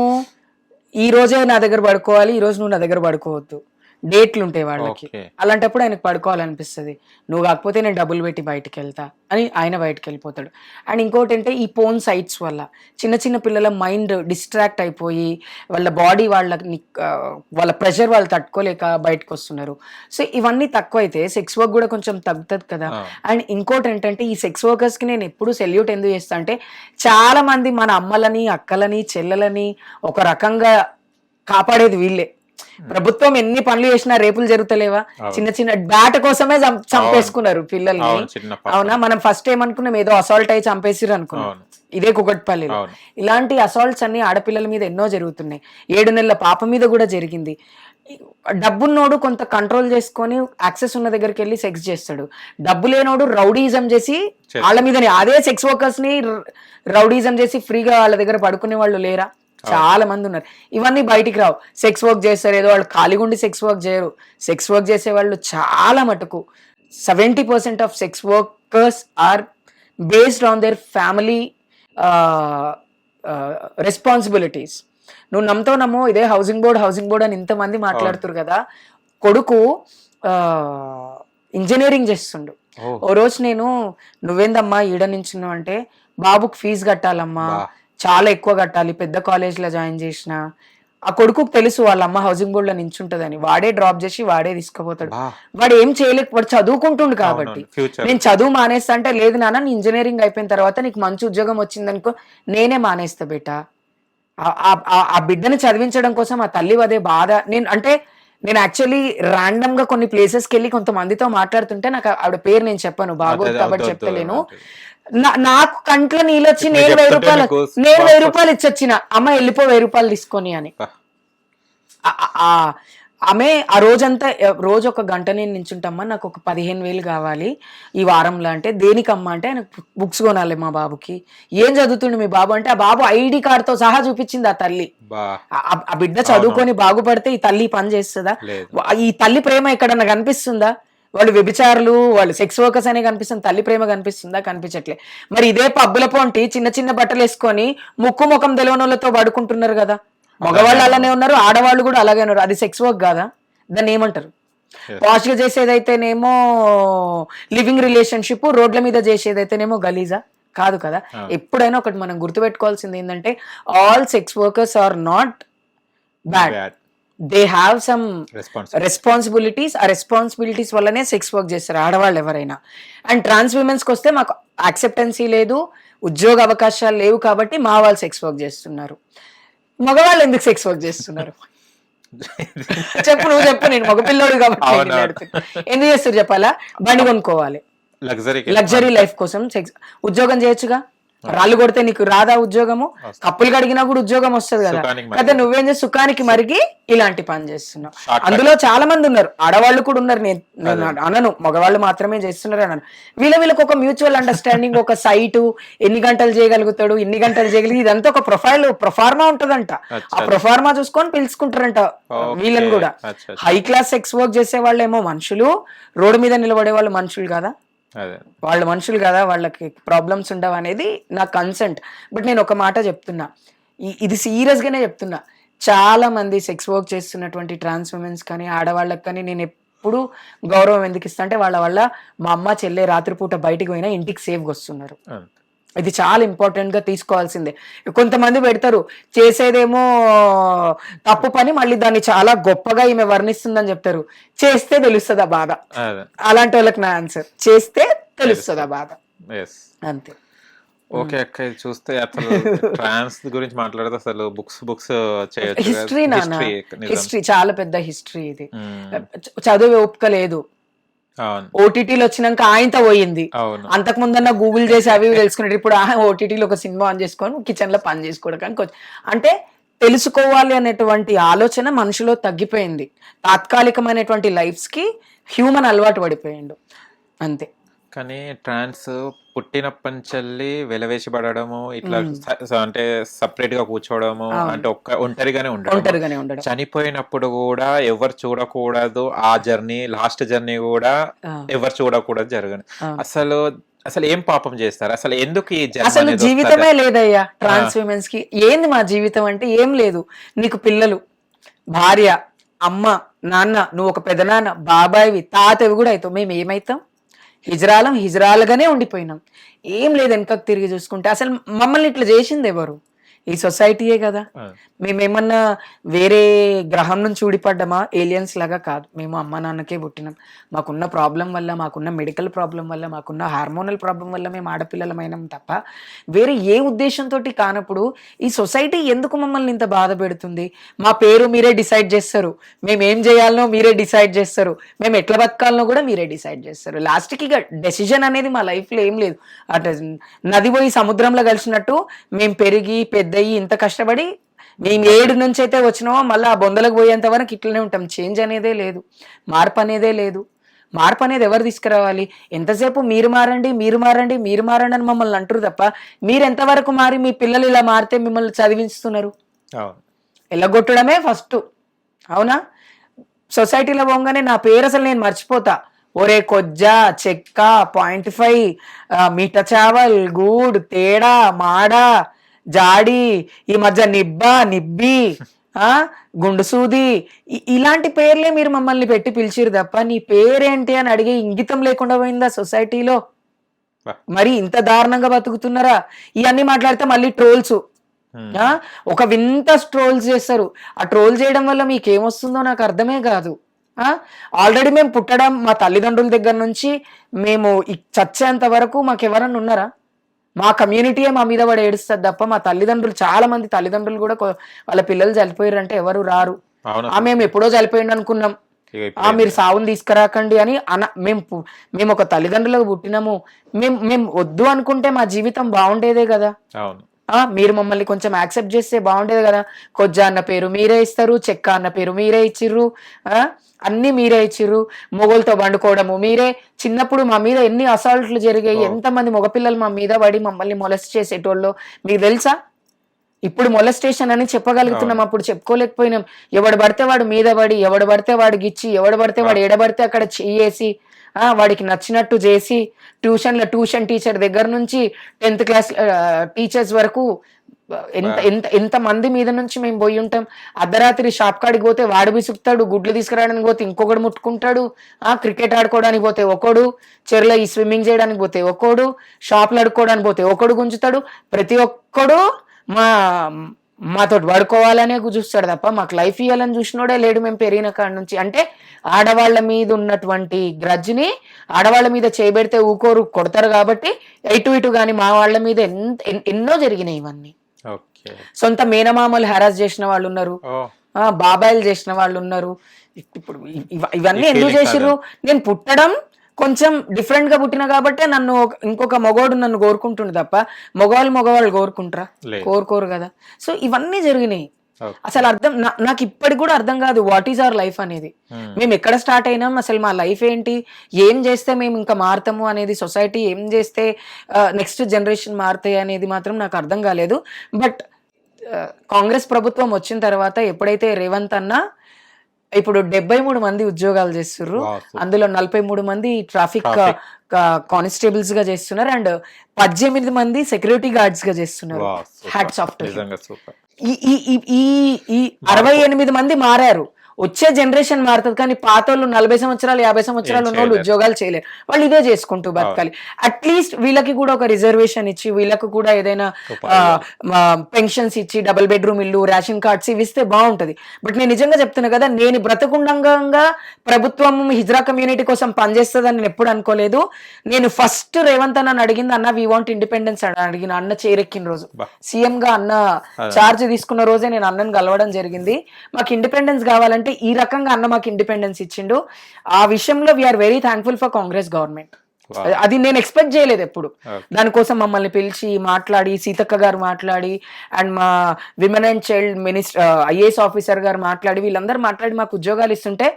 ఈ రోజే నా దగ్గర పడుకోవాలి, ఈ రోజు నువ్వు నా దగ్గర పడుకోవద్దు, డేట్లు ఉంటాయి వాళ్ళకి. ఓకే. అలాంటప్పుడు ఆయనకు పడుకోవాలనిపిస్తుంది. నువ్వు కాకపోతే నేను డబ్బులు పెట్టి బయటికి వెళ్తా అని ఆయన బయటికి వెళ్ళిపోతాడు. అండ్ ఇంకోటి అంటే ఈ పోన్ సైట్స్ వల్ల చిన్న చిన్న పిల్లల మైండ్ డిస్ట్రాక్ట్ అయిపోయి వాళ్ళ బాడీ వాళ్ళ ప్రెషర్ వాళ్ళు తట్టుకోలేక బయటకు వస్తున్నారు. సో ఇవన్నీ తక్కువైతే సెక్స్ వర్క్ కూడా కొంచెం తగ్గుతుంది కదా. అండ్ ఇంకోటి ఏంటంటే ఈ సెక్స్ వర్కర్స్ కి నేను ఎప్పుడు సెల్యూట్ ఎందుకు చేస్తా అంటే, చాలా మంది మన అమ్మలని, అక్కలని, చెల్లెలని ఒక రకంగా కాపాడేది వీళ్ళే. ప్రభుత్వం ఎన్ని పనులు చేసినా రేపులు జరుగుతలేవా? చిన్న చిన్న బ్యాట కోసమే చంపేసుకున్నారు పిల్లల్ని. అవునా? మనం ఫస్ట్ ఏమనుకున్నాం, ఏదో అసాల్ట్ అయి చంపేసిరు అనుకున్నాం. ఇదే కుకట్పల్లిలో ఇలాంటి అసాల్ట్స్ అన్ని ఆడపిల్లల మీద ఎన్నో జరుగుతున్నాయి. 7 నెలల పాప మీద కూడా జరిగింది. డబ్బున్నోడు కొంత కంట్రోల్ చేసుకొని యాక్సెస్ ఉన్న దగ్గరికి వెళ్ళి సెక్స్ చేస్తాడు. డబ్బు లేనోడు రౌడీజం చేసి వాళ్ళ మీదనే అదే సెక్స్ వర్కర్స్ ని రౌడీజం చేసి ఫ్రీగా వాళ్ళ దగ్గర పడుకునే వాళ్ళు లేరా? చాలా మంది ఉన్నారు. ఇవన్నీ బయటికి రావు. సెక్స్ వర్క్ చేస్తారు, ఏదో వాళ్ళు ఖాళీగుండి సెక్స్ వర్క్ చేయరు. సెక్స్ వర్క్ చేసే వాళ్ళు చాలా మటుకు 70% of sex workers are based on their family responsibilities. నువ్వు నమ్ముతావు నమ్మో, ఇదే హౌసింగ్ బోర్డ్ అని ఇంతమంది మాట్లాడుతురు కదా. కొడుకు ఇంజనీరింగ్ చేస్తుండు. ఓ రోజు నేను, నువ్వేందమ్మా ఈడ నించున్నావు అంటే, బాబుకి ఫీజు కట్టాలమ్మా, చాలా ఎక్కువ కట్టాలి, పెద్ద కాలేజ్లో జాయిన్ చేసిన. ఆ కొడుకుకు తెలుసు వాళ్ళ అమ్మ హౌసింగ్ బోర్డ్ లో నించుంటదని. వాడే డ్రాప్ చేసి వాడే తీసుకుపోతాడు. వాడు ఏం చేయలేక, వాడు చదువుకుంటుండు కాబట్టి. నేను చదువు మానేస్తా అంటే, లేదు నాన్న నీ ఇంజనీరింగ్ అయిపోయిన తర్వాత నీకు మంచి ఉద్యోగం వచ్చిందనుకో నేనే మానేస్తా బేటా. ఆ బిడ్డని చదివించడం కోసం ఆ తల్లి అదే బాధ. నేను యాక్చువల్లీ ర్యాండమ్ గా కొన్ని ప్లేసెస్కి వెళ్ళి కొంతమందితో మాట్లాడుతుంటే, నాకు ఆవిడ పేరు నేను చెప్పాను, బాగోదు కాబట్టి చెప్తలేను. నాకు కంట్లో నీళ్ళు వచ్చి నేను 1000 రూపాయలు ఇచ్చొచ్చిన, అమ్మ వెళ్ళిపో 1000 రూపాయలు తీసుకొని అని. ఆమె ఆ రోజంతా, రోజు 1 గంట నేను నించుంటమ్మా, నాకు ఒక 15,000 కావాలి ఈ వారంలో. అంటే దేనికమ్మా అంటే, ఆయన బుక్స్ కొనాలి మా బాబుకి. ఏం చదువుతుండు మీ బాబు అంటే, ఆ బాబు ID కార్డుతో సహా చూపించింది ఆ తల్లి. ఆ బిడ్డ చదువుకొని బాగుపడితే ఈ తల్లి పని చేస్తుందా? ఈ తల్లి ప్రేమ ఎక్కడన్నా కనిపిస్తుందా? వాళ్ళు వ్యభిచారులు, వాళ్ళు సెక్స్ వర్కర్స్ అనే కనిపిస్తుంది, తల్లి ప్రేమ కనిపిస్తుందా? కనిపించట్లే. మరి ఇదే పబ్బుల పొంటి చిన్న చిన్న బట్టలు వేసుకొని ముక్కు ముఖం తెలియనోళ్ళతో పడుకుంటున్నారు కదా. మగవాళ్ళు అలానే ఉన్నారు, ఆడవాళ్ళు కూడా అలాగే ఉన్నారు. అది సెక్స్ వర్క్ కాదా? దాన్ని ఏమంటారు? పాష్ గా చేసేదైతేనేమో లివింగ్ రిలేషన్షిప్, రోడ్ల మీద చేసేదైతేనేమో గలీజా? కాదు కదా. ఎప్పుడైనా ఒకటి మనం గుర్తుపెట్టుకోవాల్సింది ఏంటంటే, all sex workers are not bad. They have some responsibilities. ఆ రెస్పాన్సిబిలిటీస్ వల్లనే సెక్స్ వర్క్ చేస్తారు ఆడవాళ్ళు ఎవరైనా. అండ్ ట్రాన్స్ విమెన్స్కి వస్తే మాకు యాక్సెప్టెన్సీ లేదు, ఉద్యోగ అవకాశాలు లేవు కాబట్టి మా వాళ్ళు సెక్స్ వర్క్ చేస్తున్నారు. మగవాళ్ళు ఎందుకు సెక్స్ వర్క్ చేస్తున్నారు? చెప్పు, నువ్వు చెప్పు. నేను మగపిల్లోడు కాబట్టి ఎందుకు చేస్తారు చెప్పాలా? బండి కొనుక్కోవాలి, లగ్జరీ లైఫ్ కోసం సెక్స్. ఉద్యోగం చేయొచ్చుగా. రాళ్ళు కొడితే నీకు రాదా ఉద్యోగము? కప్పులు కడిగినా కూడా ఉద్యోగం వస్తుంది కదా. అయితే నువ్వేం చేసి సుఖానికి మరిగి ఇలాంటి పని చేస్తున్నావు. అందులో చాలా మంది ఉన్నారు, ఆడవాళ్ళు కూడా ఉన్నారు. నేను అనను మగవాళ్ళు మాత్రమే చేస్తున్నారు అన్నాను. వీళ్ళకి ఒక మ్యూచువల్ అండర్స్టాండింగ్, ఒక సైటు, ఎన్ని గంటలు చేయగలుగుతాడు, ఎన్ని గంటలు చేయగలిగి, ఇదంతా ఒక ప్రొఫార్మా ఉంటదంట. ఆ ప్రొఫార్మా చూసుకొని పిలుచుకుంటారంట వీళ్ళని కూడా. హై క్లాస్ సెక్స్ వర్క్ చేసే వాళ్ళేమో మనుషులు, రోడ్డు మీద నిలబడే వాళ్ళు మనుషులు కదా. వాళ్ళు మనుషులు కదా, వాళ్ళకి ప్రాబ్లమ్స్ ఉండవు అనేది నా కన్సెంట్. బట్ నేను ఒక మాట చెప్తున్నా, ఇది సీరియస్ గానే చెప్తున్నా. చాలా మంది సెక్స్ వర్క్ చేస్తున్నటువంటి ట్రాన్స్ ఉమెన్స్ కానీ ఆడవాళ్ళకి కానీ నేను ఎప్పుడు గౌరవం ఎందుకు ఇస్తా అంటే, వాళ్ళ వల్ల మా అమ్మ చెల్లె రాత్రిపూట బయటికి పోయినా ఇంటికి సేఫ్గా వస్తున్నారు. ఇది చాలా ఇంపార్టెంట్ గా తీసుకోవాల్సిందే. కొంతమంది పెడతారు చేసేదేమో తప్పు పని, మళ్ళీ దాన్ని చాలా గొప్పగా ఈమె వర్ణిస్తుందని చెప్తారు. చేస్తే తెలుస్తుంది ఆ బాధ. అలాంటి వాళ్ళకి నా ఆన్సర్, చేస్తే తెలుస్తుంది ఆ బాధ, అంతే. ఓకే అక్క, ఇది చూస్తే అసలు ట్రాన్స్ గురించి మాట్లాడితే అసలు బుక్స్ హిస్టరీ నాన్న, హిస్టరీ చాలా పెద్ద హిస్టరీ ఇది. చదువు ఓపిక లేదు. ఓటీటీలు వచ్చినాక ఆయనతో పోయింది. అంతకు ముందన్న గూగుల్ చేసి అవి తెలుసుకున్నాడు. ఇప్పుడు ఓటీటీలో ఒక సినిమా ఆన్ చేసుకొని కిచెన్ లో పని చేసుకోవడానికి అంటే తెలుసుకోవాలి అనేటువంటి ఆలోచన మనిషిలో తగ్గిపోయింది. తాత్కాలికమైనటువంటి లైఫ్స్ కి హ్యూమన్ అలవాటు పడిపోయిండు, అంతే. కానీ ట్రాన్స్ పుట్టినప్పటి నుంచి వెలవేసి పడడము, ఇట్లా అంటే సపరేట్ గా కూర్చోవడము, అంటే ఒంటరిగానే ఉండడం, చనిపోయినప్పుడు కూడా ఎవరు చూడకూడదు, ఆ జర్నీ లాస్ట్ జర్నీ కూడా ఎవరు చూడకూడదు జరగదు. అసలు ఏం పాపం చేస్తారు? అసలు ఎందుకు ఈ అసలు జీవితమే లేదయ్యా ట్రాన్స్ విమెన్స్ కి. ఏంది మా జీవితం అంటే? ఏం లేదు. నీకు పిల్లలు, భార్య, అమ్మ నాన్న నువ్వు ఒక పెదనాన్న బాబాయివి తాతవి కూడా అవుతావు. మేము ఏమవుతాం? హిజ్రాలుగానే ఉండిపోయినాం. ఏం లేదు వెనకకు తిరిగి చూసుకుంటే. అసలు మమ్మల్ని ఇట్లా చేసింది ఎవరు? ఈ సొసైటీయే కదా. మేమేమన్నా వేరే గ్రహం నుంచి ఊడిపడ్డామా? ఏలియన్స్ లాగా కాదు. మేము అమ్మ నాన్నకే పుట్టినాం. మాకున్న ప్రాబ్లం వల్ల, మాకున్న మెడికల్ ప్రాబ్లం వల్ల, మాకున్న హార్మోనల్ ప్రాబ్లం వల్ల మేము ఆడపిల్లలమైనాం తప్ప వేరే ఏ ఉద్దేశంతో కానప్పుడు ఈ సొసైటీ ఎందుకు మమ్మల్ని ఇంత బాధ పెడుతుంది? మా పేరు మీరే డిసైడ్ చేస్తారు, మేము ఏం చేయాలనో మీరే డిసైడ్ చేస్తారు, మేము ఎట్లా బతకాలనో కూడా మీరే డిసైడ్ చేస్తారు. లాస్ట్కి ఇక డెసిజన్ అనేది మా లైఫ్లో ఏం లేదు. అట్లా నది పోయి సముద్రంలో కలిసినట్టు మేము పెరిగి పెద్దయి ఇంత కష్టపడి మేము 7 నుంచి అయితే వచ్చినామో మళ్ళీ ఆ బొందలకు పోయేంత వరకు ఇట్లనే ఉంటాం. చేంజ్ అనేదే లేదు, మార్పు అనేదే లేదు. మార్పు అనేది ఎవరు తీసుకురావాలి? ఎంతసేపు మీరు మారండి మీరు మారండి మీరు మారండి అని మమ్మల్ని అంటారు తప్ప మీరు ఎంతవరకు మారి మీ పిల్లలు ఇలా మారితే మిమ్మల్ని చదివిస్తున్నారు? ఎల్లగొట్టడమే ఫస్ట్. అవునా? సొసైటీలో పోగానే నా పేరు అసలు నేను మర్చిపోతా. ఒరే కొజ్జా, చెక్క, 0.5, మీఠ చావల్, గూడ్, తేడా, మాడా, జాడి, ఈ మధ్య నిబ్బా, నిబ్బి, గుండు సూది, ఇలాంటి పేర్లే మీరు మమ్మల్ని పెట్టి పిలిచిరు తప్ప నీ పేరేంటి అని అడిగే ఇంగితం లేకుండా పోయిందా సొసైటీలో? మరి ఇంత దారుణంగా బతుకుతున్నారా? ఇవన్నీ మాట్లాడితే మళ్ళీ ట్రోల్స్, ఒక వింత ట్రోల్స్ చేస్తారు. ఆ ట్రోల్ చేయడం వల్ల మీకేమొస్తుందో నాకు అర్థమే కాదు. ఆల్రెడీ మేము పుట్టడం మా తల్లిదండ్రుల దగ్గర నుంచి మేము చచ్చేంత వరకు మాకు ఎవరన్నా ఉన్నారా? మా కమ్యూనిటీయే మా మీద పడి ఏడుస్తుంది తప్ప మా తల్లిదండ్రులు, చాలా మంది తల్లిదండ్రులు కూడా వాళ్ళ పిల్లలు చనిపోయారు అంటే ఎవరు రారు. మేము ఎప్పుడో చనిపోయింది అనుకున్నాం, మీరు సావుని తీసుకురాకండి అని మేము ఒక తల్లిదండ్రులకు పుట్టినాము. మేము వద్దు అనుకుంటే మా జీవితం బాగుండేదే కదా. మీరు మమ్మల్ని కొంచెం యాక్సెప్ట్ చేస్తే బాగుండేది కదా. కొజ్జా అన్న పేరు మీరే ఇస్తారు, చెక్క అన్న పేరు మీరే ఇచ్చిర్రు, అన్ని మీరే ఇచ్చిర్రు. మొగోళ్ళతో వండుకోవడము మీరే. చిన్నప్పుడు మా మీద ఎన్ని అసాల్ట్లు జరిగాయి, ఎంతమంది మగపిల్లలు మా మీద పడి మమ్మల్ని మొలెస్ట్ చేసేటోళ్ళు మీకు తెలుసా? ఇప్పుడు మొలెస్టేషన్ అని చెప్పగలుగుతున్నాం, అప్పుడు చెప్పుకోలేకపోయినాం. ఎవడు పడితే వాడు మీద పడి, ఎవడు పడితే వాడు గిచ్చి, ఎవడు పడితే వాడు ఎడబడితే అక్కడ చెయ్యేసి వాడికి నచ్చినట్టు చేసి, ట్యూషన్ టీచర్ దగ్గర నుంచి 10th క్లాస్ టీచర్స్ వరకు ఎంత మంది మీద నుంచి మేము పోయి ఉంటాం. అర్ధరాత్రి షాప్ కాడికి పోతే వాడు విసుకుతాడు, గుడ్లు తీసుకురావడానికి పోతే ఇంకొకడు ముట్టుకుంటాడు, క్రికెట్ ఆడుకోవడానికి పోతే ఒకడు, చెరువులో ఈ స్విమ్మింగ్ చేయడానికి పోతే ఒకడు, షాప్లు ఆడుకోవడానికి పోతే ఒకడు గుంజుతాడు. ప్రతి ఒక్కడు మాతో పడుకోవాలనే చూస్తాడు తప్ప మాకు లైఫ్ ఇవ్వాలని చూసినోడే లేడు మేము పెరిగిన కాడ నుంచి. అంటే ఆడవాళ్ళ మీద ఉన్నటువంటి గ్రజ్ని ఆడవాళ్ళ మీద చేయబెడితే ఊకోరు, కొడతారు కాబట్టి ఇటు కానీ మా వాళ్ళ మీద ఎన్నో జరిగినాయి ఇవన్నీ. సొంత మేనమామలు హెరాస్ చేసిన వాళ్ళు ఉన్నారు, బాబాయిలు చేసిన వాళ్ళు ఉన్నారు. ఇప్పుడు ఇవన్నీ ఎందుకు చేసిర్రు? నేను పుట్టడం కొంచెం డిఫరెంట్ గా పుట్టిన కాబట్టి నన్ను ఇంకొక మగవాడు నన్ను కోరుకుంటుండే తప్ప మగవాళ్ళు కోరుకుంటారా? కోరుకోరు కదా. సో ఇవన్నీ జరిగినాయి. అసలు నాకు ఇప్పటికి కూడా అర్థం కాదు వాట్ ఈజ్ అవర్ లైఫ్ అనేది. మేము ఎక్కడ స్టార్ట్ అయినాం, అసలు మా లైఫ్ ఏంటి, ఏం చేస్తే మేము ఇంకా మారుతాము అనేది, సొసైటీ ఏం చేస్తే నెక్స్ట్ జనరేషన్ మారుతాయి అనేది మాత్రం నాకు అర్థం కాలేదు. బట్ కాంగ్రెస్ ప్రభుత్వం వచ్చిన తర్వాత ఎప్పుడైతే రేవంత్ అన్న ఇప్పుడు 73 మంది ఉద్యోగాలు చేస్తున్నారు, అందులో 43 మంది ట్రాఫిక్ కానిస్టేబుల్స్ గా చేస్తున్నారు అండ్ 18 మంది సెక్యూరిటీ గార్డ్స్ గా చేస్తున్నారు. హ్యాట్స్ ఆఫ్ టు ఈ 68 మంది మారారు. వచ్చే జనరేషన్ మారుతుంది కానీ పాత వాళ్ళు 40 సంవత్సరాలు 50 సంవత్సరాలు ఉన్న వాళ్ళు ఉద్యోగాలు చేయలేరు. వాళ్ళు ఇదే చేసుకుంటూ బతకాలి. అట్లీస్ట్ వీళ్ళకి కూడా ఒక రిజర్వేషన్ ఇచ్చి, వీళ్ళకు కూడా ఏదైనా పెన్షన్స్ ఇచ్చి, డబుల్ బెడ్రూమ్ ఇల్లు, రేషన్ కార్డ్స్ ఇవి ఇస్తే బాగుంటది. బట్ నేను నిజంగా చెప్తున్నా కదా, నేను బ్రతకుండంగా ప్రభుత్వం హిజ్రా కమ్యూనిటీ కోసం పనిచేస్తుందని నేను ఎప్పుడు అనుకోలేదు. నేను ఫస్ట్ రేవంత్ అన్న అడిగింది, అన్న వీ వాంట్ ఇండిపెండెన్స్ అని అడిగిన. అన్న చేరెక్కిన రోజు, సీఎం గా అన్న చార్జ్ తీసుకున్న రోజే నేను అన్నను కలవడం జరిగింది. మాకు ఇండిపెండెన్స్ కావాలంటే ఈ రకంగా అన్న మాకు ఇండిపెండెన్స్ ఇచ్చిండు. ఆ విషయంలో we are very thankful for Congress government. అది నేను ఎక్స్పెక్ట్ చేయలేదు ఎప్పుడు. దానికోసం మమ్మల్ని పిలిచి మాట్లాడి, సీతక్క గారు మాట్లాడి, అండ్ మా women and child minister IAS officer గారు మాట్లాడి, వీళ్ళందరూ మాట్లాడి మాకు ఉద్యోగాలు ఇస్తుంటే,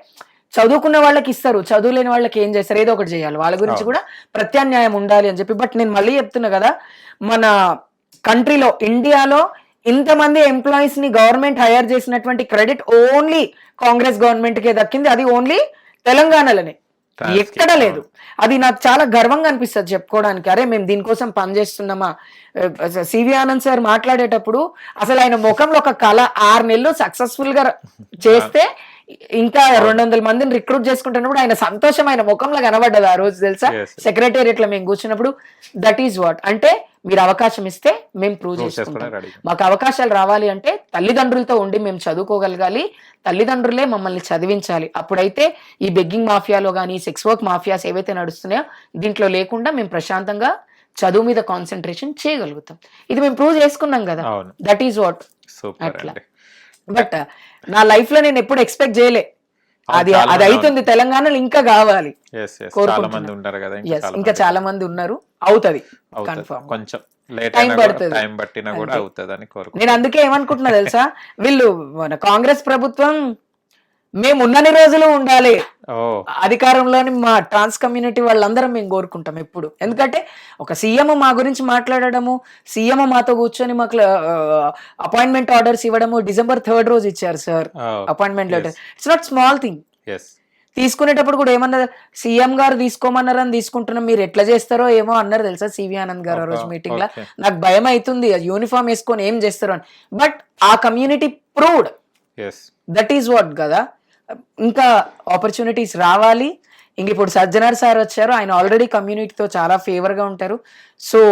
చదువుకున్న వాళ్ళకి ఇస్తారు, చదువు లేని వాళ్ళకి ఏం చేస్తారు, ఏదో ఒకటి చేయాలి, వాళ్ళ గురించి కూడా ప్రత్యామ్నాయం ఉండాలి అని చెప్పి. బట్ నేను మళ్ళీ చెప్తున్నా కదా, మన కంట్రీలో, ఇండియాలో ఇంతమంది ఎంప్లాయీస్ ని గవర్నమెంట్ హైర్ చేసినటువంటి క్రెడిట్ ఓన్లీ కాంగ్రెస్ గవర్నమెంట్ కే దక్కింది. అది ఓన్లీ తెలంగాణలోనే, ఎక్కడ లేదు. అది నాకు చాలా గర్వంగా అనిపిస్తుంది చెప్పుకోవడానికి. అరే మేము దీనికోసం పనిచేస్తున్నామా. సివి ఆనంద్ సార్ మాట్లాడేటప్పుడు అసలు ఆయన ముఖంలో ఒక కళ, 6 నెలలు సక్సెస్ఫుల్ గా చేస్తే ఇంకా 200 మందిని రిక్రూట్ చేసుకుంటున్నప్పుడు ఆయన సంతోషం ఆయన ముఖంలో కనబడ్డది ఆ రోజు తెలుసా. Yes. సెక్రటేరియట్ లో మేము కూర్చున్నప్పుడు దట్ ఈస్ వాట్ అంటే మీరు అవకాశం ఇస్తే మేము ప్రూవ్ Prove చేసుకుంటాం. చేసుకునే ready. మాకు అవకాశాలు రావాలి అంటే తల్లిదండ్రులతో ఉండి మేము చదువుకోగలగాలి, తల్లిదండ్రులే మమ్మల్ని చదివించాలి. అప్పుడైతే ఈ బెగ్గింగ్ మాఫియాలో కానీ సెక్స్ వర్క్ మాఫియాస్ ఏవైతే నడుస్తున్నాయో దీంట్లో లేకుండా మేము ప్రశాంతంగా చదువు మీద కాన్సన్ట్రేషన్ చేయగలుగుతాం. ఇది మేము ప్రూవ్ చేసుకున్నాం కదా. అవును. That is what. సూపర్ అట్లా. అండి. బట్ నా లైఫ్ లో నేను ఎప్పుడు ఎక్స్పెక్ట్ చేయలే అది చాలా అది అవుతుంది తెలంగాణలో ఇంకా కావాలి. Yes, yes. కోరుకుంటున్నా. చాలా మంది ఉంటారు కదా Yes, ఇంకా చాలా మంది ఉన్నారు. అవుతది కన్ఫర్మ్. కొంచెం లేట్ Time అయినా కూడా పడుతుంది. టైం పట్టినా కూడా అంతే. అవుతుంది అని కోరుకుంటున్నాను. నేను అందుకే ఏమనుకుంటున్నా తెలుసా, వీళ్ళు మన కాంగ్రెస్ ప్రభుత్వం మేము ఉన్నన్ని రోజులు ఉండాలి ఓ అధికారంలోని, మా ట్రాన్స్ కమ్యూనిటీ వాళ్ళందరం మేము కోరుకుంటాం ఎప్పుడు. ఎందుకంటే ఒక సీఎం మా గురించి మాట్లాడడము, సీఎం మాతో కూర్చొని మాకు అపాయింట్మెంట్ ఆర్డర్స్ ఇవ్వడము, December 3rd రోజు ఇచ్చారు sir appointment letter. It's not small thing. ఎస్ తీసుకునేటప్పుడు కూడా ఏమన్నారు, సీఎం గారు తీసుకోమన్నారని తీసుకుంటున్నాం, మీరు ఎట్లా చేస్తారో ఏమో అన్నారు తెలుసా సివి ఆనంద్ గారు ఆ రోజు మీటింగ్ లో. Okay. నాకు భయం అవుతుంది యూనిఫామ్ వేసుకొని ఏం చేస్తారో అని. బట్ ఆ community proved as that is what కదా. ఇంకా ఆపర్చునిటీస్ రావాలి. ఇంక ఇప్పుడు సజ్జనార్ సార్ వచ్చారు, ఆయన ఆల్రెడీ కమ్యూనిటీతో చాలా ఫేవర్ గా ఉంటారు. So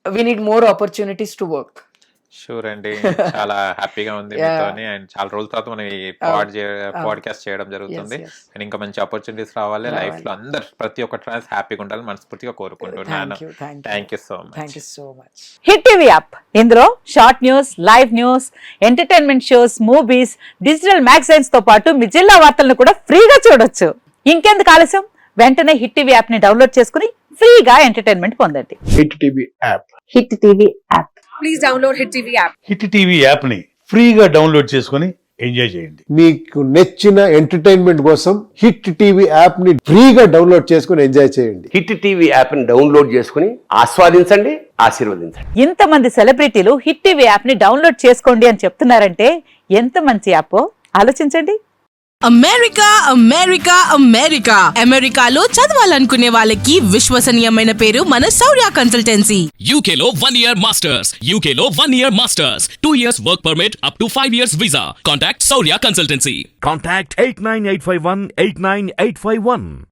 we need more opportunities to work. Sure అండి. చాలా హ్యాపీగా ఉంది Yeah. మీతోని. అండ్ చాలా రోజుల తర్వాత మనం ఈ పాడ్కాస్ట్ చేయడం జరుగుతుంది. Yes, yes. అండ్ ఇంకా మంచి ఆపర్చునిటీస్ రావాలి లైఫ్ లో. అందరు ప్రతి ఒక్క ట్రాన్స్ హ్యాపీగా ఉండాలని మనస్ఫూర్తిగా కోరుకుంటున్నాను. Thank you so much. Thank you so much. HIT TV app ఇందులో short news, live news, entertainment shows, movies, digital magazines తో పాటు మీ జిల్లా వార్తలను కూడా ఫ్రీగా చూడొచ్చు. ఇంకెందుకు ఆలస్యం, వెంటనే హిట్ టీవీ యాప్ ని డౌన్లోడ్ చేసుకుని ఫ్రీగా ఎంటర్టైన్మెంట్ పొందండి. Hit TV app. Hit TV app. Hit TV app ని ఫ్రీగా డౌన్లోడ్ చేసుకొని ఎంజాయ్ చేయండి. మీకు నచ్చిన ఎంటర్టైన్మెంట్ కోసం హిట్ టీవీ యాప్ ని ఫ్రీగా డౌన్లోడ్ చేసుకుని ఎంజాయ్ చేయండి. హిట్ టీవీ యాప్ ని డౌన్లోడ్ చేసుకుని ఆస్వాదించండి, ఆశీర్వదించండి. ఇంతమంది సెలబ్రిటీలు హిట్ టీవీ యాప్ ని డౌన్లోడ్ చేసుకోండి అని చెప్తున్నారంటే ఎంత మంచి యాప్ ఆలోచించండి. అమెరికా అమెరికా అమెరికా అమెరికాలో చదవాలనుకునే వాళ్ళకి విశ్వసనీయమైన పేరు మన శౌర్య consultancy. UK Law 1 Year Masters. UK Law 1 Year Masters. 2 years work permit up to 5 years visa. Contact Saurya Consultancy. Contact 89851 89851.